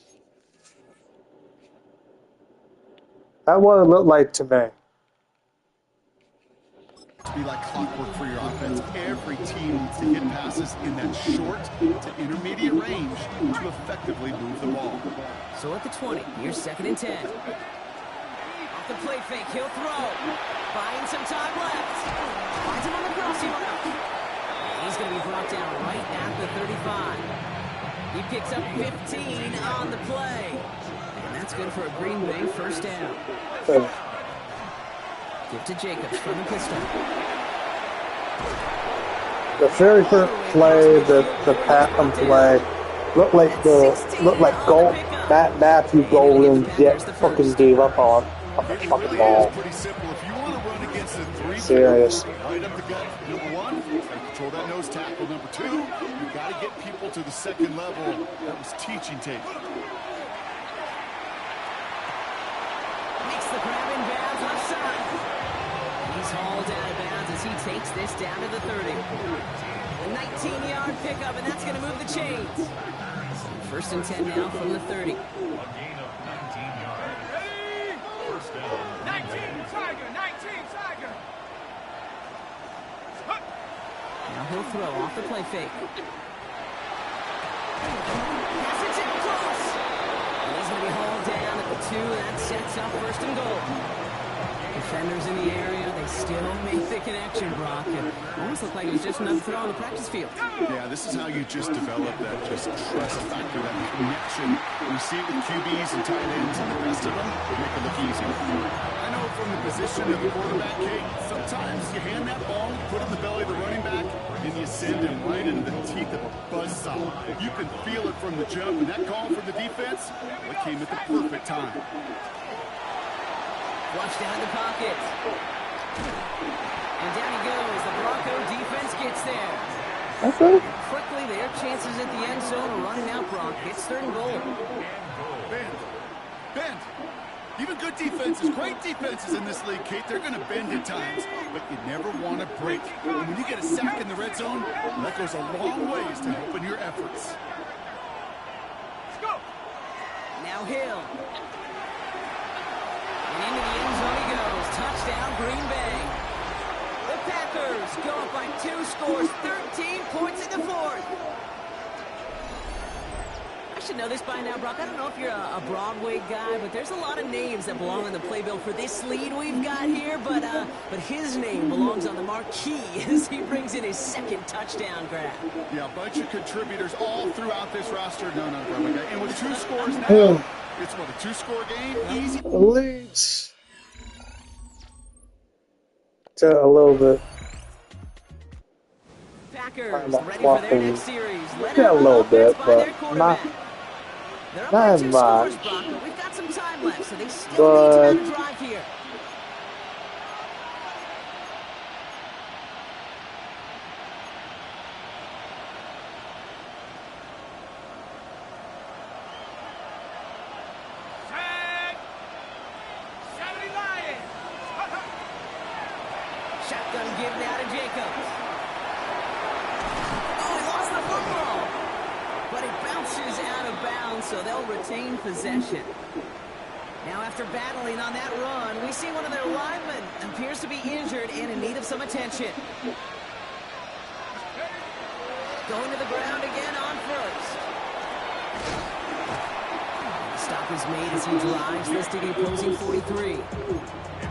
That's what it looked like to me. To be like clockwork for your offense. Every team needs to hit passes in that short to intermediate range to effectively move the ball. So at the 20, here's 2nd and 10. Off the play fake, he'll throw. Buying some time left. Finds him on the crossing route. And he's going to be brought down right at the 35. He picks up 15 on the play. And that's good for a Green Bay 1st down. Give to Jacobs from the pistol. The very first play, the Patton play, looked like Matthew Golden fucking gave up on the fucking ball. Serious. Right up the gut. Number 1, control that nose tackle. Number 2, you got to get people to the 2nd level. That was teaching tape. Makes the grab in bounds left side. He's hauled out of bounds as he takes this down to the 30. A 19-yard pickup, and that's going to move the chains. 1st and 10 now from the 30. A gain of 19 yards. 1st down. 19, Tiger, 19, Tiger. Now he'll throw off the play fake. Pass it in close. And he's going to be hauled down at the 2. That sets up 1st and goal. Defenders in the area, they still make the connection, Brock. It almost looked like it was just another throw on the practice field. Yeah, this is how you just develop that just trust factor, that connection. You see it with QBs and tight ends and the rest of them, make it look easy. I know from the position of the quarterback, Kate, sometimes you hand that ball, put it in the belly of the running back, and you send him right into the teeth of a buzzsaw. You can feel it from the jump, and that call from the defense, it came at the perfect time. Flush down in the pocket. And down he goes. The Bronco defense gets there. Okay. Quickly, their chances at the end zone are running out, Brock. It's 3rd and goal. Bend. Even good defenses, great defenses in this league, Kate, they're going to bend at times, but you never want to break. And when you get a sack in the red zone, that goes a long ways to helping your efforts. Let's go. Now Hill. And into the end zone he goes. Touchdown, Green Bay. The Packers go up by 2 scores, 13 points in the 4th. I should know this by now, Brock. I don't know if you're a Broadway guy, but there's a lot of names that belong on the playbill for this lead we've got here, but his name belongs on the marquee as he brings in his 2nd touchdown grab. Yeah, a bunch of contributors all throughout this roster. No, not a Broadway guy. And with 2 scores now, it's what, a 2-score game? Easy. Leads to a little bit. Packers ready for their next series. Yeah, a little bit, but not much. much. Scores, Brock, but we've got some time left, so they still need to drive here. Shotgun give now to Jacobs. Oh, he lost the football. But it bounces out of bounds, so they'll retain possession. Now, after battling on that run, we see one of their linemen appears to be injured and in need of some attention. Going to the ground again on first. Stop is made as he drives this to the opposing 43.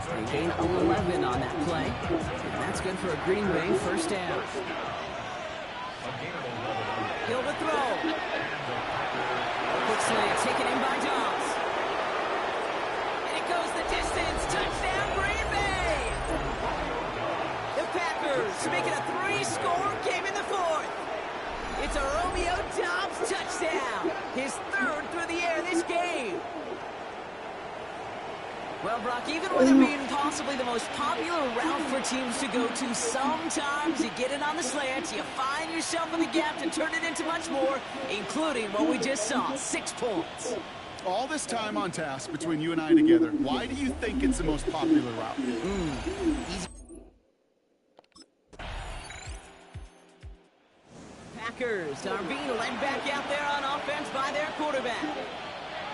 They gain 11 on that play. And that's good for a Green Bay first down. Hill to throw. Quick slant taken in by Dobbs. And it goes the distance. Touchdown, Green Bay! The Packers make it a 3-score game in the 4th. It's a Romeo Dobbs touchdown. His 3rd through the air this game. Well, Brock, even with it being possibly the most popular route for teams to go to, sometimes you get it on the slant, you find yourself in the gap to turn it into much more, including what we just saw, 6 points. All this time on task between you and I together, why do you think it's the most popular route? Packers are being led back out there on offense by their quarterback.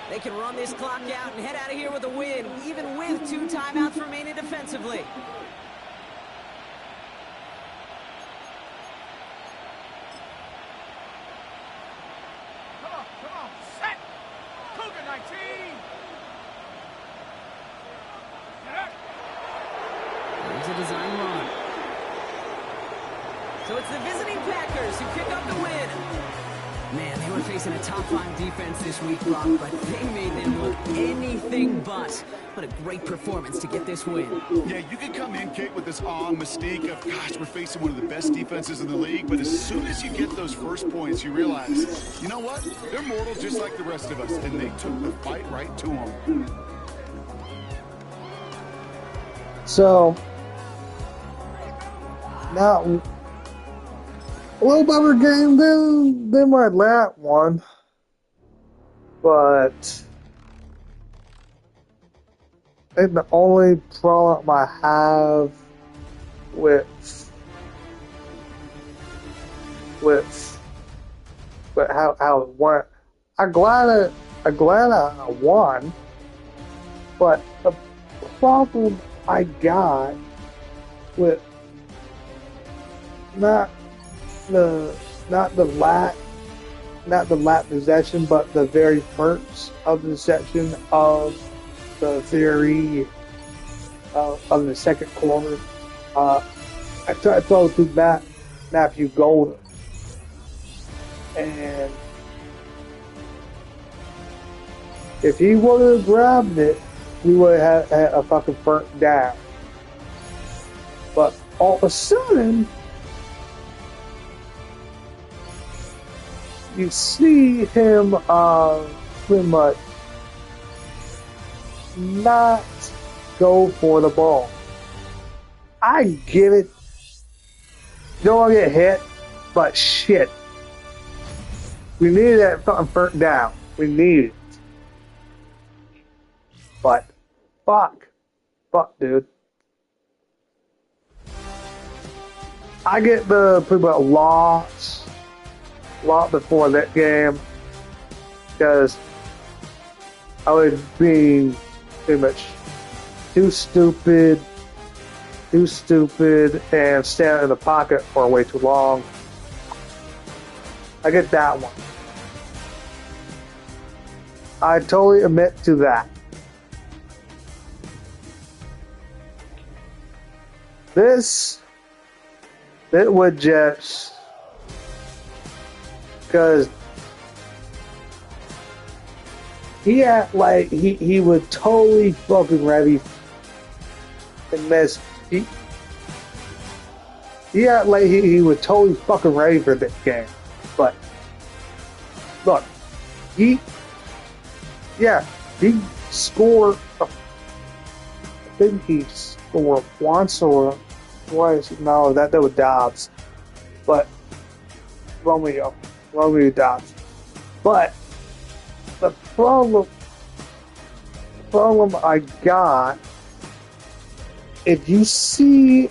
They can run this clock out and head out of here with a win, even with 2 timeouts remaining defensively. Come on, set. Cougar 19. There's a design run. So it's the visiting Packers who pick up the win. Man, they were facing a top-5 defense this week, Brock, but they made them look anything but. What a great performance to get this win. Yeah, you can come in, Kate, with this awe and mystique of, gosh, we're facing one of the best defenses in the league, but as soon as you get those first points, you realize, you know what? They're mortal just like the rest of us, and they took the fight right to them. So, now, a little better game than my last one, but I think the only problem I have with how it went, I'm glad I won, but the problem I got with not the lap possession, but the very first of the section of the very of the second quarter. I tried to throw to Matthew Golden, and if he would have grabbed it, we would have had a fucking burnt down. But all of a sudden, you see him pretty much not go for the ball. I get it. You don't want to get hit, but shit. We needed that fucking burnt down. We need it. But fuck, dude. I get the pretty much lot before that game because I was being pretty much too stupid and standing in the pocket for way too long. I get that one. I totally admit to that. It would just because he had like he would totally fucking ready and miss. He had like he was totally fucking ready for this game, but look, he scored. I think he scored once or twice. No, that was Dobbs, but Romeo Dobbs. But the problem I got, if you see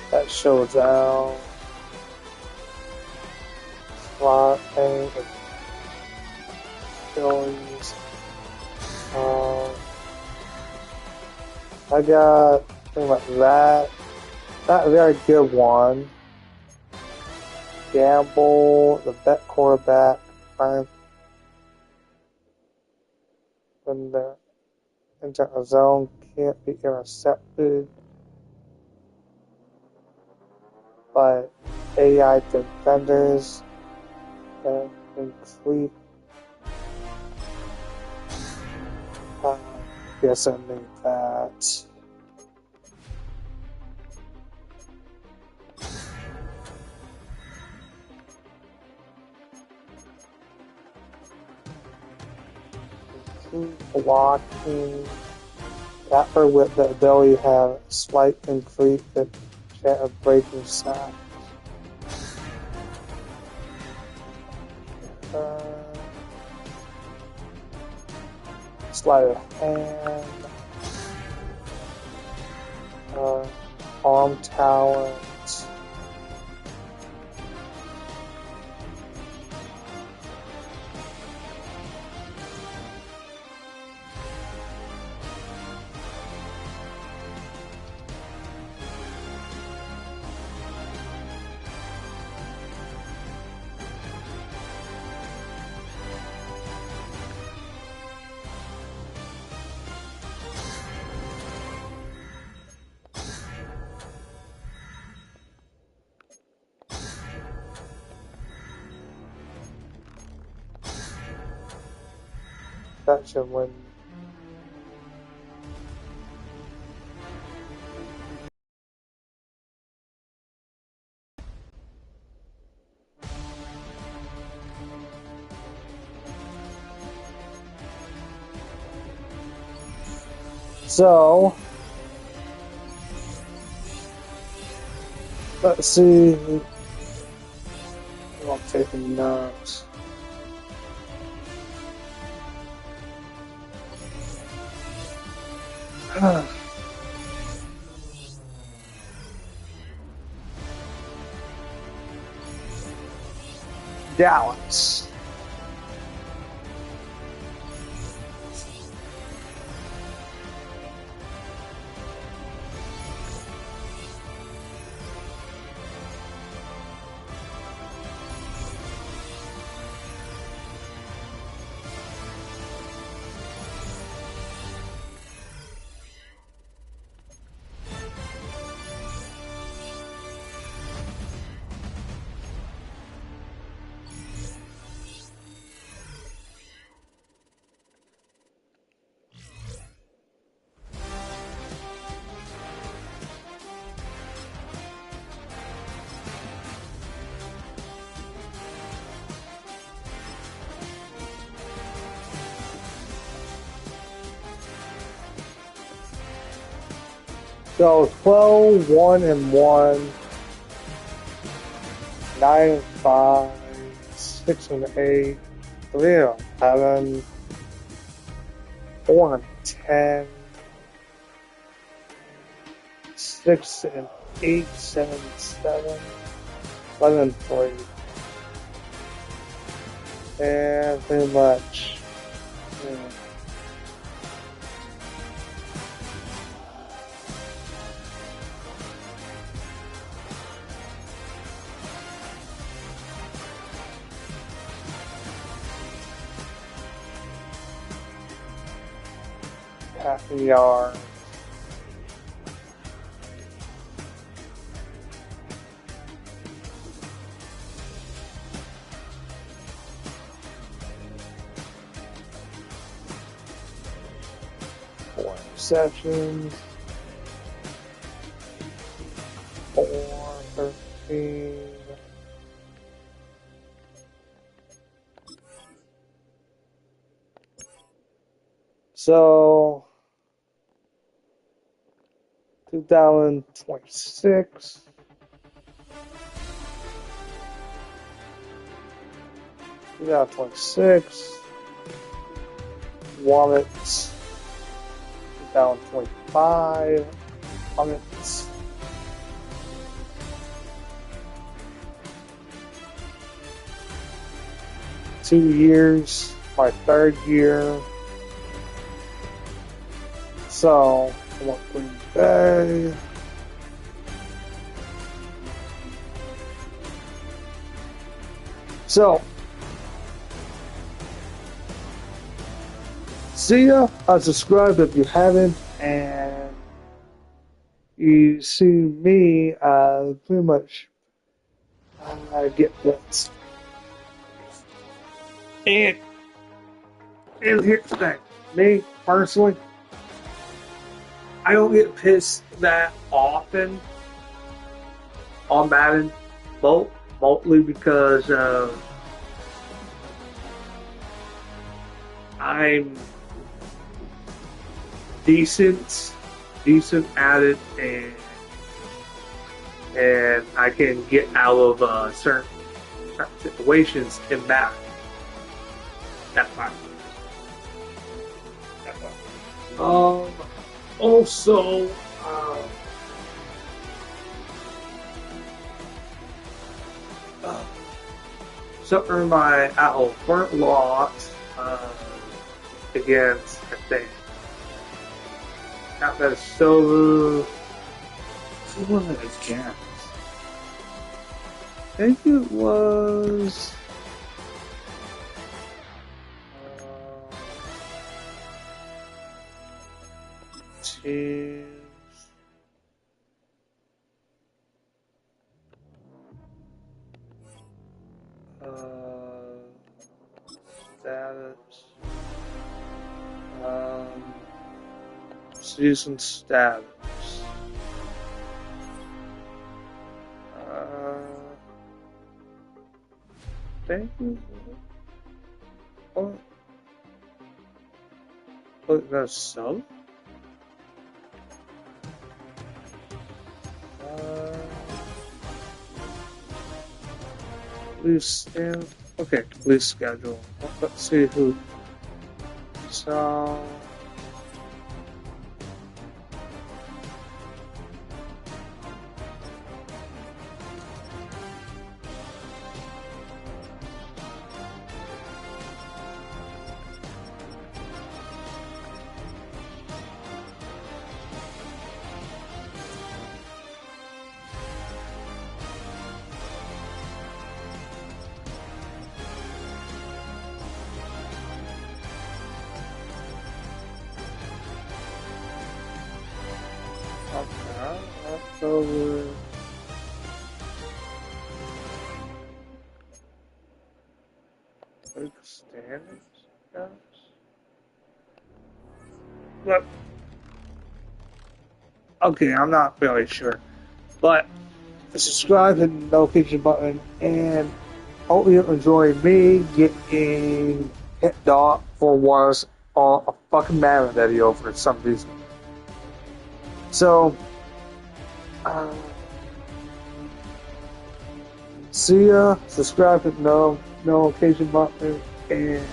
that showdown slot thing with Phillies. I got pretty much that. Not a very good one. Gamble, the bet quarterback, when the internal zone can't be intercepted by AI defenders and include. Guess I made that. Blocking. Capper with the ability to have slight increase the chance of breaking sacks. sleight of hand, arm talent. That should win. So, let's see. I'm taking notes. Dallas. So 12, 1-1, 9-5, 6-8, 3-11, 4-10, 6-8, 7-7, 11-3, and pretty much. Half a yard. Four interceptions. 4-13. So 2026. Wallets. 2025. Wallets. Two years. My third year. So I'm up Green Bay. So, see ya. Subscribe if you haven't, and you see me pretty much get blitzed. And here's the thing, me personally, I don't get pissed that often on Madden, mostly because I'm decent at it, and I can get out of certain situations in Madden. That's Also, something my Apple burnt lot against, I think, not Minnesota. Who was it against? I think it was. Teams. Status. Season status. Thank you. Oh, that's so? Leave stand. Okay, leave schedule. Let's see who. So. October. Standards, guys. Look. Okay, I'm not really sure, but subscribe, hit the notification button, and hope you enjoy me getting hit dog for once on a fucking Madden video for some reason. So, see ya. Subscribe, hit the notification button, and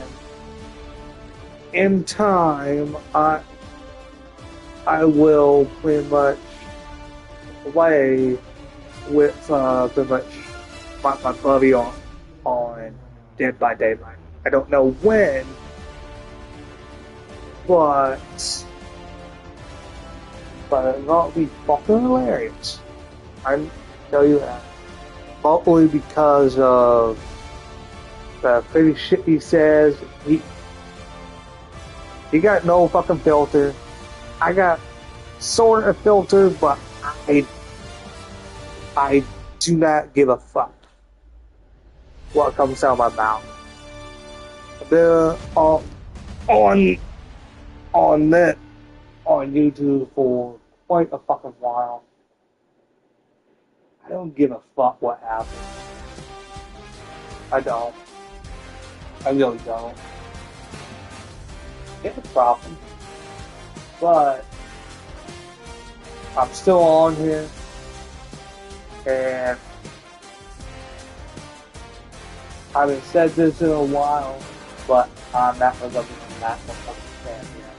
in time, I will pretty much play with pretty much my buddy on Dead by Daylight. I don't know when, but it'll be fucking hilarious. I tell you that. Mostly because of the crazy shit he says. He got no fucking filter. I got sort of filter, but I do not give a fuck what comes out of my mouth. I've been on YouTube for quite a fucking while. I don't give a fuck what happens. I don't. I really don't. It's a problem. But I'm still on here, and I haven't said this in a while, but I'm not going to be a national fucking fan yet.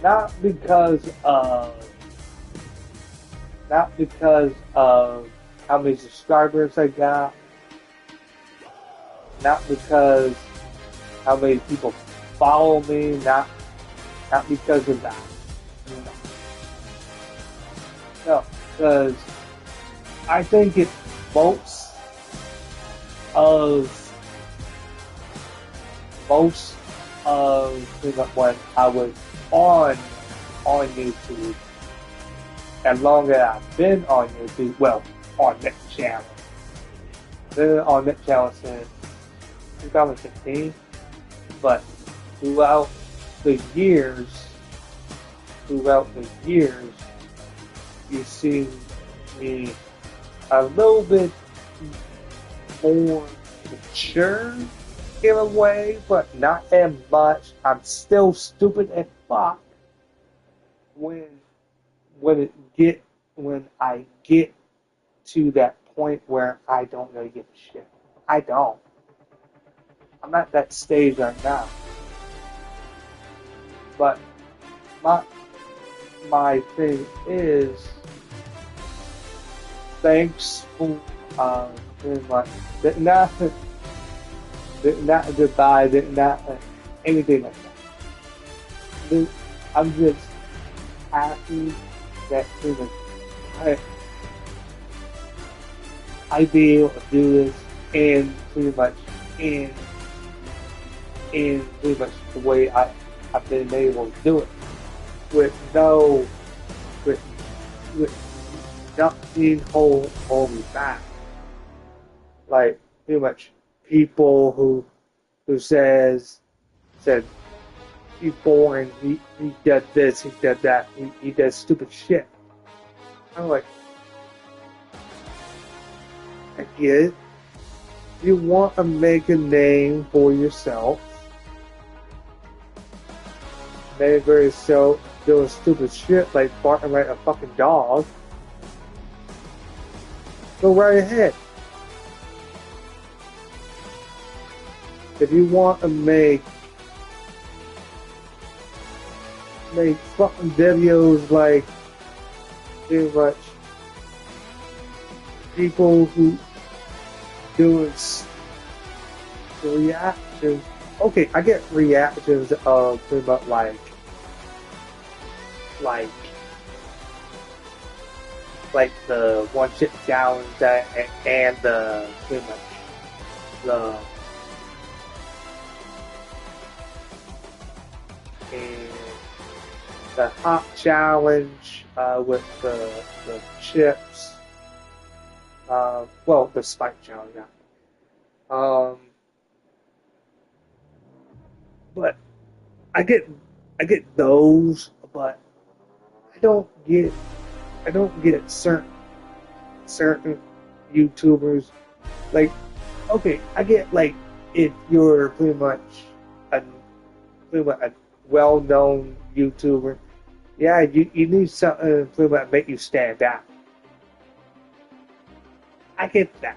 Not because of how many subscribers I got, not because how many people follow me, not because of that. No, because I think it's most of when I was on YouTube, as long as I've been on YouTube, well, on that channel. Been on that channel since 2015, but throughout the years, you see me a little bit more mature in a way, but not as much. I'm still stupid as fuck when I get to that point where I don't really give a shit. I don't. I'm at that stage right now. But my thing is, thanks for pretty much did not goodbye, did not anything like that. I'm just happy that pretty much I be able to do this in pretty much in pretty much the way I've been able to do it with nothing hold me back. Like pretty much people who said he's boring, he did this, he did that, he does stupid shit. I'm like, I get it. You want to make a name for yourself. Maybe yourself doing stupid shit like barking like a fucking dog. Go right ahead. If you want to make fucking videos like pretty much people who doing reactions. Okay, I get reactions of pretty much like the one chip challenge and the pretty much the hot challenge with the chips. Well, the spike challenge. Yeah. But I get those, but I don't get certain YouTubers. Like, okay, I get like if you're pretty much a well-known YouTuber, yeah, you need something pretty much make you stand out. I get that.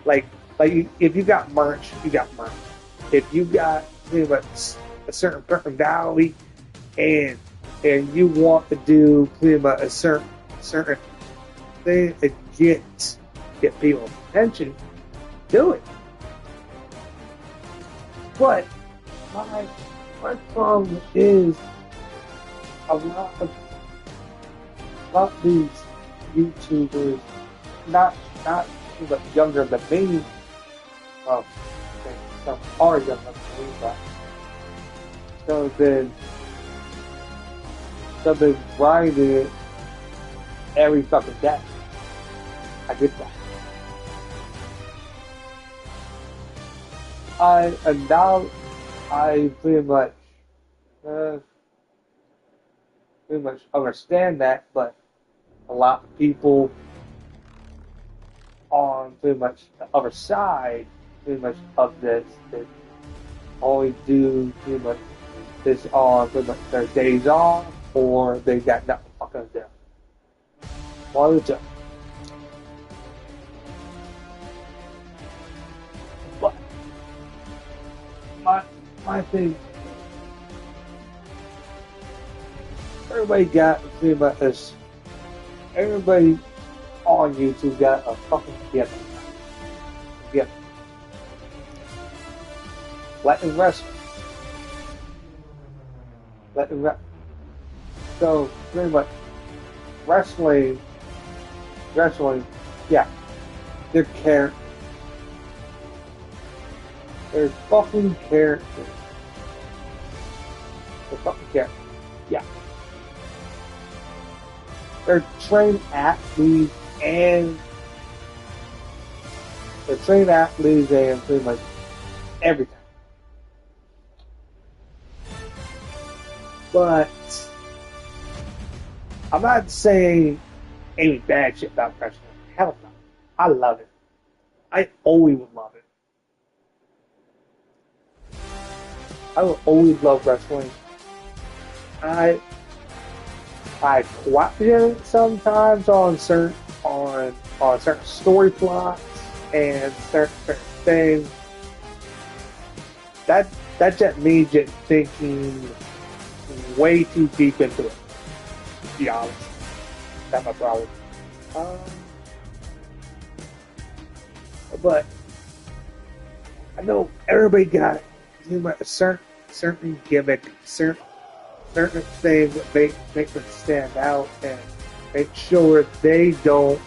Like if you got merch, you got merch. If you got pretty much a certain personality and you want to do pretty much a certain thing to get people's attention, do it. But my problem is a lot of these YouTubers, not too much younger than me. Well, some are younger than me, but they've been grinding it every fucking day. I get that. I pretty much understand that, but a lot of people on pretty much the other side, pretty much of this, that only do pretty much this on pretty much their days off, or they got nothing fucking to do. One of the two. But my thing, everybody got pretty much this. Everybody on YouTube got a fucking gift. Gift. Latin wrestling. So pretty much wrestling, yeah. They're characters. They're fucking characters. They're fucking characters. Yeah. They're trained athletes and pretty much everything. But I'm not saying any bad shit about wrestling. Hell no. I love it. I always would love it. I will always love wrestling. I question sometimes on certain story plots and certain things. that's just me just thinking way too deep into it, to be honest. That's my problem. But I know everybody got a certain gimmick, certain things that make them stand out and make sure they don't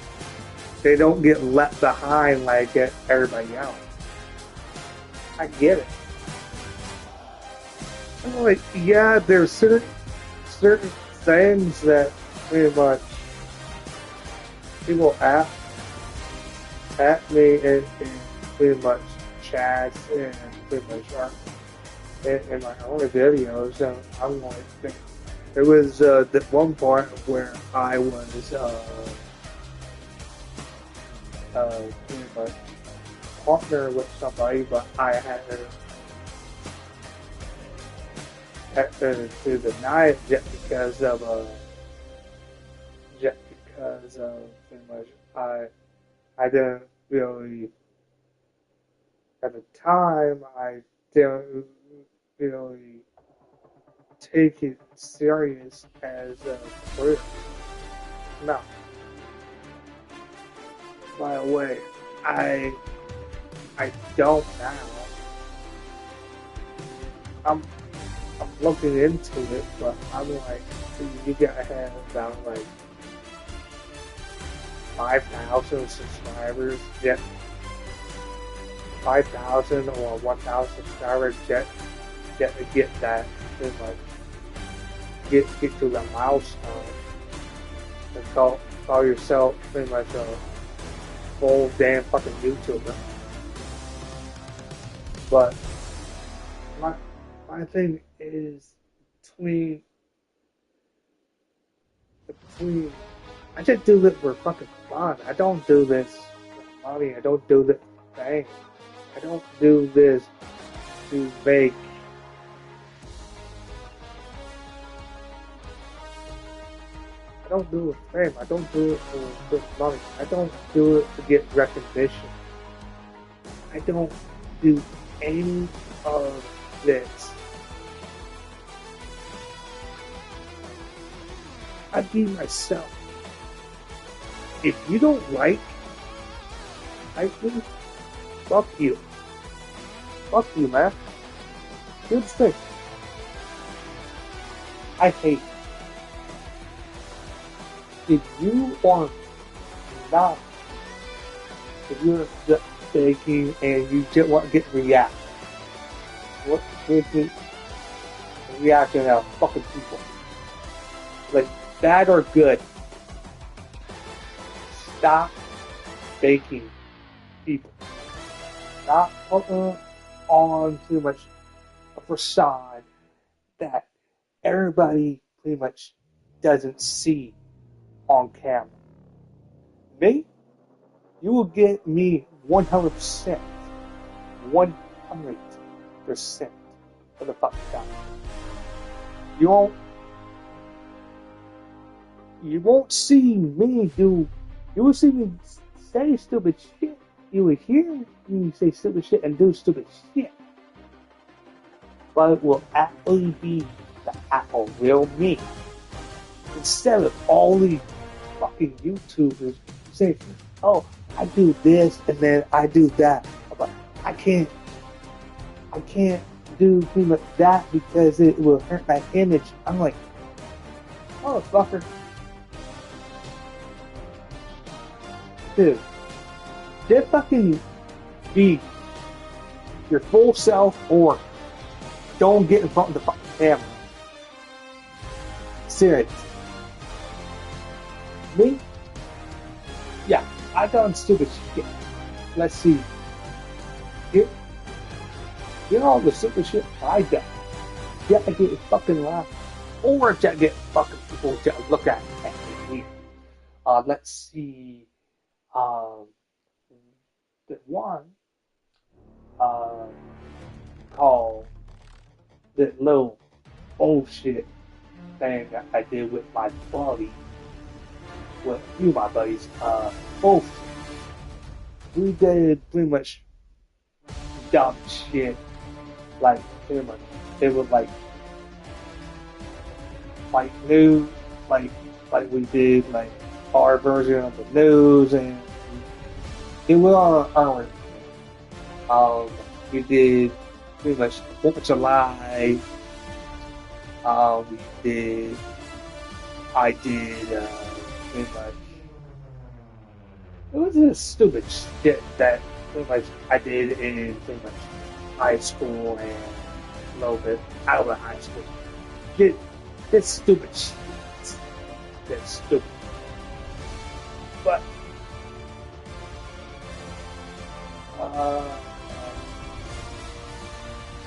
get left behind like everybody else. I get it. I'm like, yeah, there's certain things that pretty much people at me and pretty much chats and pretty much in my own videos. And I'm like, there was that one part where I was pretty much partner with somebody, but I had to deny it just because of pretty much I didn't really at the time I didn't really take it serious as a career. No. By the way, I don't now. I'm looking into it, but I'm like, you gotta have about like 5,000 subscribers, yet 5,000 or 1,000 subscribers yet to get that, and like get to the milestone and call yourself pretty much a full damn fucking YouTuber. But my thing is between I just do this for fucking fun. I don't do this for money. I don't do this for fame. I don't do this to make I don't do it for fame. I don't do it for money. I don't do it to get recognition. I don't do any of this. I be myself. If you don't like me, fuck you. Fuck you, man. Here's the thing. I hate you. If you are not, if you're just faking and you just want to get react, what is it? Reacting to fucking people. Like, bad or good. Stop faking people. Stop putting on too much a facade that everybody pretty much doesn't see on camera. Me, you will get me 100%. 100% for the fucking time. You won't see me do. You will see me say stupid shit. You will hear me say stupid shit and do stupid shit. But it will actually be the actual real me. Instead of all these fucking YouTubers saying, "Oh, I do this and then I do that," but I can't do pretty much that because it will hurt my image. I'm like, motherfucker. Dude, just fucking be your full self or don't get in front of the fucking camera. Serious. Me? Yeah, I done stupid shit. Let's see. Here all the stupid shit I done. Yeah, I get fucking laugh. Or just get fucking people to look at me. Let's see. The one called the little bullshit thing that I did with my buddy, with a few of my buddies. Both we did pretty much dumb shit, like pretty much it was like news, like we did like our version of the news, and it was on early. We did pretty much 4th of July. We did. I did pretty much. It was just stupid shit that pretty much I did in pretty much high school and a little bit out of high school. It's stupid shit. It's stupid. But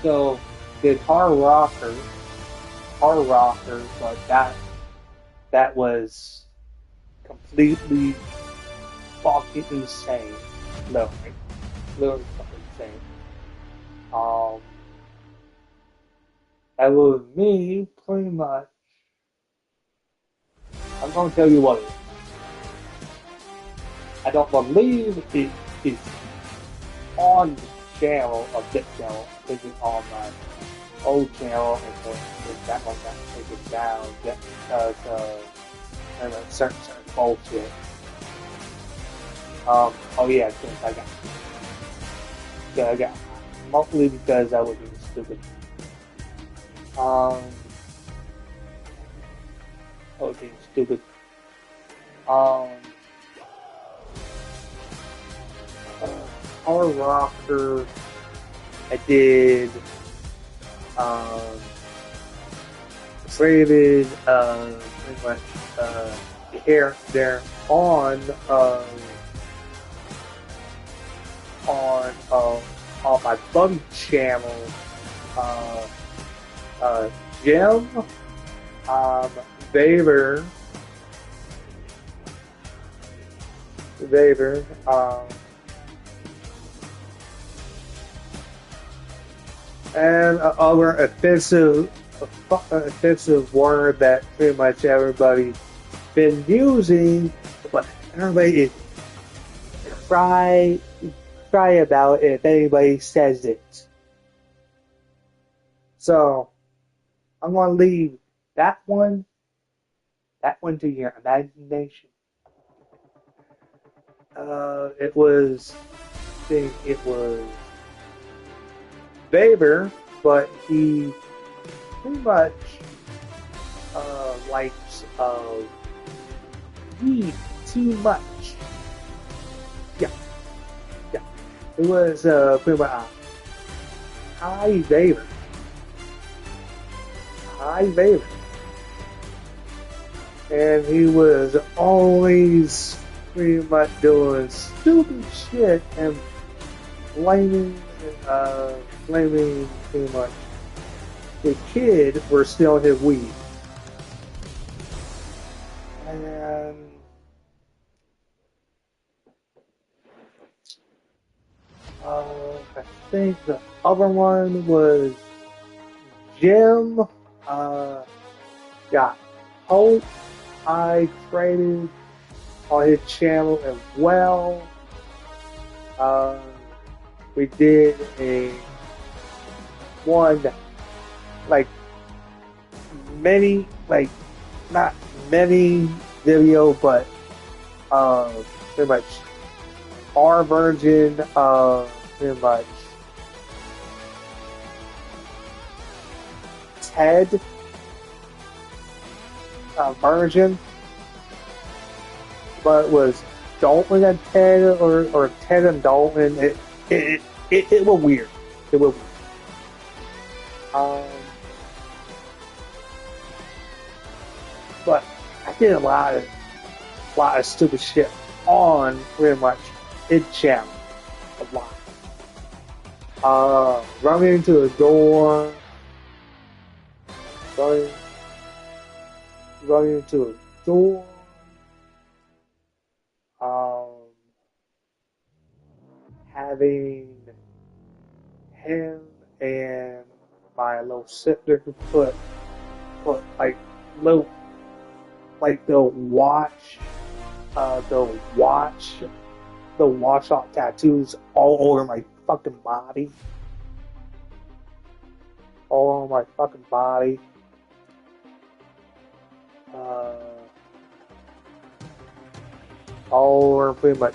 so did hard rocker, but that was completely fucking insane. Literally fucking insane. That was me pretty much. I'm gonna tell you what it is. I don't believe it is on the channel of this channel. This is on my old channel, and then that one got taken down just because of certain bullshit. Oh yeah, I got mostly because I was being stupid. I was being stupid. Hard rocker. I did. Traded pretty much here there on my buddy channel, Jim, Vader, and other offensive word that pretty much everybody been using, but everybody is cry about it if anybody says it. So I'm gonna leave that one to your imagination. It was Baber, but he pretty much likes weed too much. Yeah. It was pretty much high Baber. And he was always pretty much doing stupid shit and blaming pretty much the kid for stealing his weed. And I think the other one was Jim. Yeah, Hope I traded on his channel as well. We did a one not many video, but pretty much our version of pretty much Ted version, but it was Dalton and Ted or Ted and Dalton. It was weird. It was weird. But I did a lot of stupid shit on pretty much his channel. A lot. Running into a door. Running into a door. Having him and my little sister put like little the watch off tattoos all over my fucking body. all on my fucking body. All over pretty much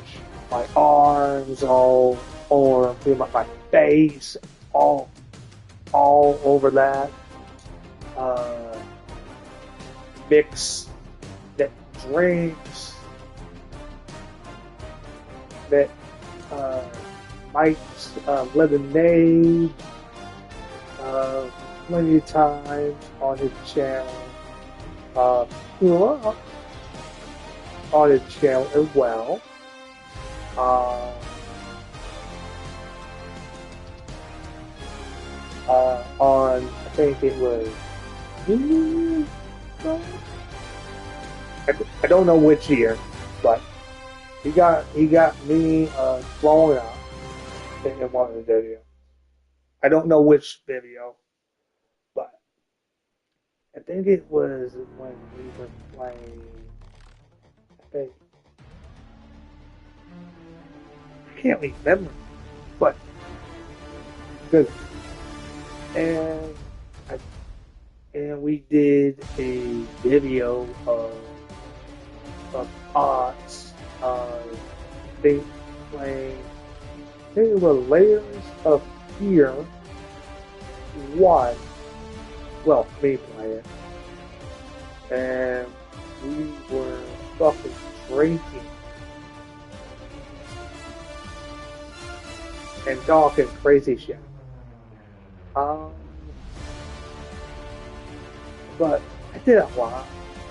my arms, all over pretty much my face, all over that. Mix that drinks that Mike's lemonade plenty of times on his channel. On his channel as well. On I think it was I don't know which year, but he got me blowing up in one of the videos. I don't know which video, but I think it was when we were playing. I can't remember, but good. And we did a video of odds playing. I think it was Layers of Fear 1. Well, me playing, and we were fucking drinking and talking crazy shit. But I did a lot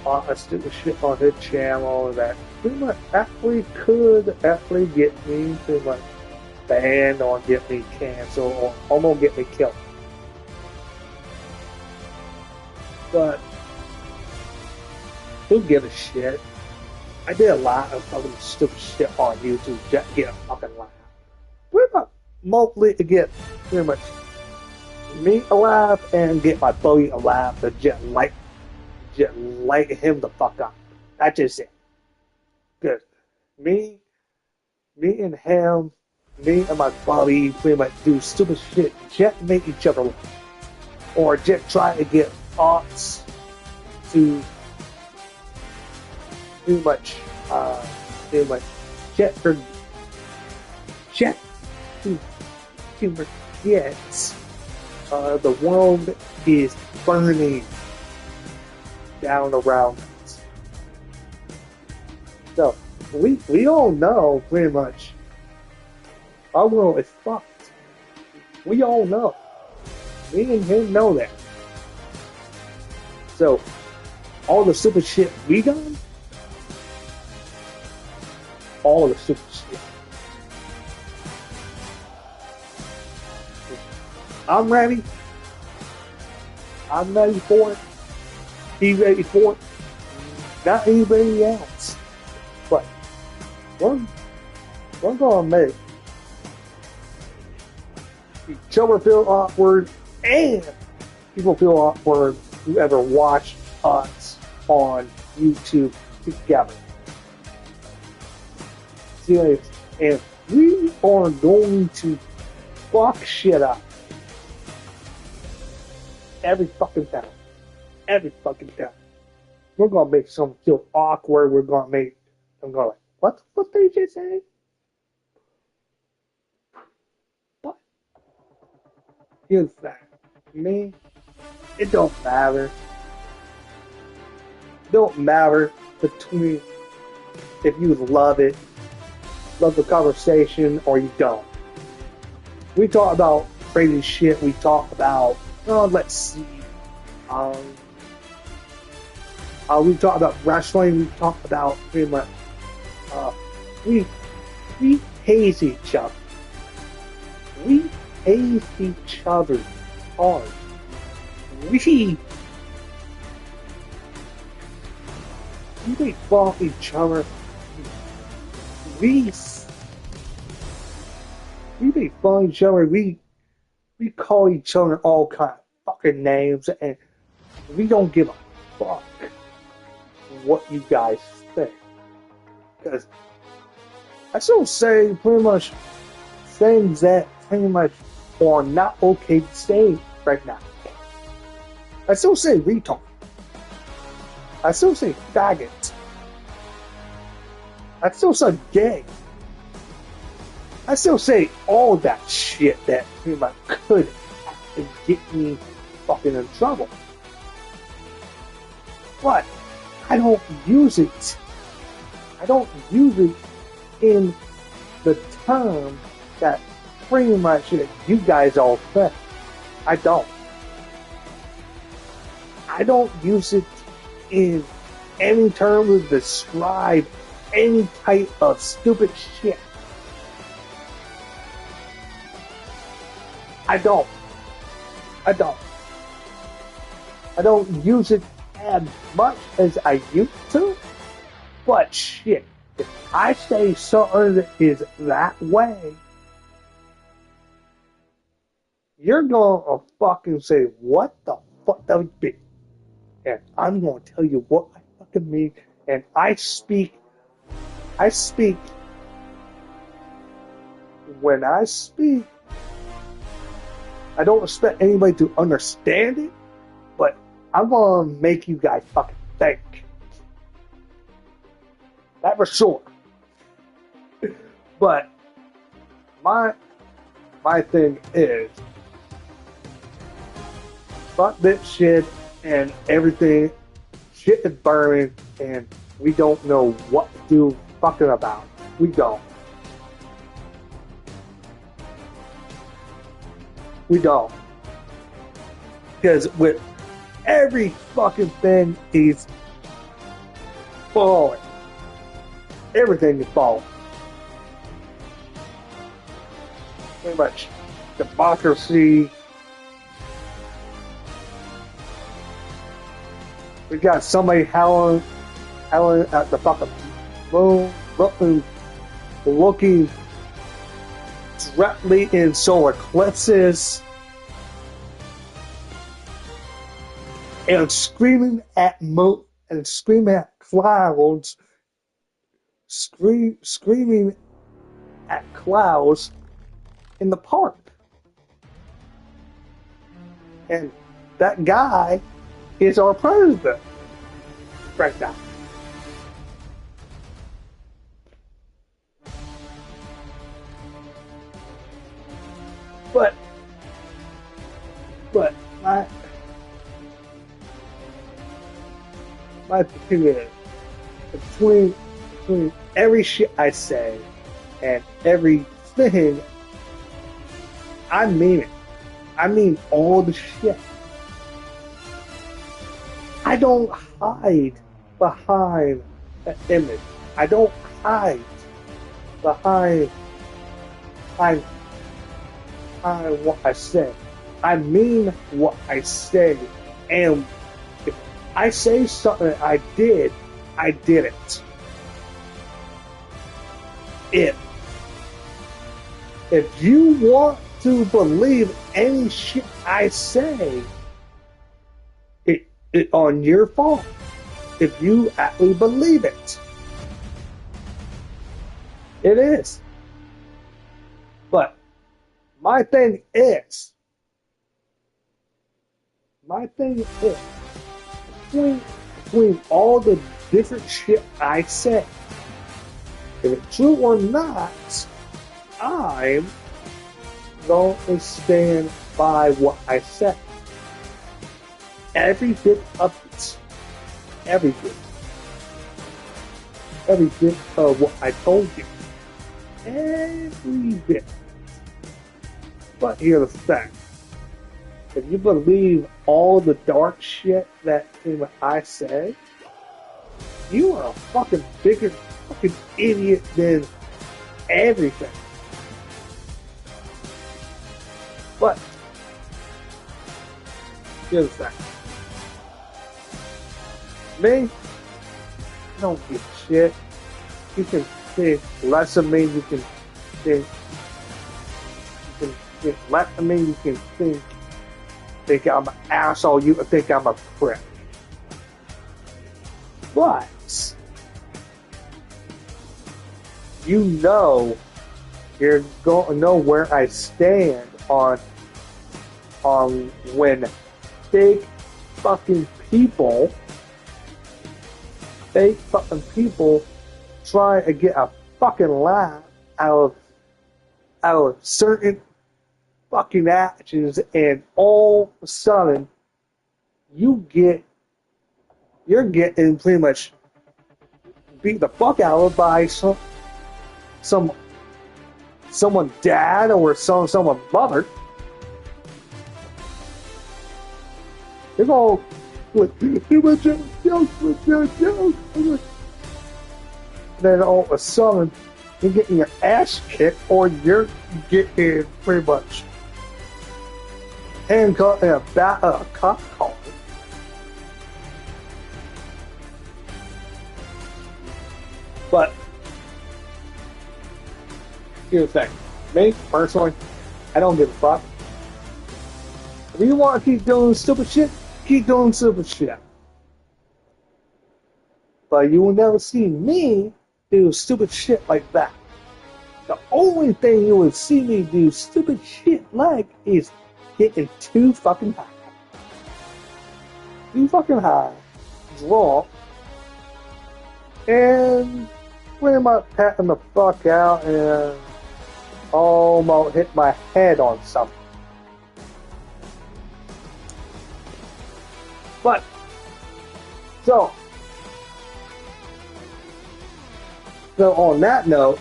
of stupid shit on his channel that pretty much actually could actually get me pretty much banned or get me canceled or almost get me killed. But who gives a shit? I did a lot of fucking stupid shit on YouTube just to get a fucking laugh. Pretty much mostly to get pretty much me a laugh and get my buddy a laugh to just light him the fuck up. That's just it. Good. Me and him, me and my buddy pretty much do stupid shit just to make each other laugh. Or just try to get thoughts to too much jet forget the world is burning down around us. So we all know pretty much our world is fucked. We all know. Me and him know that. So all the stupid shit we done, all the stupid shit. I'm ready. I'm ready for it. He's ready for it. Not anybody else. But we're gonna make each other feel awkward, and people feel awkward who ever watched us on YouTube together. Serious. And we are going to fuck shit up. Every fucking time. Every fucking time. We're gonna make someone feel awkward. We're gonna make them go like, what did you just say? But here's the fact. Me, it don't matter. It don't matter between if you love it, love the conversation, or you don't. We talk about crazy shit. We talk about, let's see. We talk about wrestling. We talk about pretty much. We hate each other. We hate each other hard. We make fun of each other. We make fun of each other. We call each other all kind of fucking names, and we don't give a fuck what you guys think. Because I still say pretty much things that pretty much are not okay to say right now. I still say retard. I still say faggot. I still say gay. I still say all that shit that could get me fucking in trouble. But I don't use it. I don't use it in the term that pretty much you guys all think. I don't. I don't use it in any term to describe any type of stupid shit. I don't. I don't use it as much as I used to, but shit, if I say something that is that way, you're gonna fucking say, what the fuck that would be? And I'm gonna tell you what I fucking mean, and I speak, when I speak, I don't expect anybody to understand it, but I'm gonna make you guys fucking think. That for sure. But my thing is, fuck this shit and everything. Shit is burning, and we don't know what to do fucking about. We don't. We don't. Because with every fucking thing is falling. Everything is falling. Pretty much democracy. We got somebody howling at the fucking moon, looking directly in solar eclipses, and screaming at clouds, screaming at clouds in the park. And that guy is our president right now. But my opinion is, between every shit I say and everything, I mean it. I mean all the shit. I don't hide behind an image. I don't hide behind what I say. I mean what I say. And if I say something I did it. If you want to believe any shit I say, it on your fault. If you actually believe it. It is. But my thing is, between all the different shit I say, if it's true or not, I'm going to stand by what I said. Every bit of it. Every bit of what I told you. Every bit. But here's the thing. If you believe all the dark shit that I say, you are a fucking bigger fucking idiot than everything. But here's the thing. Me, I don't give a shit. You can think less of me, you can think less of me, you can think I'm an asshole, you can think I'm a prick. But you know, you're going to know where I stand on when big fucking people, try to get a fucking laugh out of certain fucking actions, and all of a sudden you're getting pretty much beat the fuck out of by someone dad or someone mother. They're all like, it was just a joke. Then all of a sudden, you're getting your ass kicked, or you're getting pretty much handcuffed in a cop car. But here's the thing. Me, personally, I don't give a fuck. If you want to keep doing stupid shit, keep doing stupid shit. But you will never see me do stupid shit like that. The only thing you will see me do stupid shit like is getting too fucking high. Too fucking high, drunk, and pretty much patting the fuck out and almost hit my head on something. But, so on that note,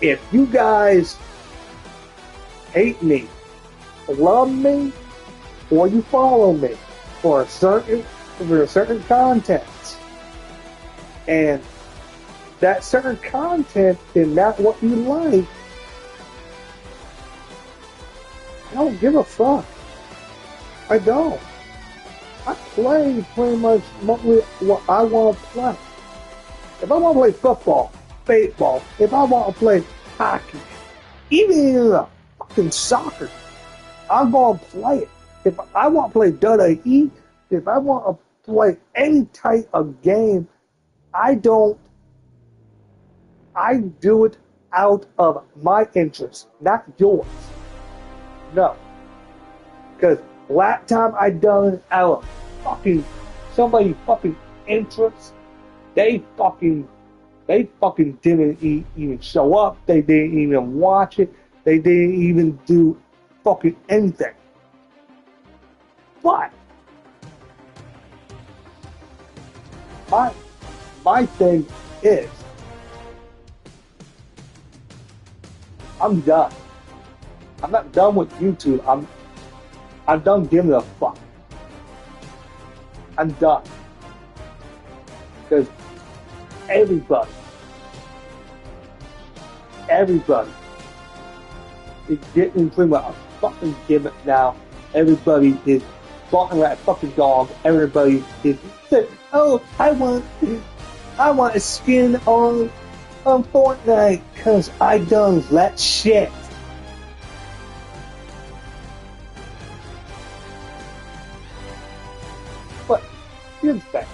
if you guys hate me, love me, or you follow me for a certain content, and that certain content is not what you like, I don't give a fuck. I don't. I play pretty much what I want to play. If I want to play football, baseball, if I want to play hockey, even fucking soccer, I'm going to play it. If I want to play WWE, if I want to play any type of game, I do it out of my interest, not yours. No. Because last time I done it out of somebody fucking interest, they fucking didn't even show up. They didn't even watch it. They didn't even do fucking anything. But my thing is, I'm done. I'm not done with YouTube. I'm done giving a fuck. I'm done. Because everybody is getting pretty much a fucking gimmick now. Everybody is barking like a fucking dog. Everybody is saying, oh, I want a skin on Fortnite because I done that shit. But here's the thing.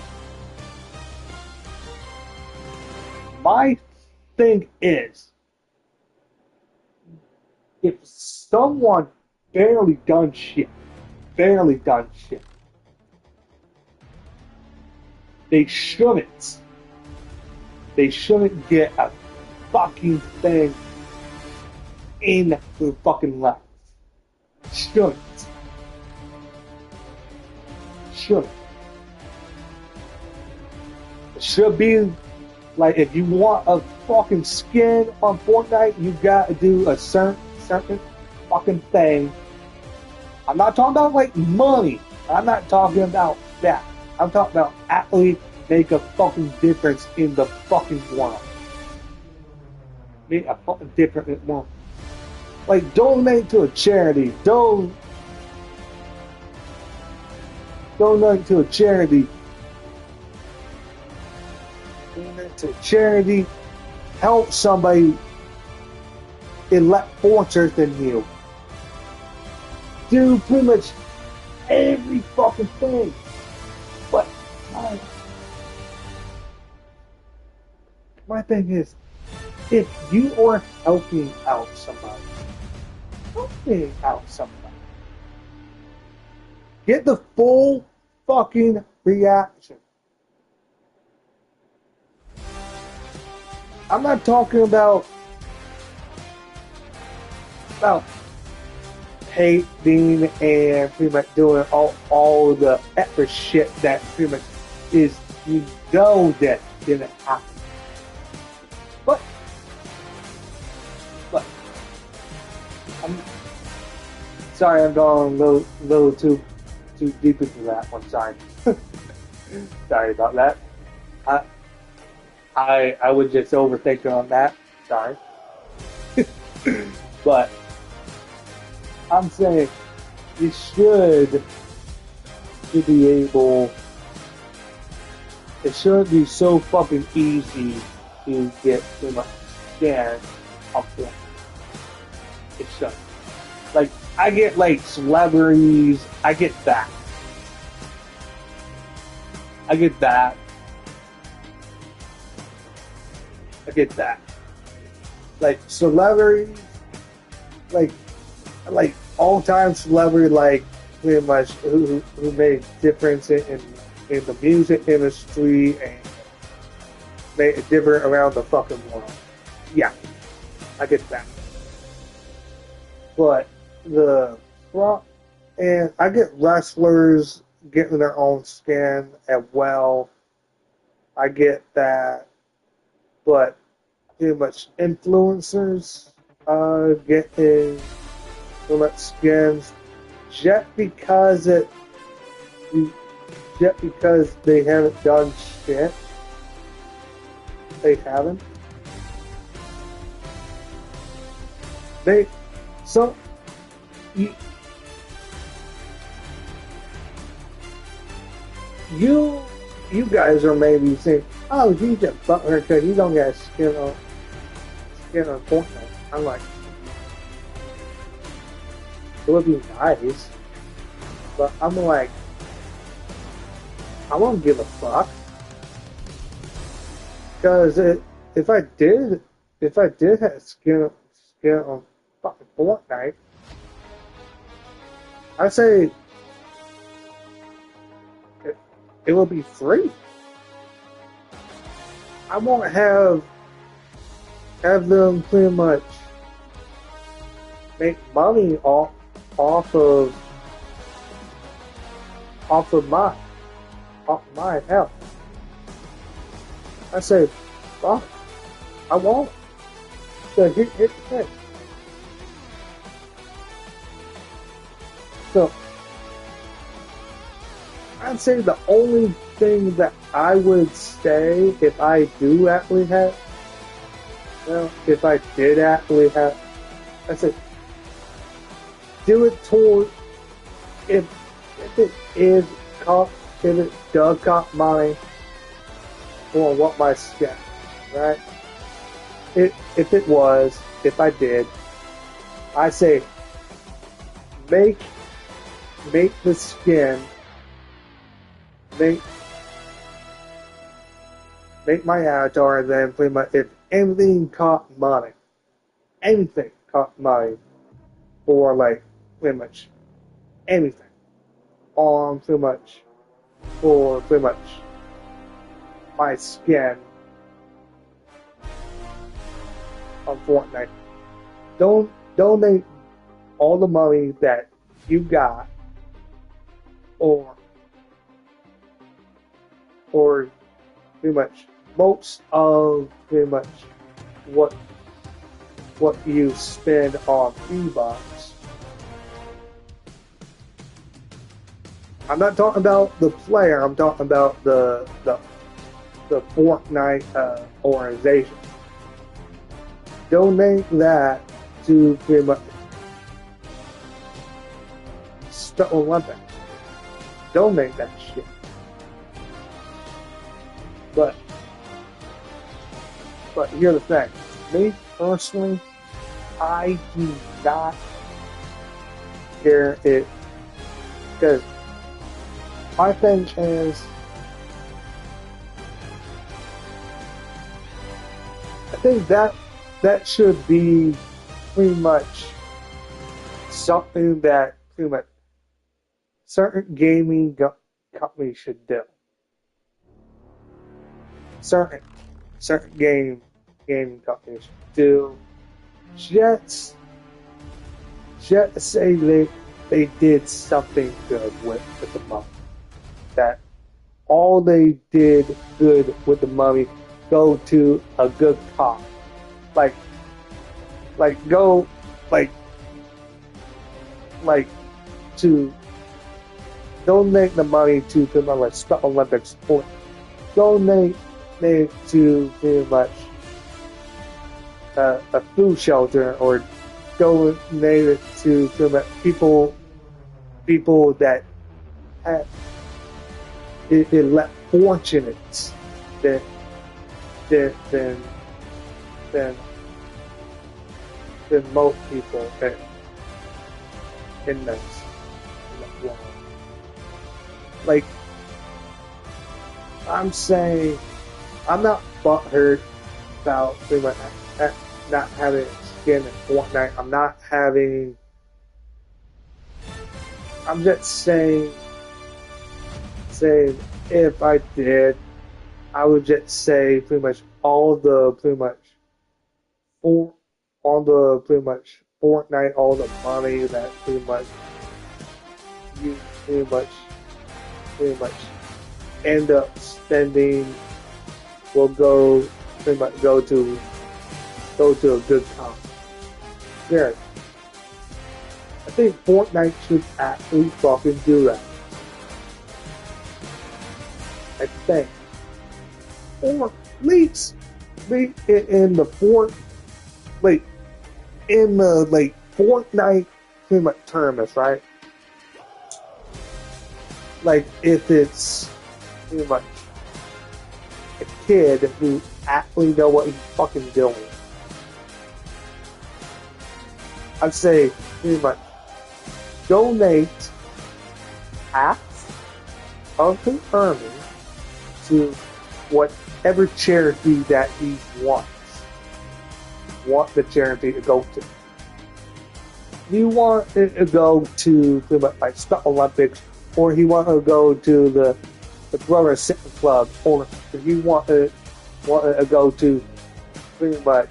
My thing is, if someone barely done shit, they shouldn't get a fucking thing in their fucking life. Shouldn't. It should be like, if you want a fucking skin on Fortnite, you gotta do a certain fucking thing. I'm not talking about like money. I'm not talking about that. I'm talking about actually make a fucking difference in the fucking world. Make a fucking difference in the world. Like, donate to a charity. Donate to a charity. Donate to a charity. Help somebody in less fortunate than you. Do pretty much every fucking thing. But my thing is, if you are helping out somebody, Get the full fucking reaction. I'm not talking about hating and pretty much doing all the extra shit that pretty much is, you know, that didn't happen. But I'm sorry, I'm going a little too deep into that one. Sorry. Sorry about that. I would just overthink it on that. Sorry. But I'm saying you should be able. It shouldn't be so fucking easy to get too much scan up there. It shouldn't. Like, I get like celebrities. I get that. I get that. Like celebrities, like all-time celebrity, like pretty much who made a difference in the music industry and made a difference around the fucking world. Yeah, I get that. But and I get wrestlers getting their own skin as well. I get that, but pretty much influencers getting too much skins just because they haven't done shit. They haven't. You guys are maybe saying, oh, he's a butler because he don't get skin on Fortnite. I'm like, it would be nice, but I'm like, I won't give a fuck, because if I did have skin on fucking Fortnite, I say it will be free. I won't have them pretty much make money off of my health. I say, fuck, I won't. So hit the thing. So I'd say the only thing that I would say if I do actually have, if I did actually have, I said, do it toward, if it does cost money for what my skin, right? If I did, I say, make the skin, make my avatar, and then pretty much, if anything cost money for like pretty much anything on pretty much my skin on Fortnite, donate all the money that you got, or pretty much most of pretty much what you spend on V-Bucks. I'm not talking about the player. I'm talking about the Fortnite organization. Donate that to pretty much Special Olympics. Donate that shit. But here's the thing. Me personally, I do not care it, because my thing is, I think that should be pretty much something that pretty much certain companies should do. Certain gaming companies should do. Just say they did something good with the money. That all they did good with the money go to a good cause. Like go to donate the money to pretty much like Special Olympics or donate it to pretty much a food shelter or donate it to pretty much people that have it less fortunate than most people in this world. Like, I'm saying, I'm not butthurt about pretty much not having skin in Fortnite. I'm just saying if I did, I would just say pretty much all the Fortnite, all the money that pretty much end up spending will go to a good cause. Yeah. I think Fortnite should actually fucking do that. I think. Or at least in the Fortnite pretty much tournaments, right? Like if it's pretty much a kid who actually know what he's fucking doing. I'd say pretty much donate half of the earnings to whatever charity that he want the charity to go to. You want it to go to pretty much like Special Olympics, or he want to go to the Brother Sitting Club, or if you want to go to pretty much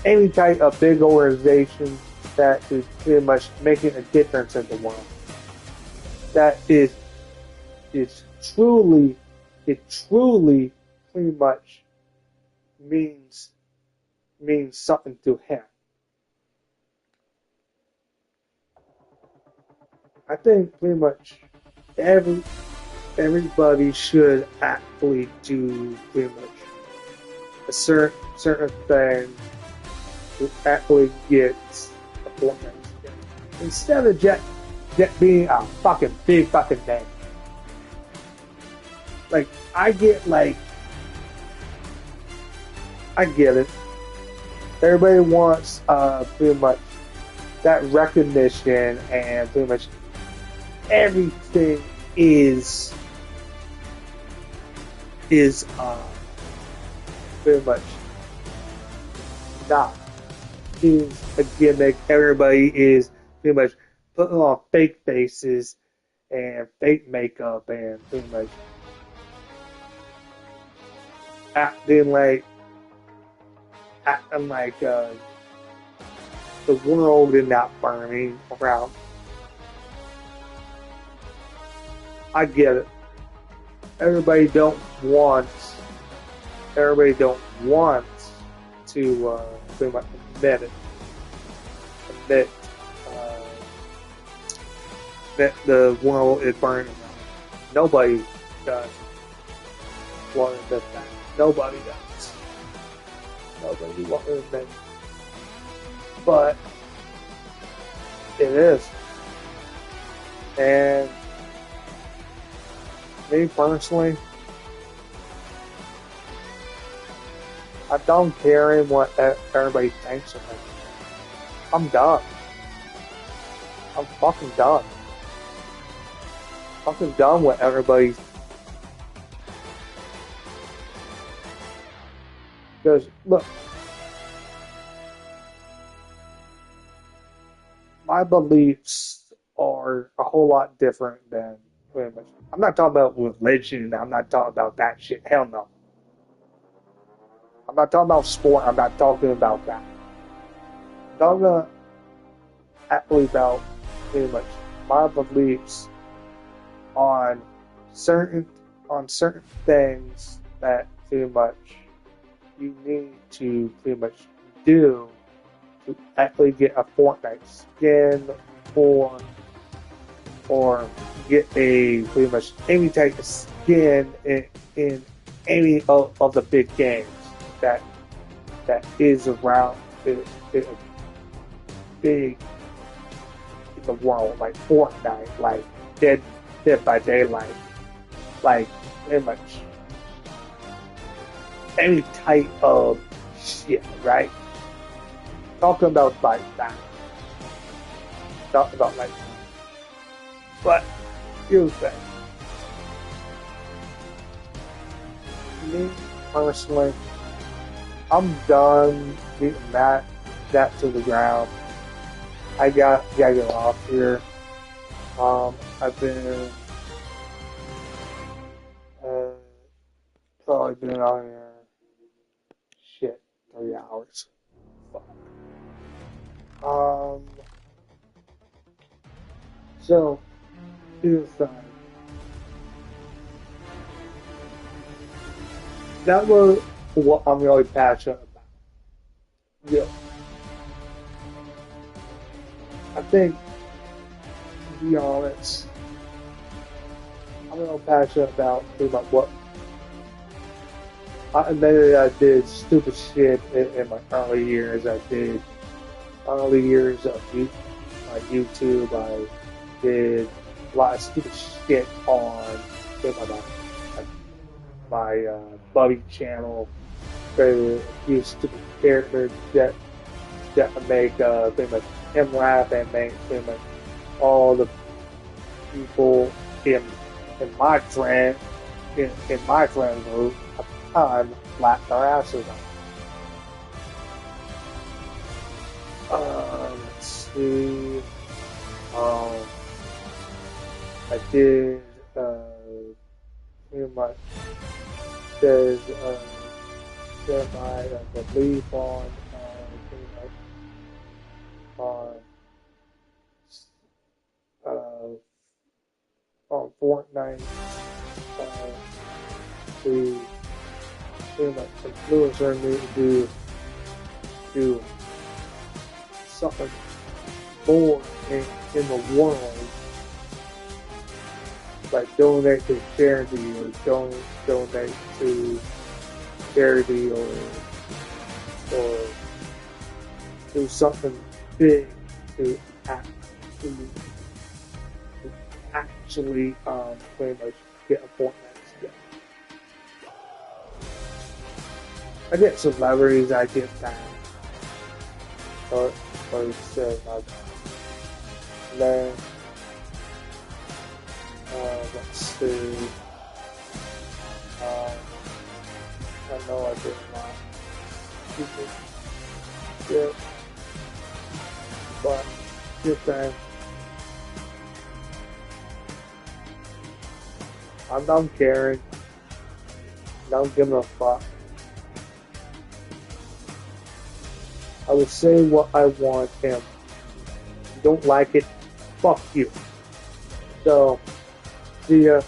any type of big organization that is pretty much making a difference in the world. That is truly pretty much means something to him. I think pretty much everybody should actually do pretty much a certain thing to actually get a Fortnite skin. Instead of just being a fucking big fucking name. Like, I get it. Everybody wants pretty much that recognition, and pretty much everything is pretty much not is a gimmick. Everybody is pretty much putting on fake faces and fake makeup and pretty much acting like the world is not burning around. I get it. Everybody don't want to pretty much admit it. Admit that the world is burning. Nobody does want to admit that. Nobody does. Nobody wants to admit it. But it is. And me personally, I don't care what everybody thinks of me. I'm done. I'm fucking done. Fucking done with everybody. Because, look, my beliefs are a whole lot different than pretty much. I'm not talking about religion. I'm not talking about that shit. Hell no. I'm not talking about sport. I'm not talking about that. I'm talking actually about pretty much my beliefs on certain things that pretty much you need to pretty much do to actually get a Fortnite skin or get a pretty much any type of skin in any of the big games that is around big in the world, like Fortnite, like Dead by Daylight, like pretty much any type of shit, right? Talking about like that. Talking about like that. But here's the thing. Me personally, I'm done beating that to the ground. I gotta get off here. I've been probably been on here 3 hours. Fuck. So here's the thing. That was what I'm really passionate about. Yeah. I think, to be honest, I'm real passionate about what I admitted I did stupid shit in my early years. I did early years of YouTube. I did a lot of stupid shit on my buddy channel. Created a few stupid characters that make pretty much him laugh and make pretty much all the people in my friend group at the time laughed their asses off. Let's see. I did pretty much there's my belief on pretty much on Fortnite to pretty much influence me to do something more in the world, like donate to charity or donate to charity or do something big to actually pretty much get a Fortnite skin. I get celebrities, I get that. Or say like then let's see. I know I did a lot. Yeah. But good thing. I'm not caring. Not giving a fuck. I will say what I want, and if you don't like it, fuck you. So, see ya.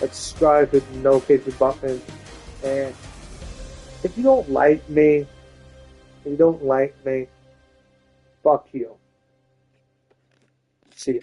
Like, subscribe, hit the notification button, and if you don't like me, fuck you. See ya.